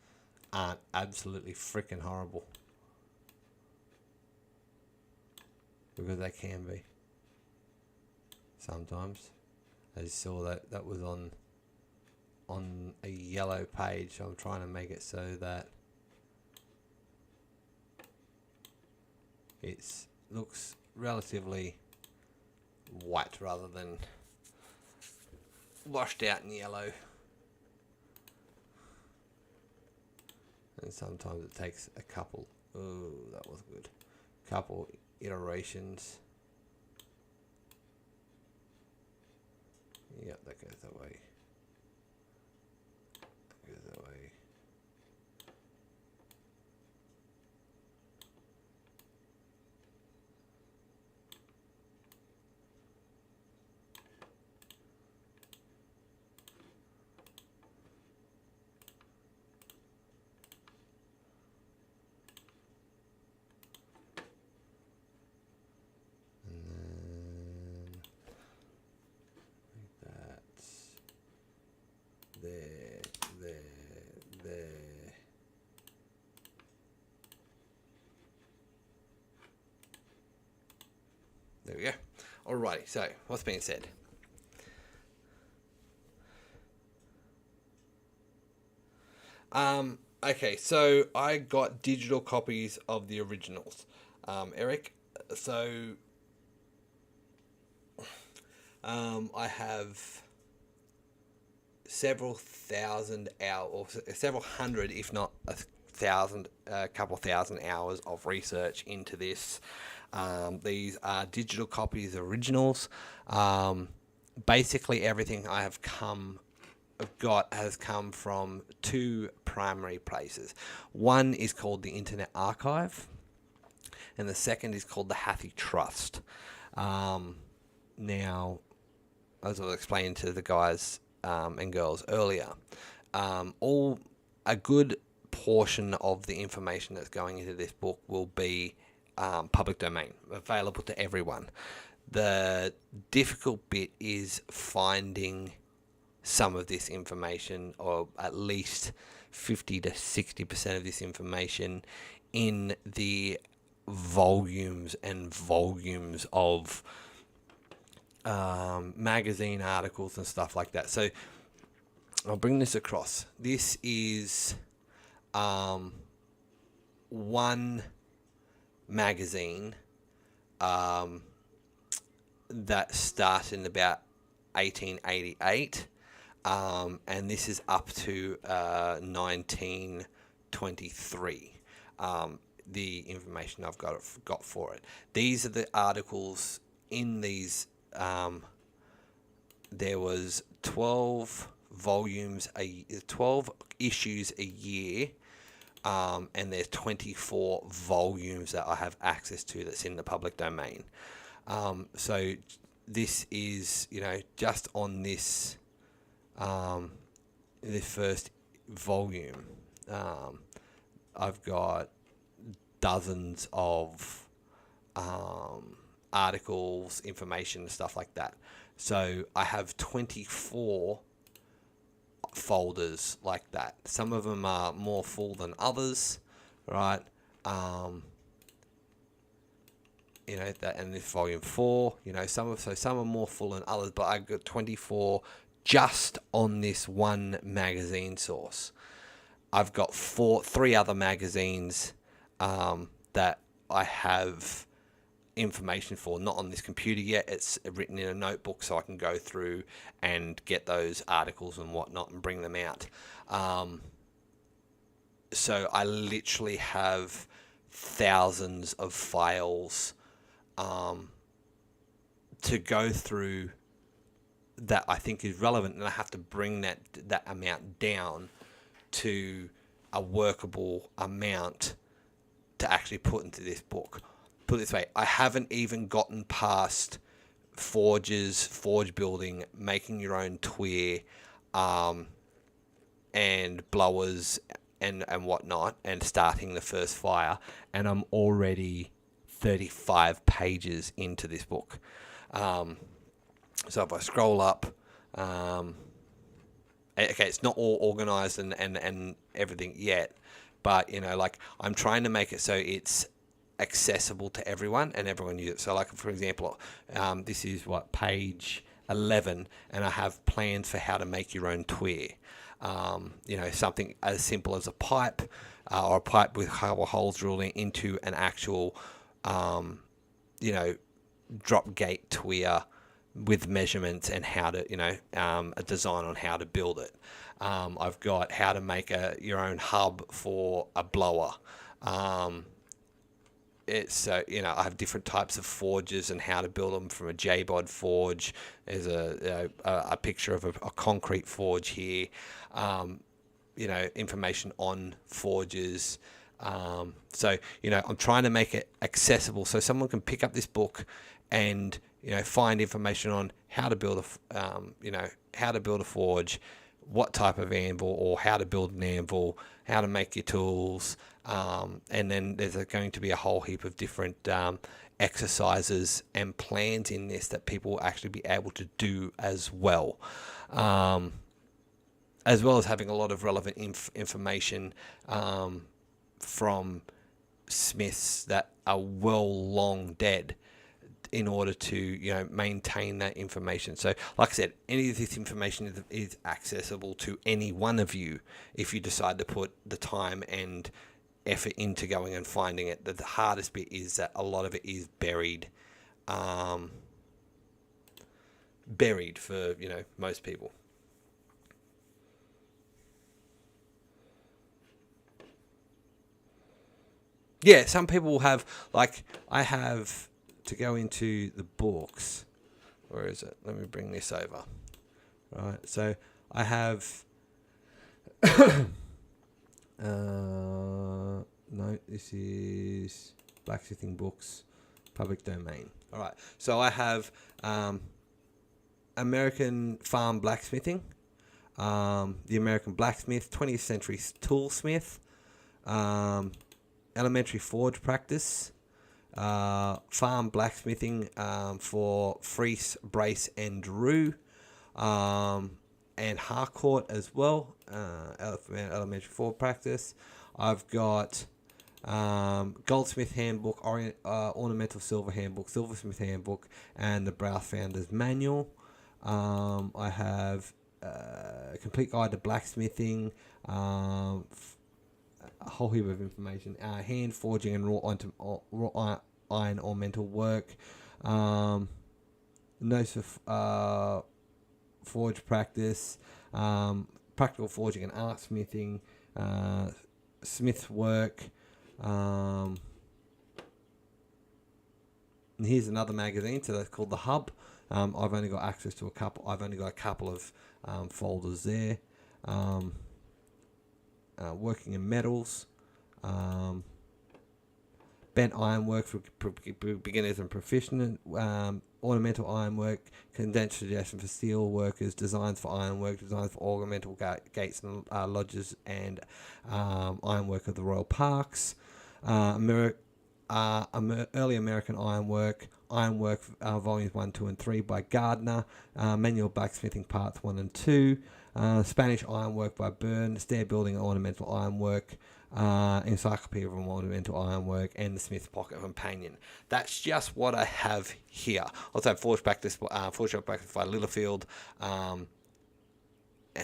S1: aren't absolutely freaking horrible. Because they can be. Sometimes. I just saw that was on a yellow page, so I'm trying to make it so that it looks relatively white rather than washed out in yellow. And sometimes it takes a couple. Oh, that was good. Couple iterations. Yep, that goes that way. That goes that way. There. There we go. Alrighty, so what's being said? Okay, so I got digital copies of the originals, Eric. So I have several thousand hours, or several hundred, if not a couple thousand hours of research into this. These are digital copies of originals. Basically, everything I've got has come from two primary places. One is called the Internet Archive, and the second is called the Hathi Trust. Now, as I was explaining to the guys and girls earlier, all a good portion of the information that's going into this book will be public domain, available to everyone. The difficult bit is finding some of this information, or at least 50 to 60% of this information, in the volumes and volumes of magazine articles and stuff like that. So I'll bring this across. This is one magazine that started in about 1888, and this is up to 1923. The information I've got for it. These are the articles in these. There was 12 volumes, 12 issues a year, and there's 24 volumes that I have access to that's in the public domain. So this is, just on this first volume, I've got dozens of articles, information, stuff like that. So I have 24 folders like that. Some of them are more full than others, right? That, and this volume 4, some are more full than others, but I've got 24 just on this one magazine source. I've got 3 other magazines that I have information for, not on this computer yet. It's written in a notebook, so I can go through and get those articles and whatnot and bring them out. So I literally have thousands of files to go through that I think is relevant, and I have to bring that amount down to a workable amount to actually put into this book. Put it this way, I haven't even gotten past forges, forge building, making your own tweer, and blowers and whatnot, and starting the first fire, and I'm already 35 pages into this book. So if I scroll up, okay, it's not all organized and everything yet, but I'm trying to make it so it's accessible to everyone and everyone uses it. So for example, this is page 11, and I have plans for how to make your own tweer. Something as simple as a pipe, or a pipe with holes drilled into an actual drop gate tweer with measurements, and how to a design on how to build it. I've got how to make your own hub for a blower. I have different types of forges and how to build them, from a J-bod forge. There's a picture of a concrete forge here. Information on forges. So I'm trying to make it accessible so someone can pick up this book and find information on how to build a forge, what type of anvil, or how to build an anvil, how to make your tools, and then there's going to be a whole heap of different exercises and plans in this that people will actually be able to do as well as having a lot of relevant information from smiths that are well long dead, in order to maintain that information. So like I said, any of this information is accessible to any one of you if you decide to put the time and effort into going and finding it. The hardest bit is that a lot of it is buried for most people. Yeah, some people will have, I have to go into the books. Where is it? Let me bring this over. Right, so I have no, this is blacksmithing books, public domain. All right, so I have American Farm Blacksmithing, the American Blacksmith, 20th Century Toolsmith, elementary forge practice, farm blacksmithing for Freese, Brace, and Drew, and Harcourt as well. Elementary forge practice. I've got Goldsmith Handbook, Ornamental Silver Handbook, Silversmith Handbook, and the Browse Founders Manual. I have Complete Guide to Blacksmithing, a whole heap of information. Hand forging and raw iron ornamental work. Notes for forge practice. Practical forging and art smithing. Smith's work. And here's another magazine, so that's called The Hub. I've only got access to a couple. I've only got a couple of folders there. Working in metals, bent ironwork for beginners and proficient, ornamental ironwork, condensed suggestion for steel workers, designs for ironwork, designs for ornamental gates and lodges, and ironwork of the Royal Parks, early American ironwork, Ironwork Volumes 1, 2, and 3 by Gardner, Manual Blacksmithing Parts 1 and 2, Spanish Ironwork by Byrne, Stair Building Ornamental Ironwork, Encyclopedia of Ornamental Ironwork, and the Smith's Pocket Companion. That's just what I have here. Also, Forge Practice by Littlefield.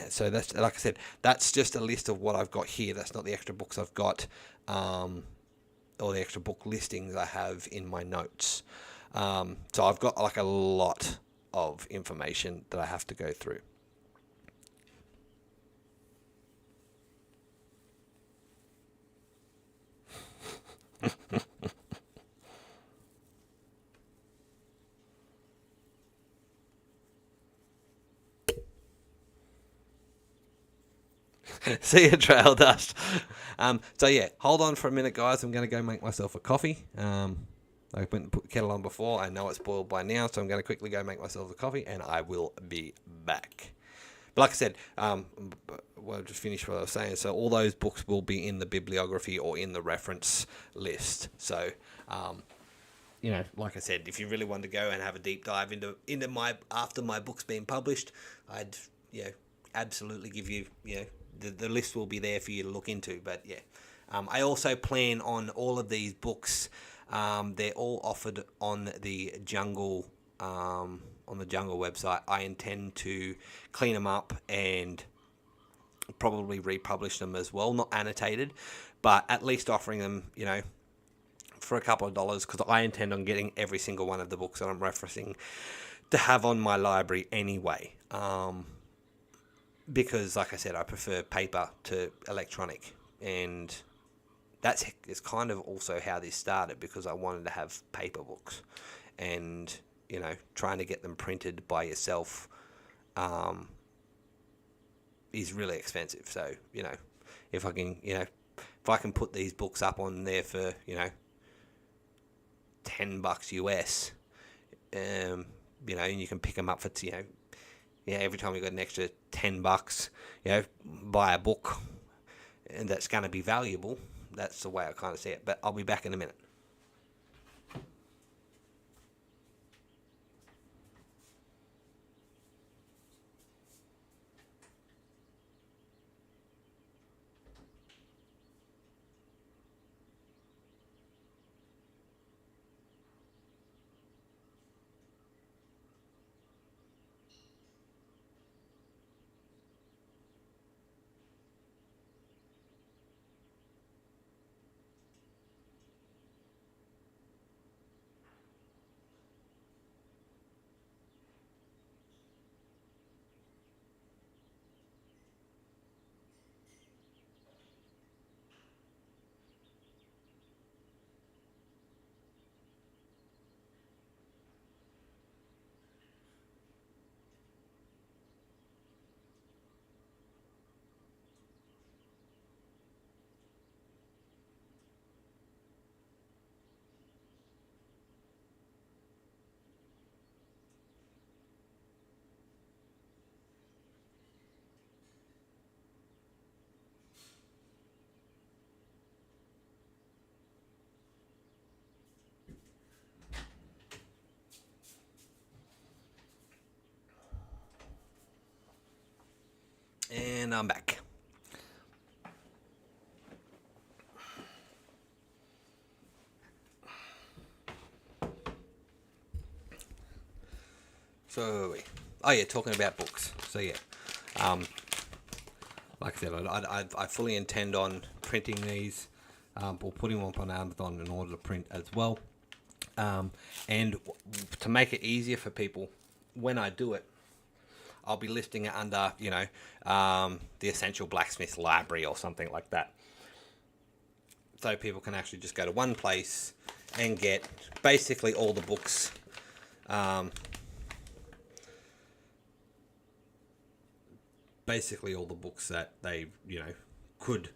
S1: So that's, like I said, that's just a list of what I've got here. That's not the extra books I've got, or the extra book listings I have in my notes. So I've got like a lot of information that I have to go through. See you, Trail Dust. So yeah, hold on for a minute, guys. I'm going to go make myself a coffee. I went and put the kettle on before. I know it's boiled by now, so I'm going to quickly go make myself a coffee, and I will be back. But like I said, well, just finish what I was saying. So all those books will be in the bibliography or in the reference list. So, like I said, if you really want to go and have a deep dive into my after my book's been published, I'd absolutely give you the list will be there for you to look into. But yeah, I also plan on all of these books. They're all offered on the Jungle website. I intend to clean them up and probably republish them as well, not annotated, but at least offering them, for a couple of dollars, because I intend on getting every single one of the books that I'm referencing to have on my library anyway. Because, like I said, I prefer paper to electronic, and it's kind of also how this started, because I wanted to have paper books, and trying to get them printed by yourself is really expensive. So if I can put these books up on there for $10 US, and you can pick them up for every time you got an extra $10, buy a book, and that's going to be valuable. That's the way I kind of see it. But I'll be back in a minute. And I'm back. So, oh yeah, talking about books. So yeah, like I said, I fully intend on printing these, or putting them up on Amazon in order to print as well. And to make it easier for people, when I do it, I'll be listing it under, the Essential Blacksmith Library or something like that. So people can actually just go to one place and get basically all the books. Basically all the books that they, could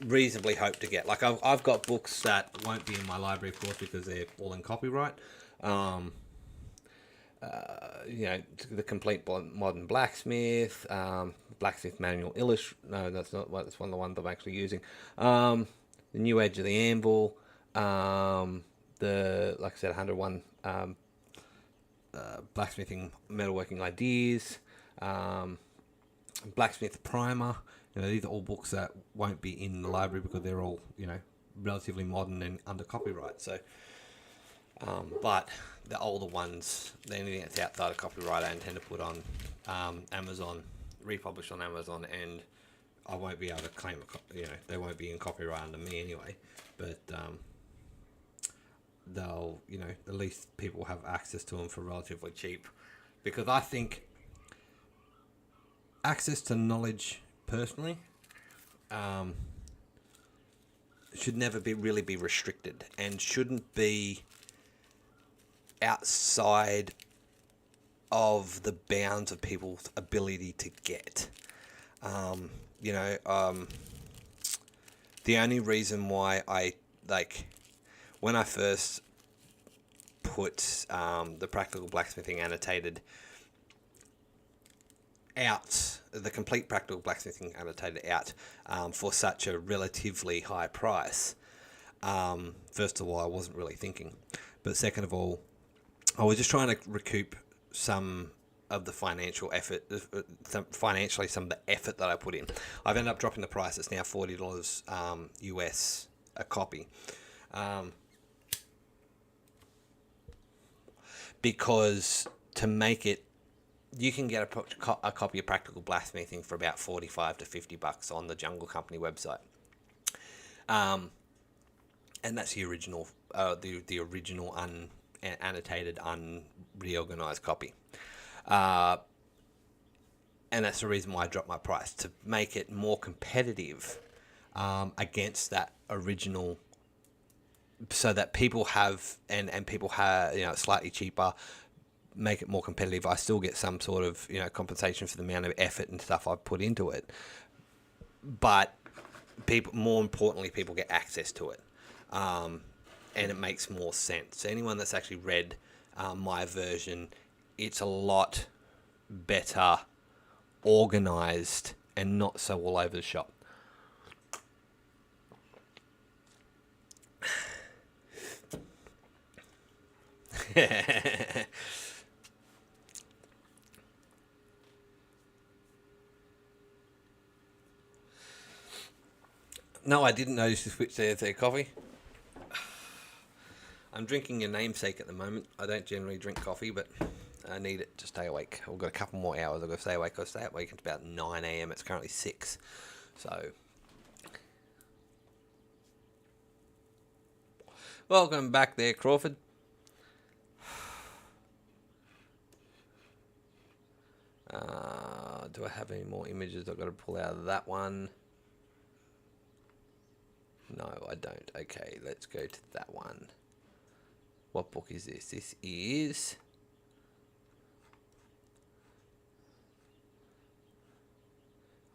S1: reasonably hope to get. Like I've got books that won't be in my library, of course, because they're all in copyright. The Complete Modern Blacksmith, Blacksmith Manual No, that's not. That's one of the ones I'm actually using. The New Edge of the Anvil. Like I said, 101 blacksmithing metalworking ideas. Blacksmith Primer. These are all books that won't be in the library because they're all, relatively modern and under copyright. So, but the older ones, anything that's outside of copyright, I intend to put on Amazon, republish on Amazon, and I won't be able to claim they won't be in copyright under me anyway. But they'll, at least people have access to them for relatively cheap, because I think access to knowledge, personally, should never really be restricted, and shouldn't be outside of the bounds of people's ability to get. The only reason why when I first put the Practical Blacksmithing Annotated out, the Complete Practical Blacksmithing Annotated out, for such a relatively high price. First of all, I wasn't really thinking, but second of all, I was just trying to recoup some of the financial effort, financially some of the effort that I put in. I've ended up dropping the price. It's now $40 US a copy, because to make it, you can get a copy of Practical Blacksmithing for about $45 to $50 on the Jungle Company website, and that's the original, the original annotated, unreorganized copy. And that's the reason why I dropped my price, to make it more competitive against that original, so that people have, and people have, slightly cheaper, make it more competitive. I still get some sort of, compensation for the amount of effort and stuff I've put into it. But more importantly, people get access to it. And it makes more sense. Anyone that's actually read my version, it's a lot better organized and not so all over the shop. No, I didn't notice you switched to coffee. I'm drinking your namesake at the moment. I don't generally drink coffee, but I need it to stay awake. I've got a couple more hours. I've got to stay awake. I'll stay awake until about 9 a.m. It's currently 6. So, welcome back there, Crawford. Do I have any more images I've got to pull out of that one? No, I don't. Okay, let's go to that one. What book is this? This is...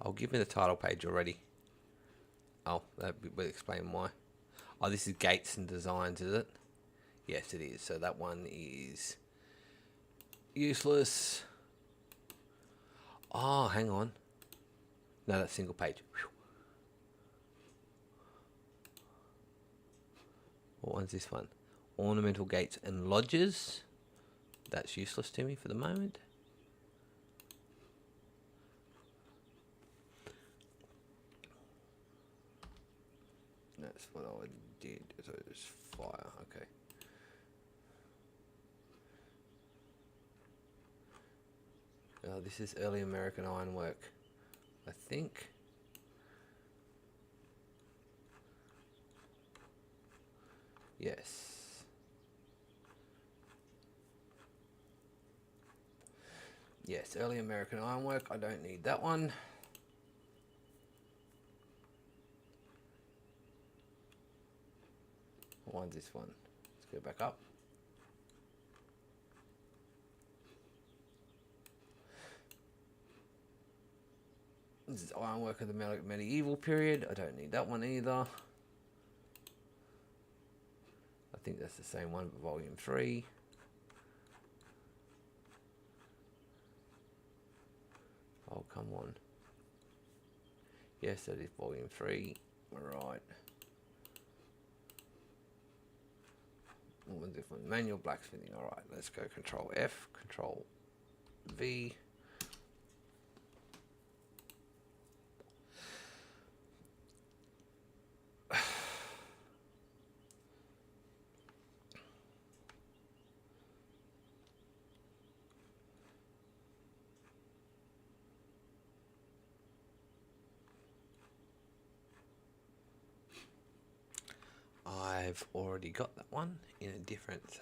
S1: Oh, give me the title page already. Oh, that will explain why. Oh, this is Gates and Designs, is it? Yes, it is. So that one is useless. Oh, hang on. No, that's single page. Whew. What one's this one? Ornamental gates and lodges. That's useless to me for the moment. did. So it was fire. Okay. This is early American ironwork, I think. Yes. Yes, early American ironwork. I don't need that one. What one's this one? Let's go back up. This is ironwork of the medieval period. I don't need that one either. I think that's the same one, but volume 3. Oh, come on. Yes, that is volume 3. Alright. What was this one? Manual blacksmithing. Alright, let's go Control F, Control V. I've already got that one in a different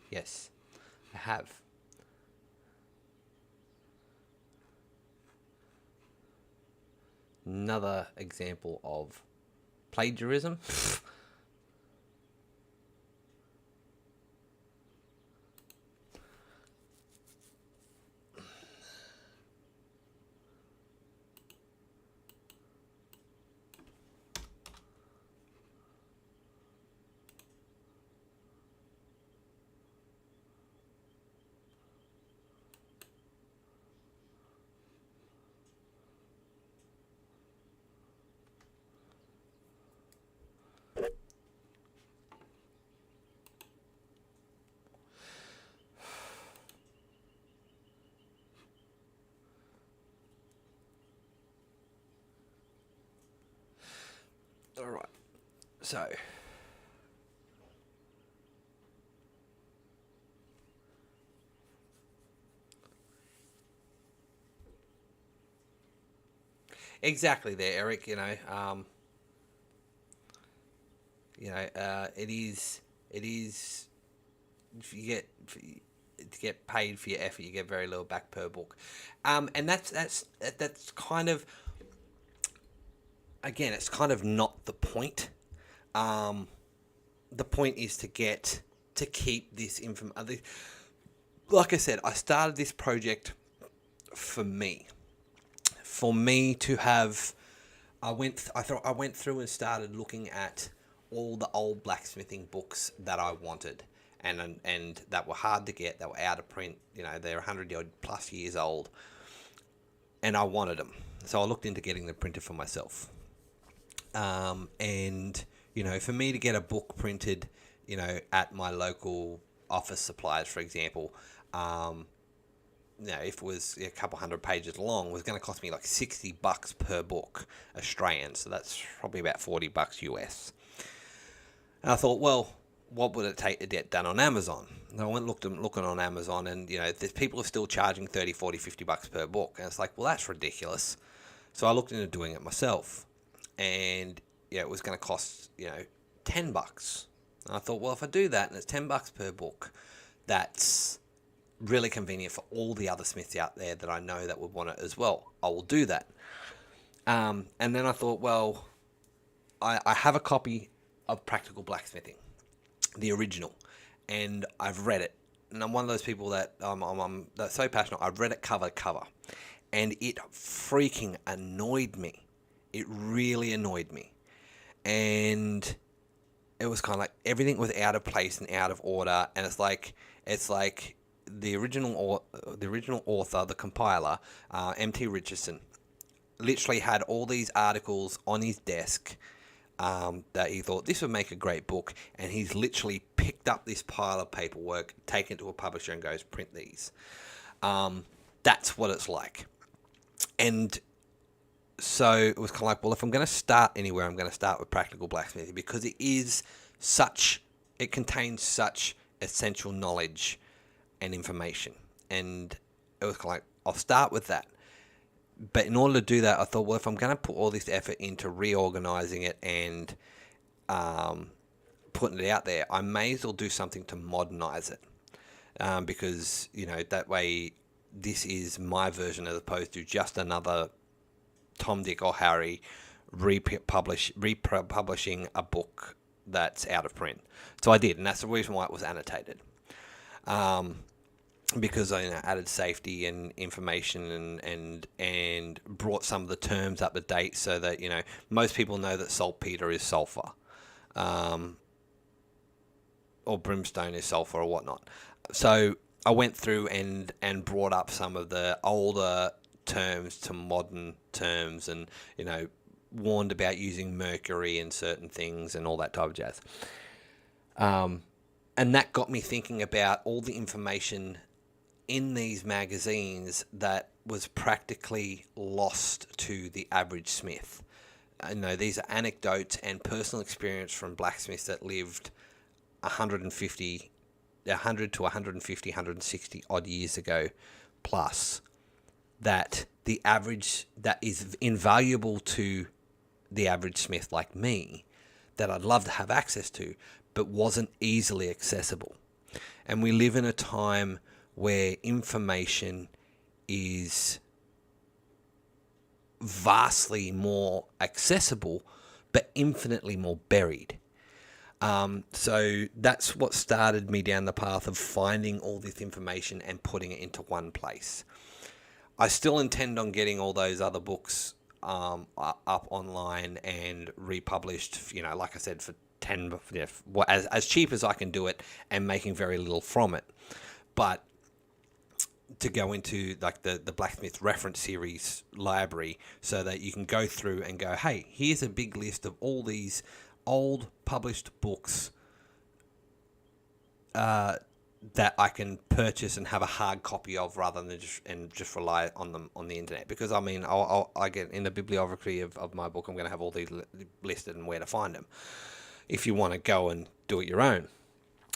S1: yes, I have. Another example of plagiarism. All right, so exactly there, Eric. It is. If you get to get paid for your effort, you get very little back per book, and that's kind of, again, it's kind of not the point. The point is to keep this information. Like I said, I started this project for me to have. I went through and started looking at all the old blacksmithing books that I wanted, and that were hard to get. They were out of print. They're 100 plus years old, and I wanted them. So I looked into getting them printed for myself. And for me to get a book printed, at my local office supplies, for example, if it was a couple 100 pages long, was going to cost me like $60 per book Australian. So that's probably about $40 US. And I thought, well, what would it take to get done on Amazon? And I went looking on Amazon, and there's people are still charging $30, $40, $50 per book, and it's like, well, that's ridiculous. So I looked into doing it myself, and it was going to cost $10. And I thought, well, if I do that and it's $10 per book, that's really convenient for all the other smiths out there that I know that would want it as well. I will do that. And then I thought, well, I have a copy of Practical Blacksmithing, the original, and I've read it. And I'm one of those people that I'm that's so passionate. I've read it cover to cover, and it freaking annoyed me. It really annoyed me, and it was kind of like everything was out of place and out of order. And it's like the original author, the compiler, M.T. Richardson, literally had all these articles on his desk that he thought this would make a great book, and he's literally picked up this pile of paperwork, taken it to a publisher, and goes, print these. That's what it's like. And so it was kind of like, well, if I'm going to start anywhere, I'm going to start with practical blacksmithing because it contains such essential knowledge and information. And it was kind of like, I'll start with that. But in order to do that, I thought, well, if I'm going to put all this effort into reorganizing it and putting it out there, I may as well do something to modernize it. Because, that way this is my version as opposed to just another Tom, Dick or Harry republishing a book that's out of print. So I did, and that's the reason why it was annotated. Because I added safety and information and brought some of the terms up to date so that, most people know that saltpeter is sulfur. Or brimstone is sulfur or whatnot. So I went through and brought up some of the older terms to modern terms and, warned about using mercury in certain things and all that type of jazz. And that got me thinking about all the information in these magazines that was practically lost to the average smith. These are anecdotes and personal experience from blacksmiths that lived 100 to 150, 160 odd years ago plus, that is invaluable to the average smith like me, that I'd love to have access to, but wasn't easily accessible. And we live in a time where information is vastly more accessible, but infinitely more buried. So that's what started me down the path of finding all this information and putting it into one place. I still intend on getting all those other books up online and republished, like I said, for 10, as cheap as I can do it and making very little from it. But to go into like the Blacksmith Reference Series library so that you can go through and go, hey, here's a big list of all these old published books that I can purchase and have a hard copy of rather than just rely on them on the internet. Because I get in the bibliography of my book, I'm going to have all these listed and where to find them. If you want to go and do it your own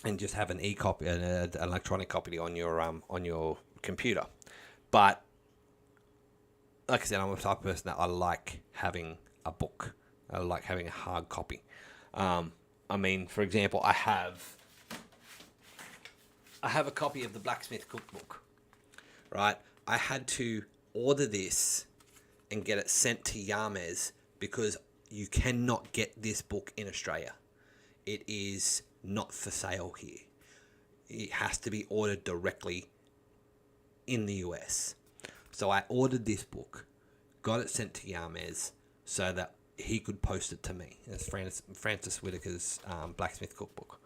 S1: and just have an e-copy, an electronic copy on your computer. But like I said, I'm a type of person that I like having a book. I like having a hard copy. For example, I have a copy of the Blacksmith Cookbook, right? I had to order this and get it sent to Yarmez because you cannot get this book in Australia. It is not for sale here. It has to be ordered directly in the US. So I ordered this book, got it sent to Yarmez so that he could post it to me. It's Francis Whitaker's Blacksmith Cookbook.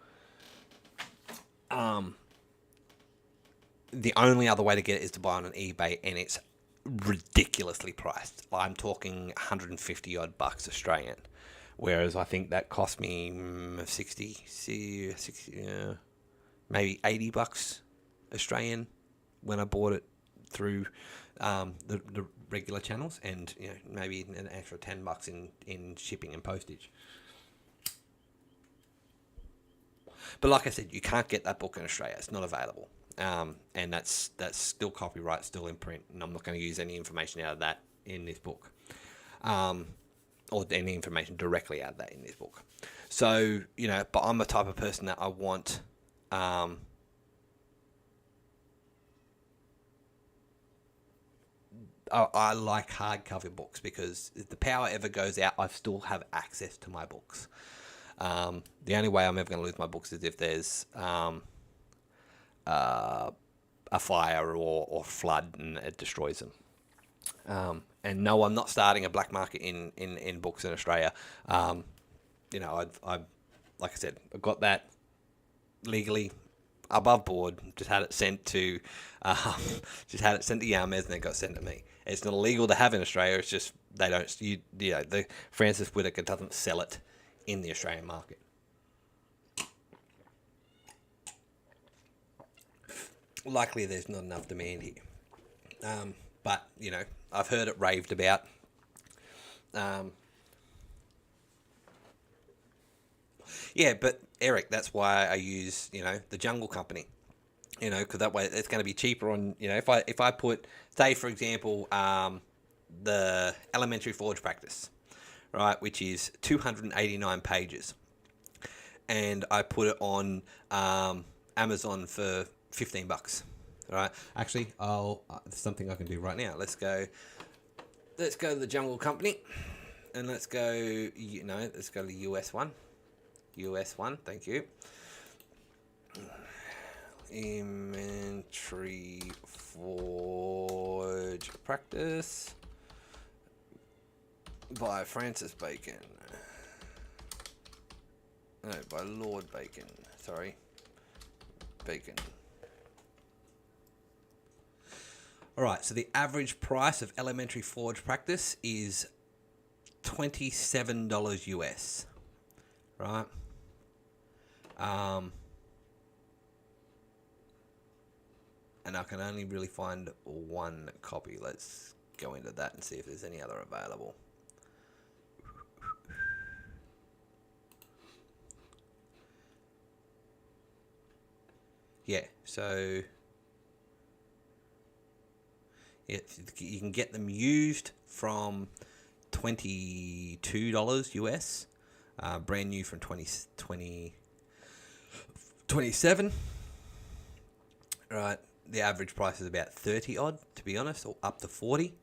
S1: The only other way to get it is to buy it on eBay, and it's ridiculously priced. I'm talking 150 odd bucks Australian, whereas I think that cost me 60, maybe 80 bucks Australian when I bought it through the regular channels, and maybe an extra 10 bucks in shipping and postage. But like I said, you can't get that book in Australia. It's not available. And that's still copyright, still in print, and I'm not going to use any information out of that in this book, or any information directly out of that in this book. So, but I'm the type of person that I want, I like hardcover books because if the power ever goes out, I still have access to my books. The only way I'm ever going to lose my books is if there's a fire or flood and it destroys them. And no, I'm not starting a black market in books in Australia. I've like I said, I've got that legally above board. Just had it sent to Yarmez and then got sent to me. It's not illegal to have in Australia. It's just they don't. The Francis Whitaker doesn't sell it in the Australian market. Likely there's not enough demand here. but you know, I've heard it raved about. Yeah, but Eric, that's why I use, you know, the Jungle Company. You know, because that way it's going to be cheaper on, you know, if I put, say for example, the Elementary Forge Practice, right, which is 289 pages, and I put it on Amazon for $15. Right, actually, I'll there's something I can do right now. Let's go to the Jungle Company, and let's go, you know, let's go to the US one. Thank you. Elementary Forge Practice by Francis Bacon. No, by Lord Bacon. Sorry. Bacon. Alright, so the average price of Elementary Forge Practice is $27 US. Right? And I can only really find one copy. Let's go into that and see if there's any other available. Yeah, so yeah, you can get them used from $22 US, brand new from 27. Right, the average price is about 30 odd, to be honest, or up to 40.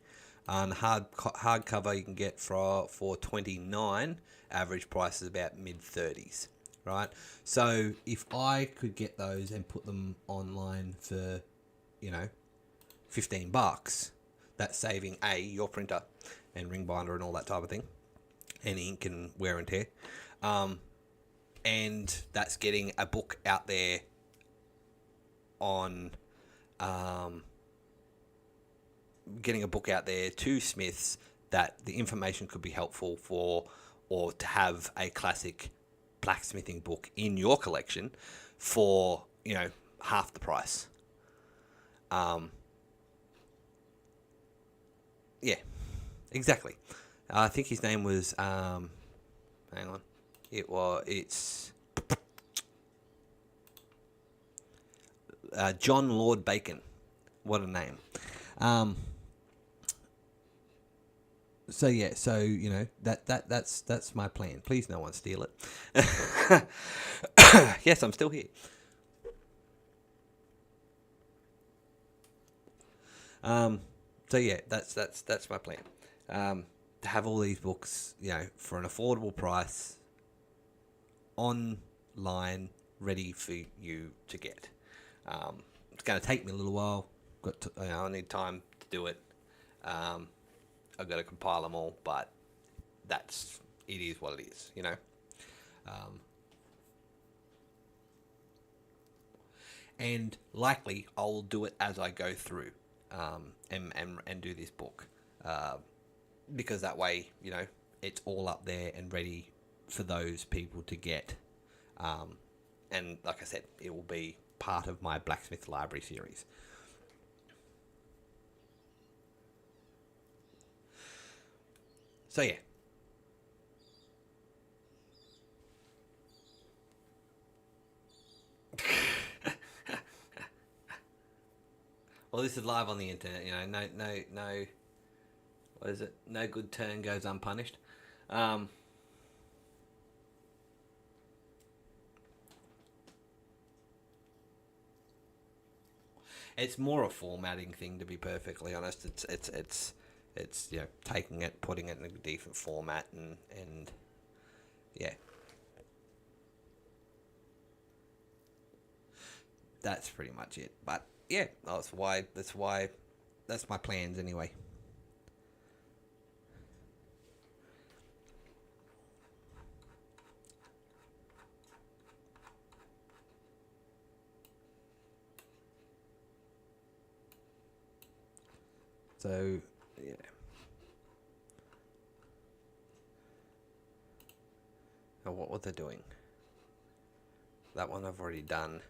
S1: And hardcover you can get for 29. Average price is about mid 30s. Right, so if I could get those and put them online for, you know, $15, that's saving your printer and ring binder and all that type of thing, and ink and wear and tear, and that's getting a book out there on to Smiths that the information could be helpful for, or to have a classic blacksmithing book in your collection for, you know, half the price. Yeah, exactly. I think his name was hang on. It's John Lord Bacon. What a name. So yeah, so you know, that's my plan. Please no one steal it. Yes, I'm still here. So yeah, that's my plan. To have all these books, you know, for an affordable price, online, ready for you to get. It's going to take me a little while. I need time to do it. I've got to compile them all, but it is what it is, you know. And likely I'll do it as I go through, and do this book, because that way, you know, it's all up there and ready for those people to get. And like I said, it will be part of my Blacksmith Library series. So yeah. Well, this is live on the internet, you know. No. What is it? No good turn goes unpunished. It's more a formatting thing, to be perfectly honest. It's you know, taking it, putting it in a different format, and yeah. That's pretty much it. But yeah, that's my plans anyway. So yeah. Now what were they doing? That one I've already done.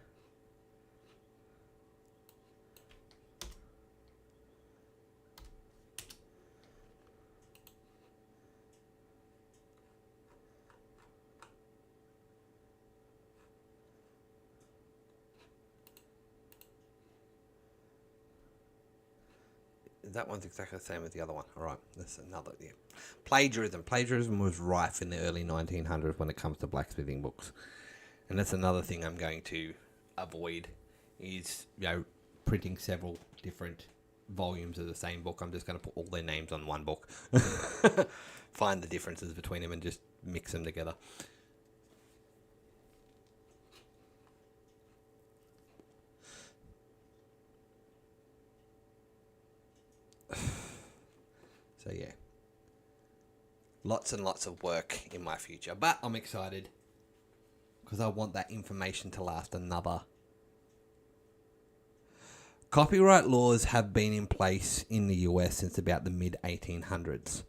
S1: that one's exactly the same as the other one. All right, that's another. Yeah, plagiarism. Plagiarism was rife in the early 1900s when it comes to blacksmithing books, and that's another thing I'm going to avoid. Is printing several different volumes of the same book. I'm just going to put all their names on one book. Find the differences between them and just mix them together. So yeah, lots and lots of work in my future, but I'm excited because I want that information to last another. Copyright laws have been in place in the US since about the mid 1800s,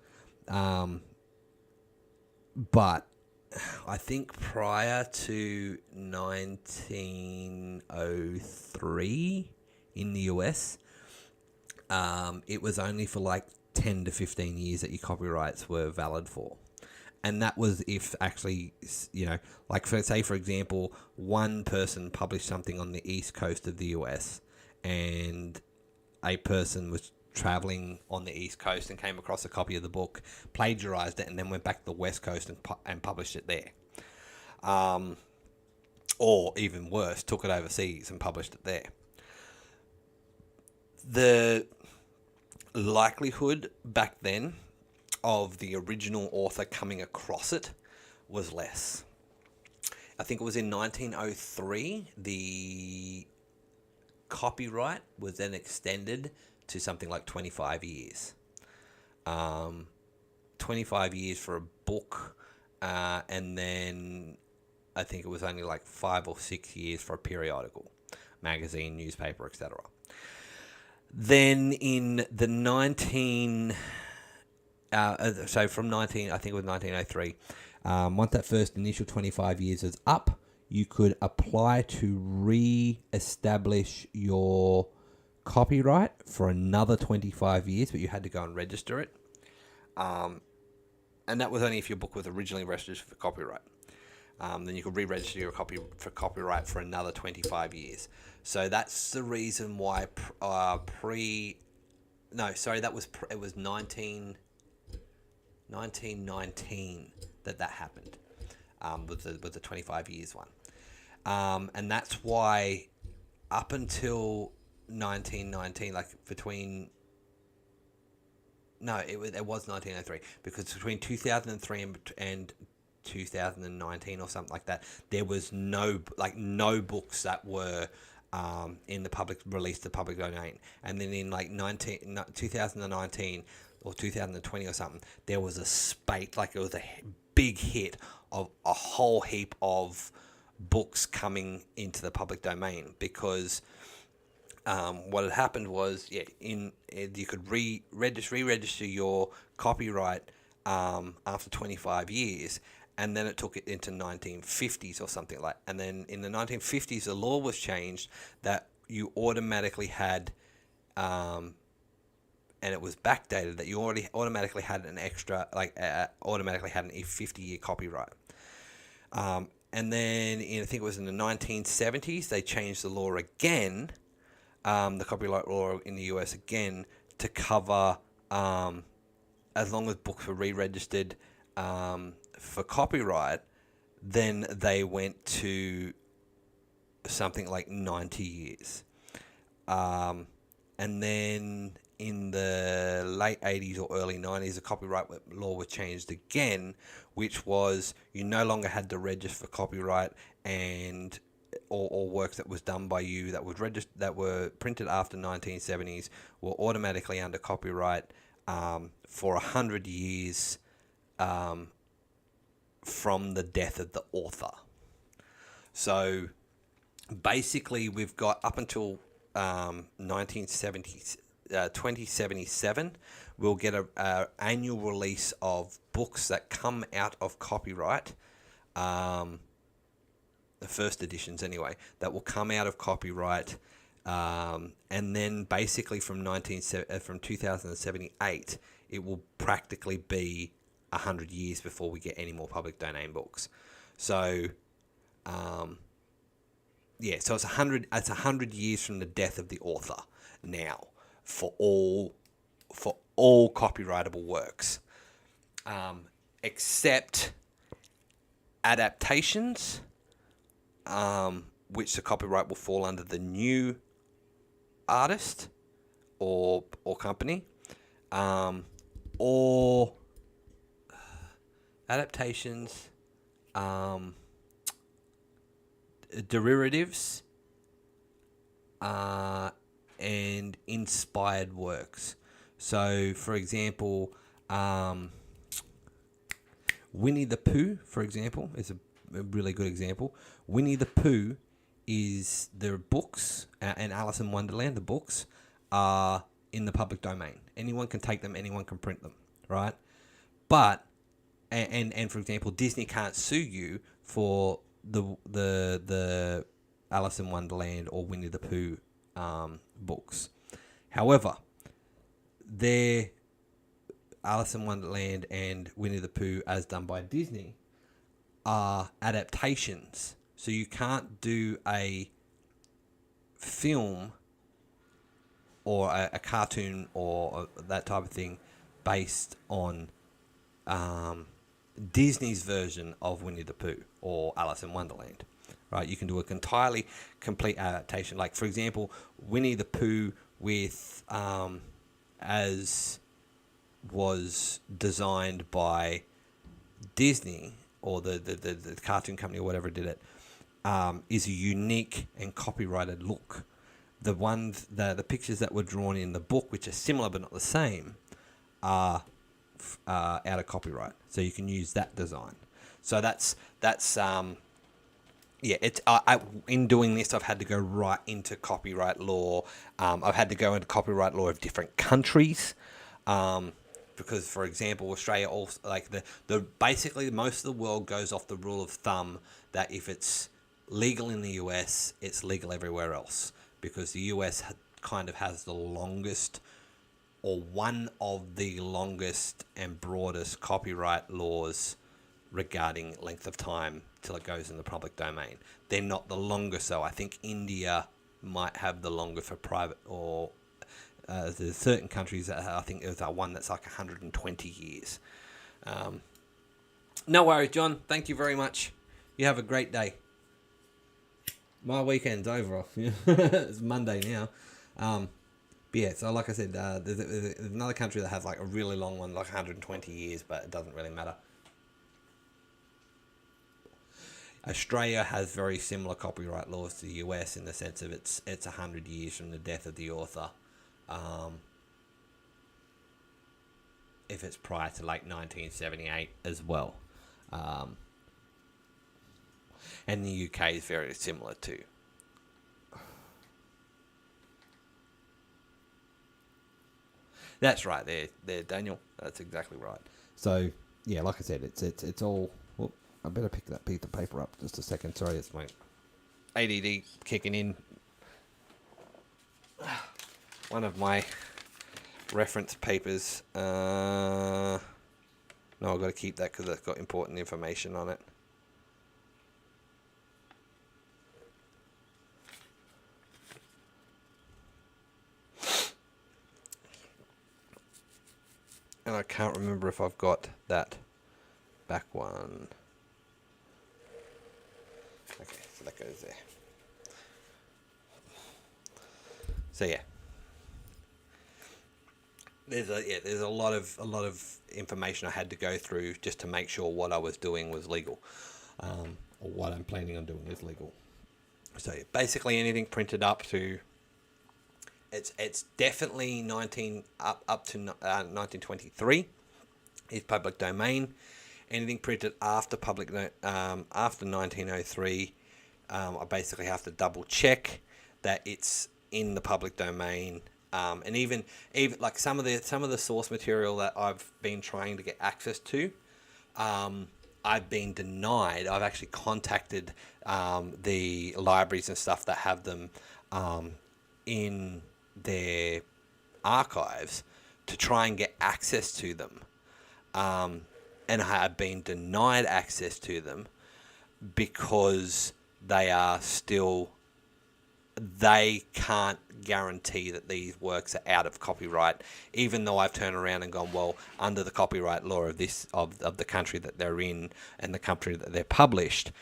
S1: but I think prior to 1903 in the US, it was only for like 10 to 15 years that your copyrights were valid for. And that was if actually, like for example, one person published something on the east coast of the US and a person was traveling on the east coast and came across a copy of the book, plagiarized it, and then went back to the west coast and published it there. Or even worse, took it overseas and published it there. The likelihood back then of the original author coming across it was less. I think it was in 1903, the copyright was then extended to something like 25 years. 25 years for a book, and then I think it was only like 5 or 6 years for a periodical, magazine, newspaper, etc. Then in the from 19, I think it was 1903, once that first initial 25 years is up, you could apply to re-establish your copyright for another 25 years, but you had to go and register it. And that was only if your book was originally registered for copyright. Then you could re-register your copy for copyright for another 25 years. So that's the reason why it was 1919 that happened, with the 25 years one. And that's why up until 1919, like it was 1903, because between 2003 and 2019 or something like that, there was no books that were in the public released to public domain. And then in like 2019 or 2020 or something, there was a spate, like it was a big hit of a whole heap of books coming into the public domain, because what had happened was, you could re-register your copyright after 25 years, and then it took it into 1950s or something like. And then in the 1950s, the law was changed that you automatically had, and it was backdated, that you already automatically had an extra, automatically had an 50-year copyright. And then I think it was in the 1970s, they changed the law again, the copyright law in the US again, to cover, as long as books were re-registered for copyright, then they went to something like 90 years. And then in the late 80s or early 90s, the copyright law was changed again, which was you no longer had to register for copyright, and or works that was done by you that was that were printed after 1970s were automatically under copyright for 100 years from the death of the author. So basically, we've got up until 2077, we'll get a annual release of books that come out of copyright, the first editions anyway, that will come out of copyright, and then basically from 2078, it will practically be 100 years before we get any more public domain books. So so it's 100 years from the death of the author now for all for all copyrightable works, except adaptations, which the copyright will fall under the new artist or company, or adaptations, derivatives, and inspired works. So, for example, Winnie the Pooh, for example, is a really good example. Winnie the Pooh is the books, and Alice in Wonderland, the books, are in the public domain. Anyone can take them, anyone can print them, right? But, and for example, Disney can't sue you for the Alice in Wonderland or Winnie the Pooh books. However, their Alice in Wonderland and Winnie the Pooh, as done by Disney, are adaptations. So you can't do a film or a cartoon or that type of thing based on Disney's version of Winnie the Pooh or Alice in Wonderland. Right? You can do an entirely complete adaptation. Like, for example, Winnie the Pooh with as was designed by Disney or the cartoon company or whatever did it, is a unique and copyrighted look. The ones, the pictures that were drawn in the book, which are similar but not the same, are out of copyright. So you can use that design. So that's yeah. It's in doing this, I've had to go right into copyright law. I've had to go into copyright law of different countries. Because, for example, Australia also, like the basically most of the world goes off the rule of thumb that if it's legal in the US, it's legal everywhere else, because the US kind of has the longest, or one of the longest and broadest copyright laws regarding length of time till it goes in the public domain. They're not the longest though. I think India might have the longest for private, or there's certain countries that I think there's one that's like 120 years. No worries, John. Thank you very much. You have a great day. My weekend's over. It's Monday now. But yeah, so like I said, there's another country that has like a really long one, like 120 years, but it doesn't really matter. Australia has very similar copyright laws to the US in the sense of it's 100 years from the death of the author. If it's prior to like 1978 as well. And the UK is very similar too. That's right there, Daniel. That's exactly right. So yeah, like I said, it's all. Well, I better pick that piece of paper up just a second. Sorry, it's my ADD kicking in. One of my reference papers. No, I've got to keep that because it's got important information on it. And I can't remember if I've got that back one. Okay, so that goes there. So yeah. There's a lot of information I had to go through just to make sure what I was doing was legal, or what I'm planning on doing is legal. So yeah, basically anything printed up to, it's definitely up to 1923 is public domain. Anything printed after after 1903, I basically have to double check that it's in the public domain. And even like some of the source material that I've been trying to get access to, I've been denied. I've actually contacted the libraries and stuff that have them in their archives to try and get access to them, and I have been denied access to them because they can't guarantee that these works are out of copyright, even though I've turned around and gone, well, under the copyright law of this of the country that they're in and the country that they're published,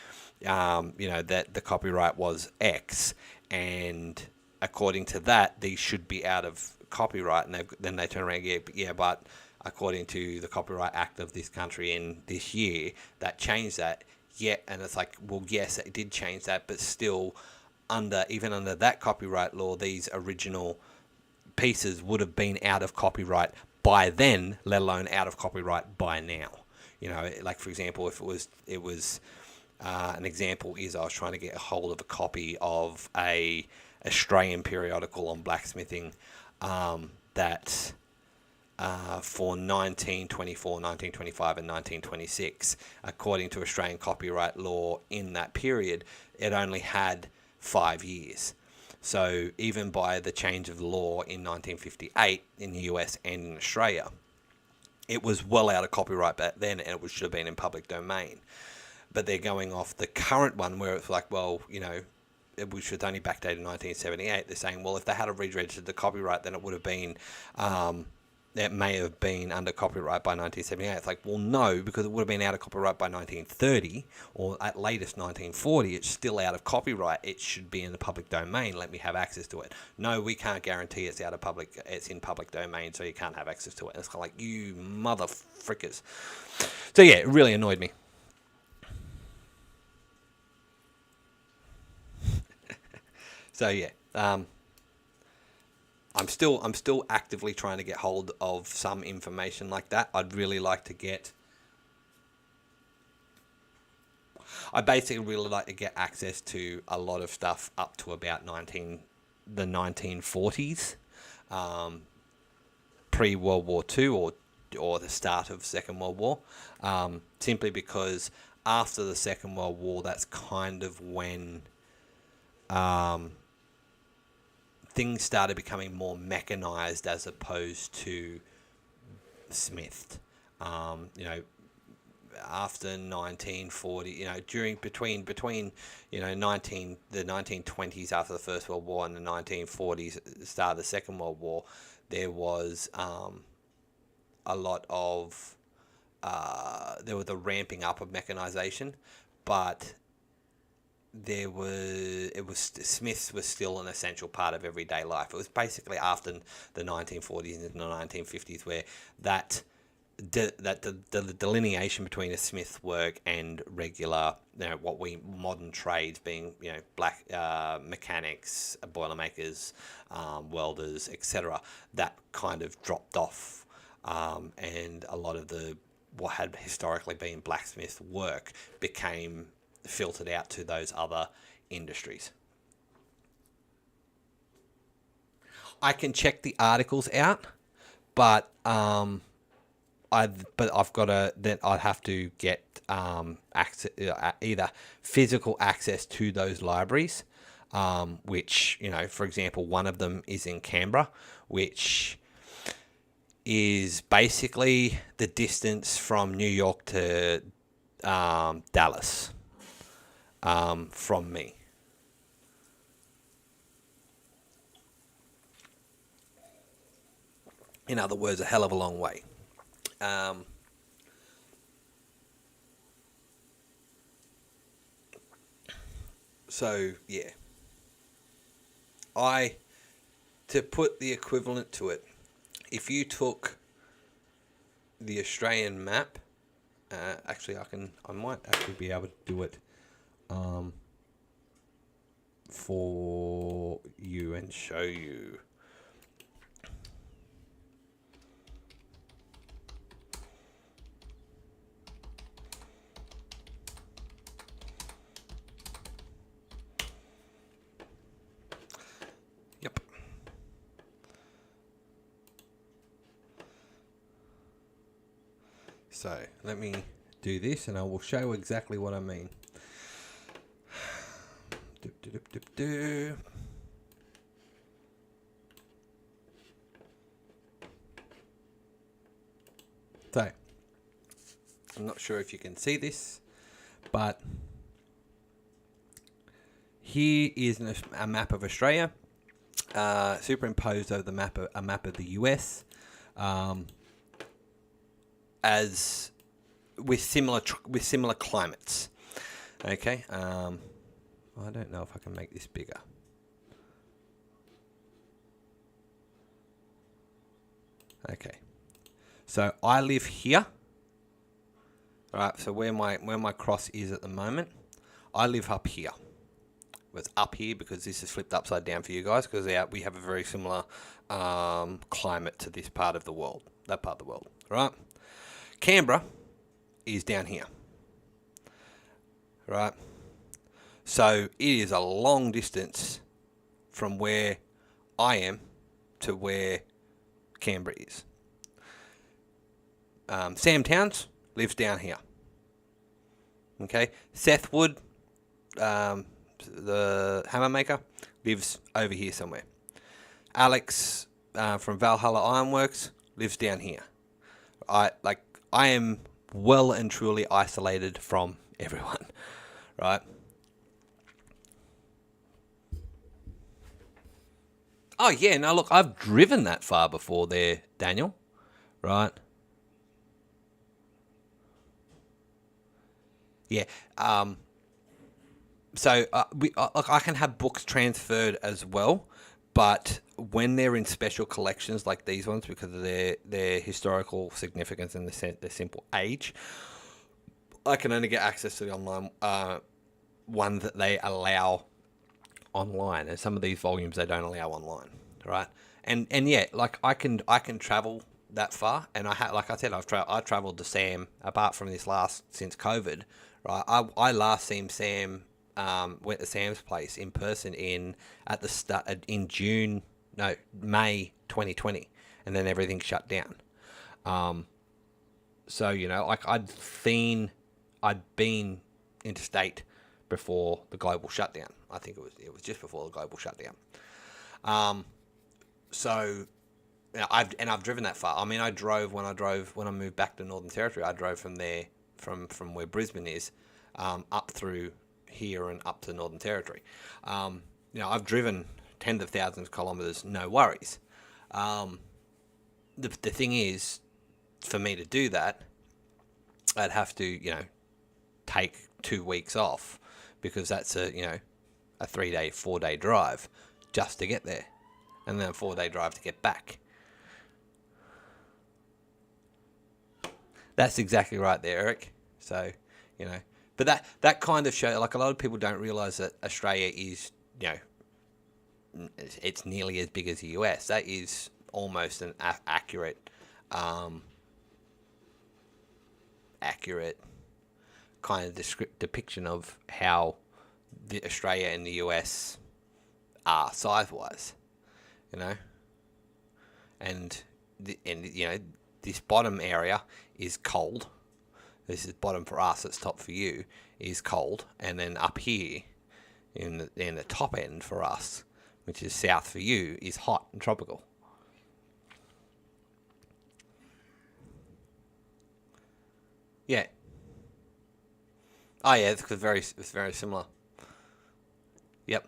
S1: that the copyright was X, and according to that, these should be out of copyright. And then they turn around and go, but according to the Copyright Act of this country in this year, that changed that. Yeah, and it's like, well, yes, it did change that, but still, even under that copyright law, these original pieces would have been out of copyright by then, let alone out of copyright by now. Like for example, if it was an example is I was trying to get a hold of a copy of a Australian periodical on blacksmithing that for 1924, 1925 and 1926, according to Australian copyright law in that period, it only had 5 years. So even by the change of the law in 1958 in the US and in Australia, it was well out of copyright back then, and it should have been in public domain. But they're going off the current one where it's like, well, which was only backdated in 1978. They're saying, well, if they had re-registered the copyright, then it would have been, it may have been under copyright by 1978. It's like, well, no, because it would have been out of copyright by 1930 or at latest 1940. It's still out of copyright. It should be in the public domain. Let me have access to it. No, we can't guarantee it's it's in public domain, so you can't have access to it. And it's kind of like, you mother frickers. So yeah, it really annoyed me. So yeah, I'm still actively trying to get hold of some information like that. I'd really like to get. I basically really like to get access to a lot of stuff up to about the 1940s, pre-World War II or the start of Second World War, simply because after the Second World War, that's kind of when things started becoming more mechanized as opposed to smithed. After 1940, between the 1920s after the First World War and the 1940s, the start of the Second World War, there was a lot of there was the ramping up of mechanization, but Smiths was still an essential part of everyday life. It was basically after the 1940s and the 1950s where the delineation between a smith work and regular, what we modern trades being, black mechanics, boilermakers, welders, etc., that kind of dropped off, and a lot of what had historically been blacksmith work became filtered out to those other industries. I can check the articles out, but I'd have to get access, either physical access to those libraries, which, for example, one of them is in Canberra, which is basically the distance from New York to Dallas. From me. In other words, a hell of a long way. So yeah, to put the equivalent to it, if you took the Australian map, actually I might actually be able to do it for you and show you. Yep. So let me do this and I will show exactly what I mean. So, I'm not sure if you can see this, but here is a map of Australia. superimposed over the map, a map of the US, as with similar climates. Okay. I don't know if I can make this bigger. Okay. So I live here. All right. So where my cross is at the moment, I live up here. Was up here because this is flipped upside down for you guys because we have a very similar climate to this part of the world, that part of the world, right? Canberra is down here, right? So it is a long distance from where I am to where Canberra is. Sam Towns lives down here. Okay, Seth Wood, the hammer maker, lives over here somewhere. Alex from Valhalla Ironworks lives down here. I am well and truly isolated from everyone, right? Oh yeah, no look, I've driven that far before there, Daniel, right? Yeah. So I can have books transferred as well, but when they're in special collections like these ones, because of their historical significance and their simple age, I can only get access to the online one that they allow online, and some of these volumes they don't allow online, right? And yeah, like I can travel that far, and like I said, I traveled to Sam apart from this since COVID, right? I last seen Sam. Went to Sam's place in person in May 2020, and then everything shut down. So like I'd been interstate before the global shutdown. I think it was just before the global shutdown. So I've driven that far. I mean, I drove when I moved back to Northern Territory. I drove from there from where Brisbane is up through here and up to the Northern Territory. I've driven tens of thousands of kilometres, no worries. The thing is, for me to do that, I'd have to, take 2 weeks off, because that's a 3-day, 4-day drive just to get there, and then a 4-day drive to get back. That's exactly right there, Eric. So, but that kind of show, like a lot of people don't realise that Australia is, it's nearly as big as the US. That is almost an accurate kind of depiction of how the Australia and the US are size-wise, and this bottom area is cold. This is bottom for us, it's top for you, is cold. And then up here, in the top end for us, which is south for you, is hot and tropical. Yeah. Oh yeah, it's very similar. Yep.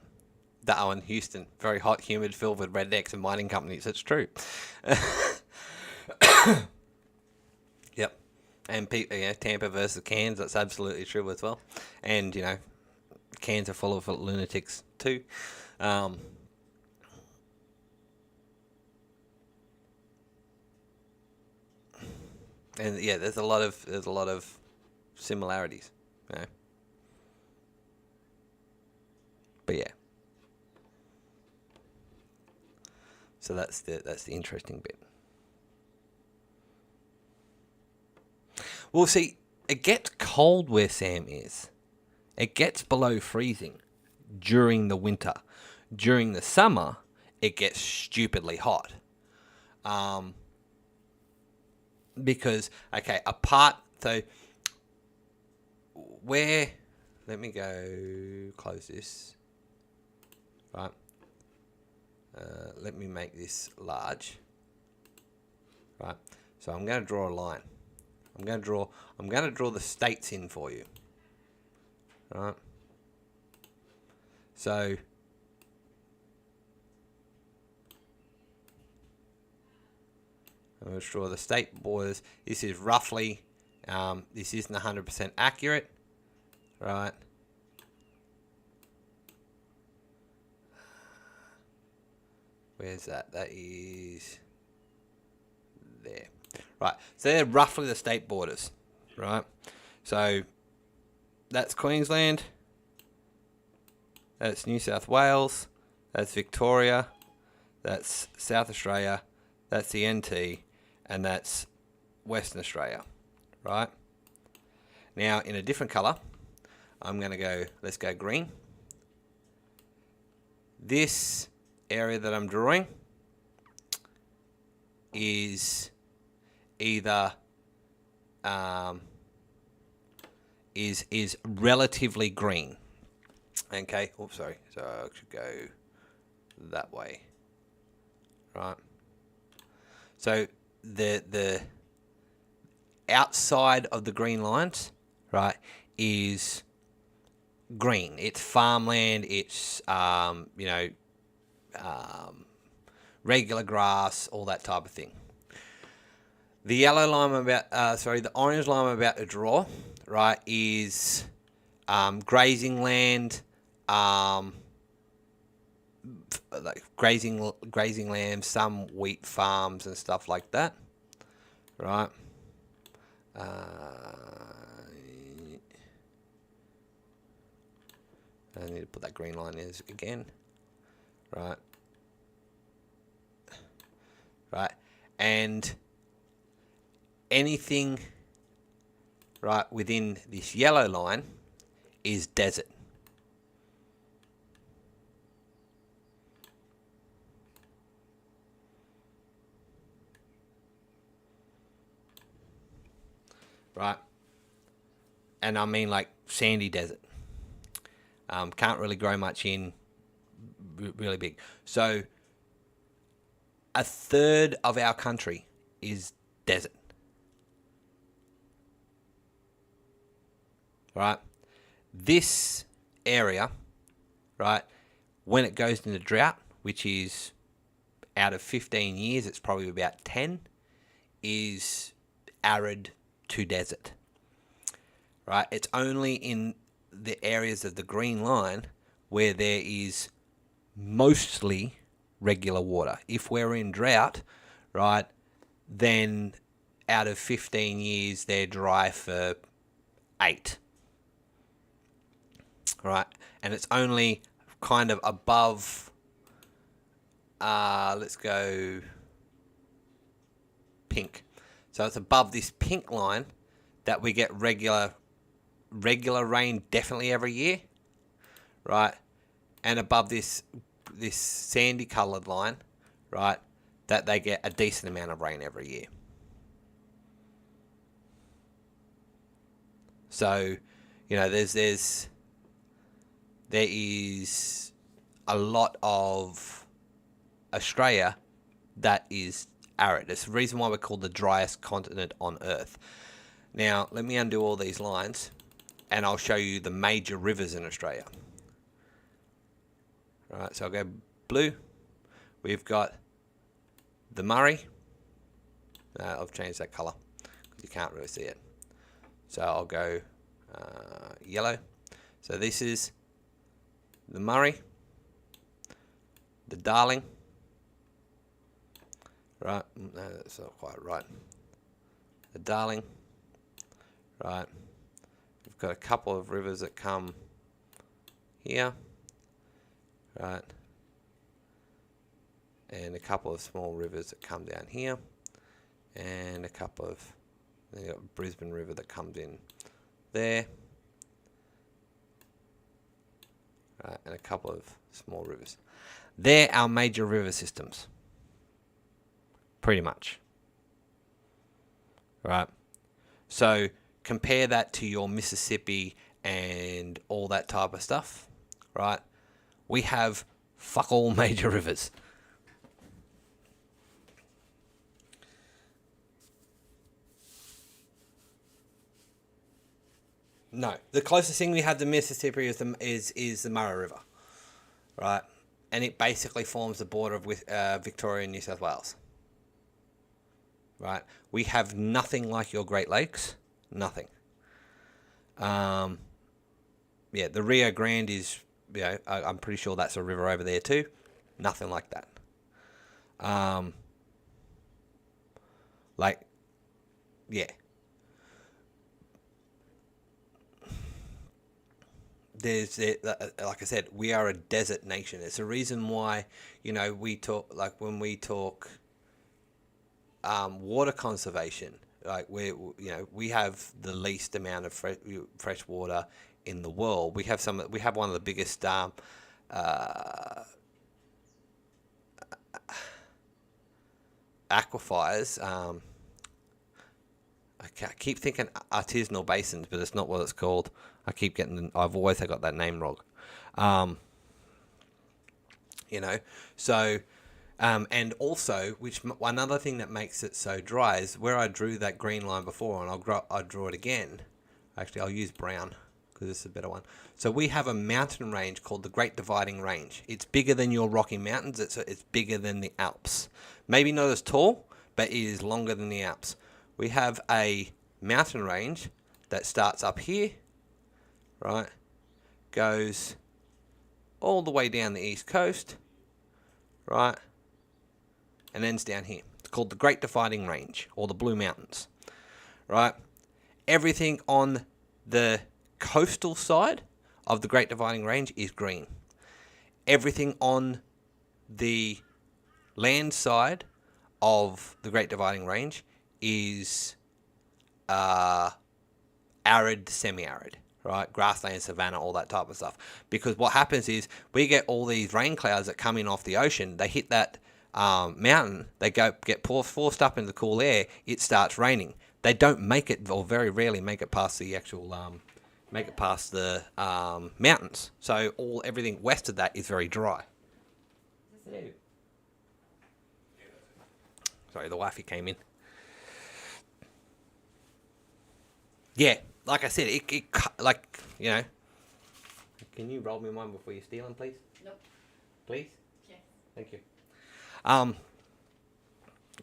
S1: That one, Houston, very hot, humid, filled with rednecks and mining companies. It's true. Yep. And Tampa versus Cairns, that's absolutely true as well. And, Cairns are full of lunatics too. And yeah, there's a lot of similarities. But yeah. So that's the interesting bit. Well, see, it gets cold where Sam is. It gets below freezing during the winter. During the summer, it gets stupidly hot. Because, okay, so where, let me go close this. Right. Let me make this large. Right. So I'm going to draw a line. I'm going to draw the states in for you. Right. So I'm going to draw the state borders. This is roughly, this isn't 100% accurate, right? Where's that? That is there. Right, so they're roughly the state borders, right? So that's Queensland, that's New South Wales, that's Victoria, that's South Australia, that's the NT, and that's Western Australia, right? Now, in a different colour, I'm going to go, let's go green. This area that I'm drawing is either is relatively green. Okay. Oops, sorry. So I should go that way. Right. So the outside of the green lines, right, is green. It's farmland. It's regular grass, all that type of thing. The yellow line the orange line I'm about to draw, right, is grazing land, like grazing land, some wheat farms and stuff like that, right? I need to put that green line in again, right? Right, and anything right within this yellow line is desert. Right, and I mean like sandy desert. Can't really grow much in, really big. So a third of our country is desert. Right? This area, right, when it goes into drought, which is out of 15 years, it's probably about 10, is arid to desert. Right? It's only in the areas of the green line where there is mostly regular water. If we're in drought, right, then out of 15 years, they're dry for 8. Right, and it's only kind of above, let's go pink. So it's above this pink line that we get regular rain definitely every year, right? And above this sandy coloured line, right, that they get a decent amount of rain every year. So, there is a lot of Australia that is arid. It's the reason why we're called the driest continent on Earth. Now, let me undo all these lines, and I'll show you the major rivers in Australia. All right, so I'll go blue. We've got the Murray. I've changed that colour because you can't really see it. So I'll go yellow. So this is the Murray, the Darling. Right, no, that's not quite right. The Darling. Right, we've got a couple of rivers that come here. Right, and a couple of small rivers that come down here, and a couple of, then you've got Brisbane River that comes in there. Right, and a couple of small rivers. They're our major river systems. Pretty much. Right. So compare that to your Mississippi and all that type of stuff. Right. We have fuck all major rivers. No, the closest thing we have to Mississippi is the Murray River, right? And it basically forms the border with Victoria and New South Wales. right? We have nothing like your Great Lakes, nothing. Yeah, the Rio Grande is, I'm pretty sure that's a river over there too. Nothing like that. Like, yeah. Like I said, we are a desert nation. It's a reason why, we talk, like when we talk water conservation, like we have the least amount of fresh water in the world. We have one of the biggest aquifers. I keep thinking artisanal basins, but it's not what it's called. I've always got that name wrong. So, and also, another thing that makes it so dry is where I drew that green line before, and I'll draw it again. Actually, I'll use brown because it's a better one. So we have a mountain range called the Great Dividing Range. It's bigger than your Rocky Mountains. It's bigger than the Alps. Maybe not as tall, but it is longer than the Alps. We have a mountain range that starts up here, right? Goes all the way down the east coast, right? And ends down here. It's called the Great Dividing Range, or the Blue Mountains, right? Everything on the coastal side of the Great Dividing Range is green. Everything on the land side of the Great Dividing Range is arid, semi-arid, right? Grassland, savanna, all that type of stuff. Because what happens is we get all these rain clouds that come in off the ocean. They hit that mountain. They get forced up into the cool air. It starts raining. They don't make it, or very rarely make it past the actual mountains. So everything west of that is very dry. Sorry, the wifey came in. Yeah, like I said, Can you roll me one before you steal them, please?
S2: Nope.
S1: Please?
S2: Yes.
S1: Thank you.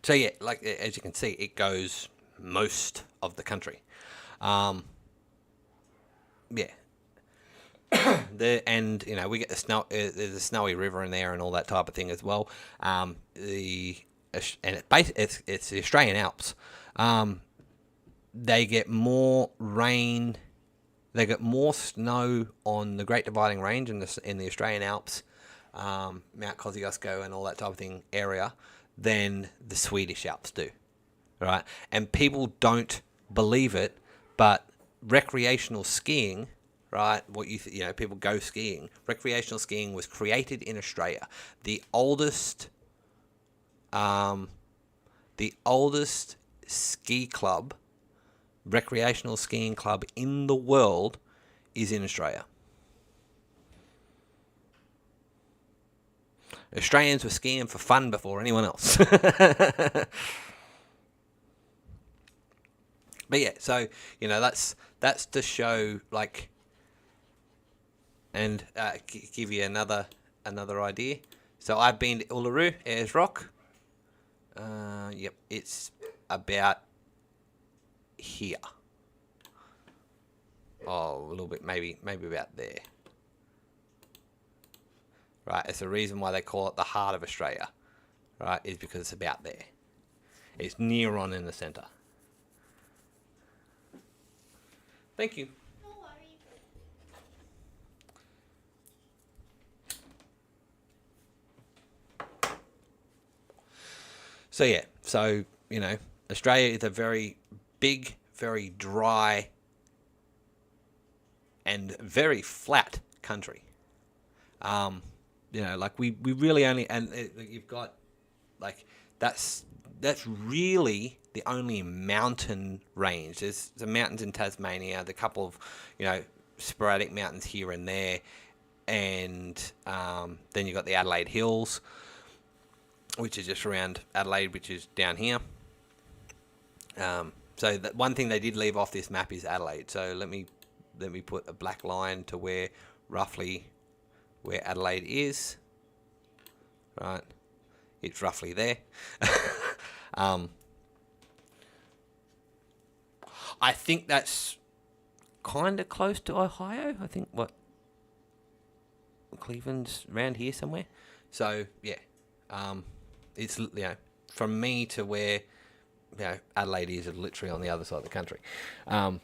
S1: So yeah, like as you can see, it goes most of the country. Yeah. We get the snow. There's a snowy river in there and all that type of thing as well. It's the Australian Alps. They get more rain. They get more snow on the Great Dividing Range in the Australian Alps, Mount Kosciuszko and all that type of thing area, than the Swedish Alps do, right? And people don't believe it, but recreational skiing, right? People go skiing. Recreational skiing was created in Australia. The oldest ski club, recreational skiing club in the world, is in Australia. Australians were skiing for fun before anyone else. But yeah, so that's to show, like, and give you another idea. So I've been to Uluru, Ayers Rock. Yep, it's about here. Oh, a little bit, maybe about there. Right, it's the reason why they call it the heart of Australia, right, is because it's about there. It's near on in the centre. Thank you.
S2: No worries.
S1: So yeah, Australia is a very big, very dry, and very flat country. We really only, you've got, like, that's really the only mountain range. There's the mountains in Tasmania, the couple of, sporadic mountains here and there, and then you've got the Adelaide Hills, which is just around Adelaide, which is down here. So that one thing they did leave off this map is Adelaide. So let me put a black line to where Adelaide is. Right, it's roughly there. I think that's kind of close to Ohio. I think Cleveland's around here somewhere. So yeah, it's from me to where Adelaide is literally on the other side of the country. But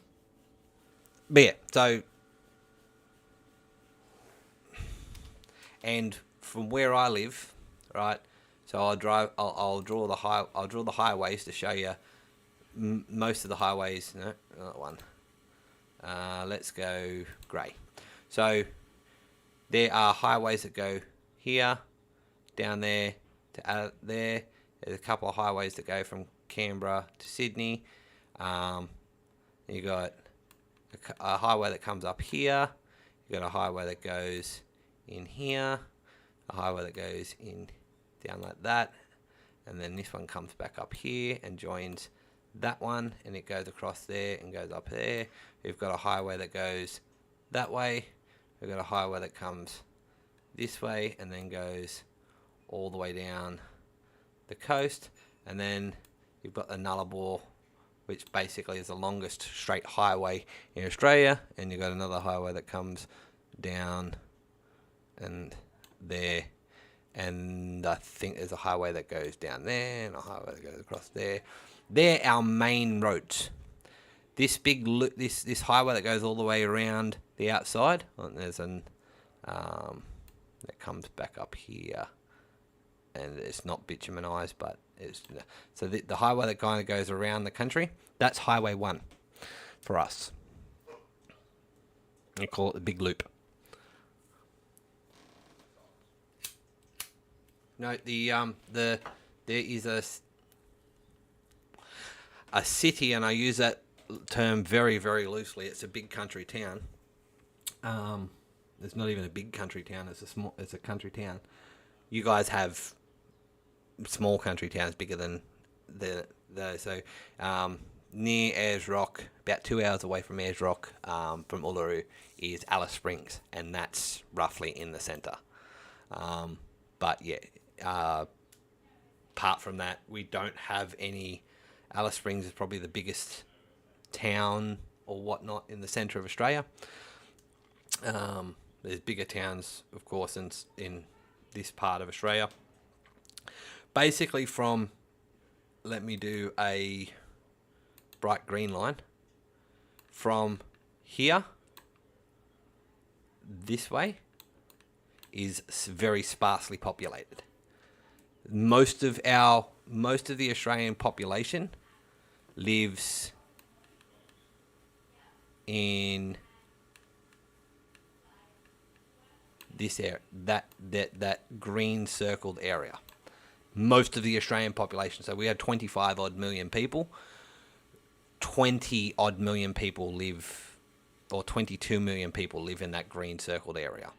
S1: yeah, so and from where I live, right. So I'll draw the highways to show you most of the highways. No, not one. Let's go grey. So there are highways that go here, down there, to there. There's a couple of highways that go from Canberra to Sydney. You got a highway that comes up here. You got a highway that goes in here. A highway that goes in down like that, and then this one comes back up here and joins that one, and it goes across there and goes up there. We've got a highway that goes that way. We've got a highway that comes this way and then goes all the way down the coast, and then you've got the Nullarbor, which basically is the longest straight highway in Australia, and you've got another highway that comes down and there, and I think there's a highway that goes down there and a highway that goes across there. They're our main roads. This big this highway that goes all the way around the outside, and there's an that comes back up here, and it's not bitumenized, but it's so the highway that kind of goes around the country. That's Highway 1 for us. We call it the Big Loop. No, there is a city, and I use that term very, very loosely. It's a big country town. It's not even a big country town. It's a country town. You guys have small country towns bigger than so near Ayers Rock, about 2 hours away from Ayers Rock, from Uluru, is Alice Springs, and that's roughly in the centre. But yeah. Apart from that, we don't have any. Alice Springs is probably the biggest town or whatnot in the centre of Australia. There's bigger towns, of course, in this part of Australia. Basically, let me do a bright green line. From here, this way, is very sparsely populated. Most of the Australian population lives in this area, that green circled area. Most of the Australian population. So we had 25 odd million people. 20 odd million people live, or 22 million people live in that green circled area.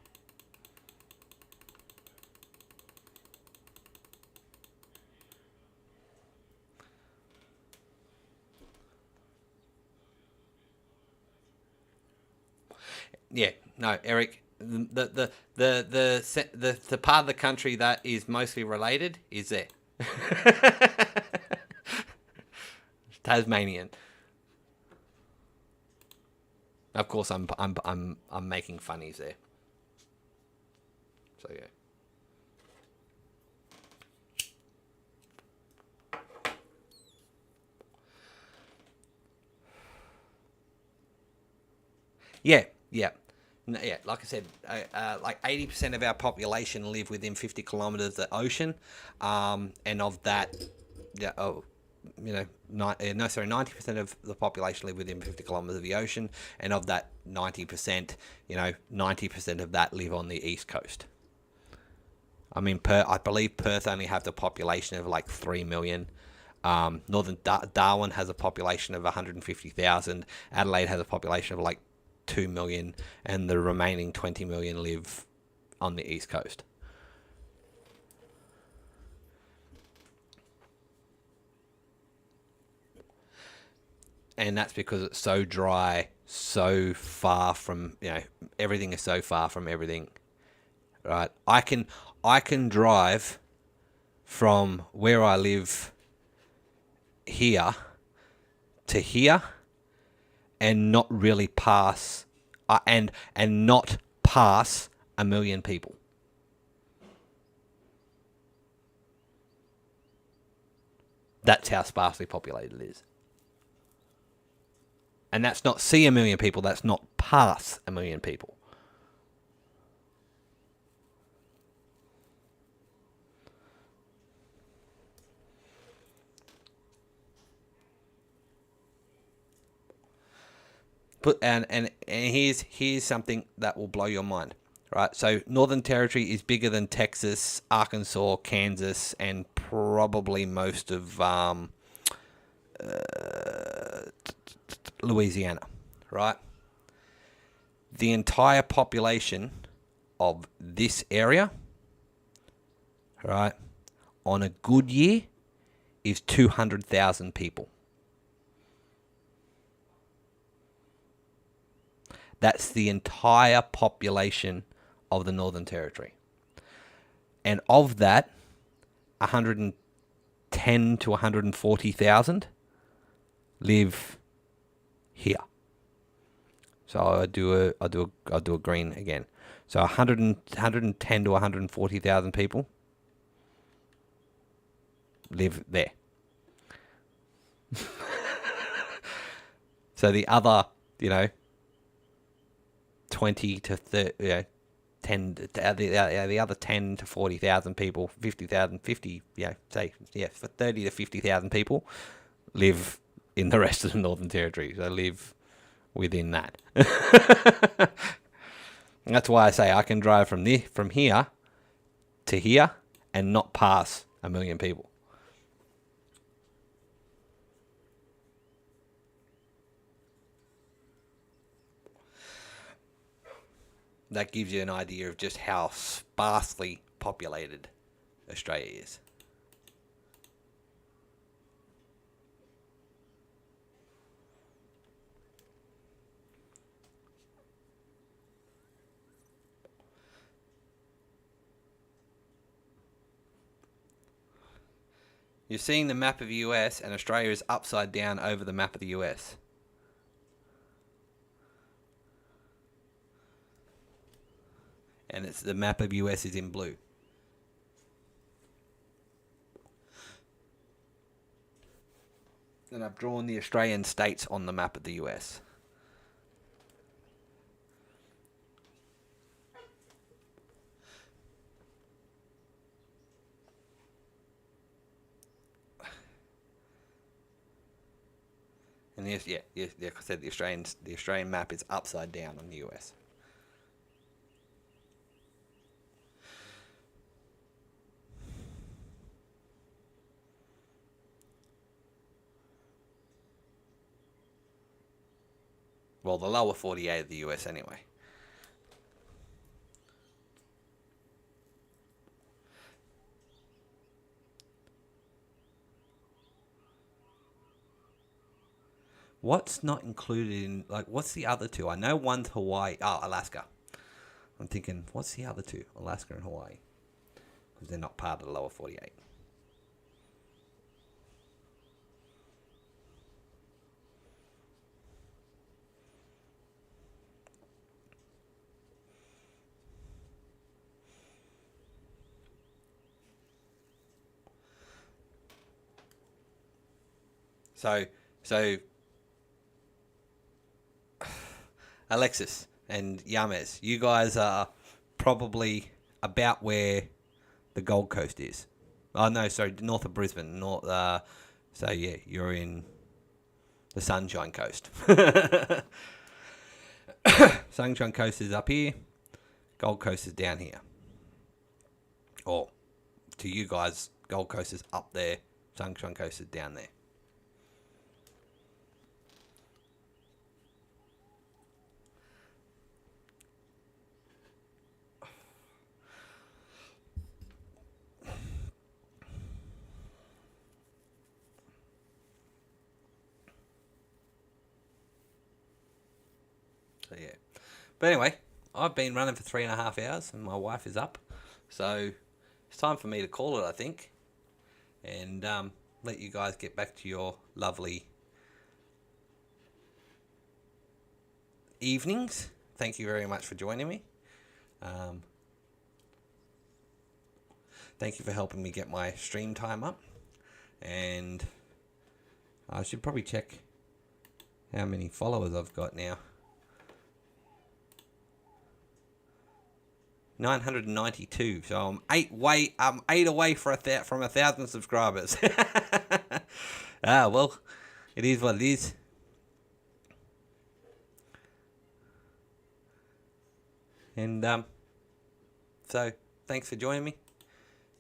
S1: Yeah, no, Eric. The part of the country that is mostly related is there. Tasmanian. Of course, I'm making funnies there. So yeah. Yeah. Yeah, like I said, like 80% of our population live within 50 kilometres of the ocean, and of that, 90% of the population live within 50 kilometres of the ocean, and of that 90%, 90% of that live on the east coast. I mean, I believe Perth only have the population of like 3 million. Northern Darwin has a population of 150,000. Adelaide has a population of like 2 million, and the remaining 20 million live on the east coast. And that's because it's so dry, so far from, everything is so far from everything, right? I can drive from where I live here to here and not really pass, and not pass 1 million people. That's how sparsely populated it is. And that's not see 1 million people, that's not pass 1 million people. But and here's something that will blow your mind, right? So Northern Territory is bigger than Texas, Arkansas, Kansas, and probably most of Louisiana, right? The entire population of this area, right, on a good year is 200,000 people. That's the entire population of the Northern Territory. And of that, 110 to 140,000 live here. So I'll do a green again. So 110 to 140,000 people live there. So the other, 20 to 30, 10, the other 10 to 40,000 people, 50,000, for 30 to 50,000 people live in the rest of the Northern Territory. So live within that. That's why I say I can drive from here to here and not pass 1 million people. That gives you an idea of just how sparsely populated Australia is. You're seeing the map of the US, and Australia is upside down over the map of the US. And it's the map of US is in blue. And I've drawn the Australian states on the map of the US. And yes, like I said, the Australian map is upside down on the US. Well, the lower 48 of the US anyway. What's not included in, what's the other two? I know one's Hawaii. Oh, Alaska. I'm thinking, what's the other two? Alaska and Hawaii. Because they're not part of the lower 48. So Alexis and Yames, you guys are probably about where the Gold Coast is. Oh no, sorry, north of Brisbane. So yeah, you're in the Sunshine Coast. Sunshine Coast is up here. Gold Coast is down here. Or to you guys, Gold Coast is up there. Sunshine Coast is down there. So yeah. But anyway, I've been running for 3.5 hours and my wife is up. So it's time for me to call it, I think. And let you guys get back to your lovely evenings. Thank you very much for joining me. Thank you for helping me get my stream time up. And I should probably check how many followers I've got now. 992. So I'm eight away from 1,000 subscribers. Well, it is what it is. And so thanks for joining me,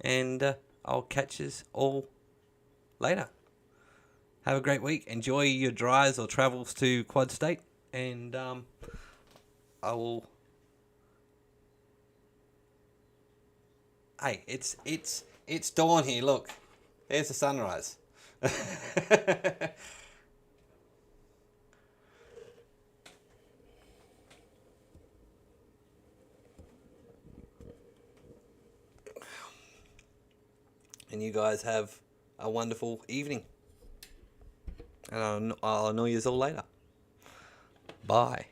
S1: and I'll catch you all later. Have a great week. Enjoy your drives or travels to Quad State, and I will. Hey, it's dawn here. Look, there's the sunrise. And you guys have a wonderful evening. And I'll annoy you all later. Bye.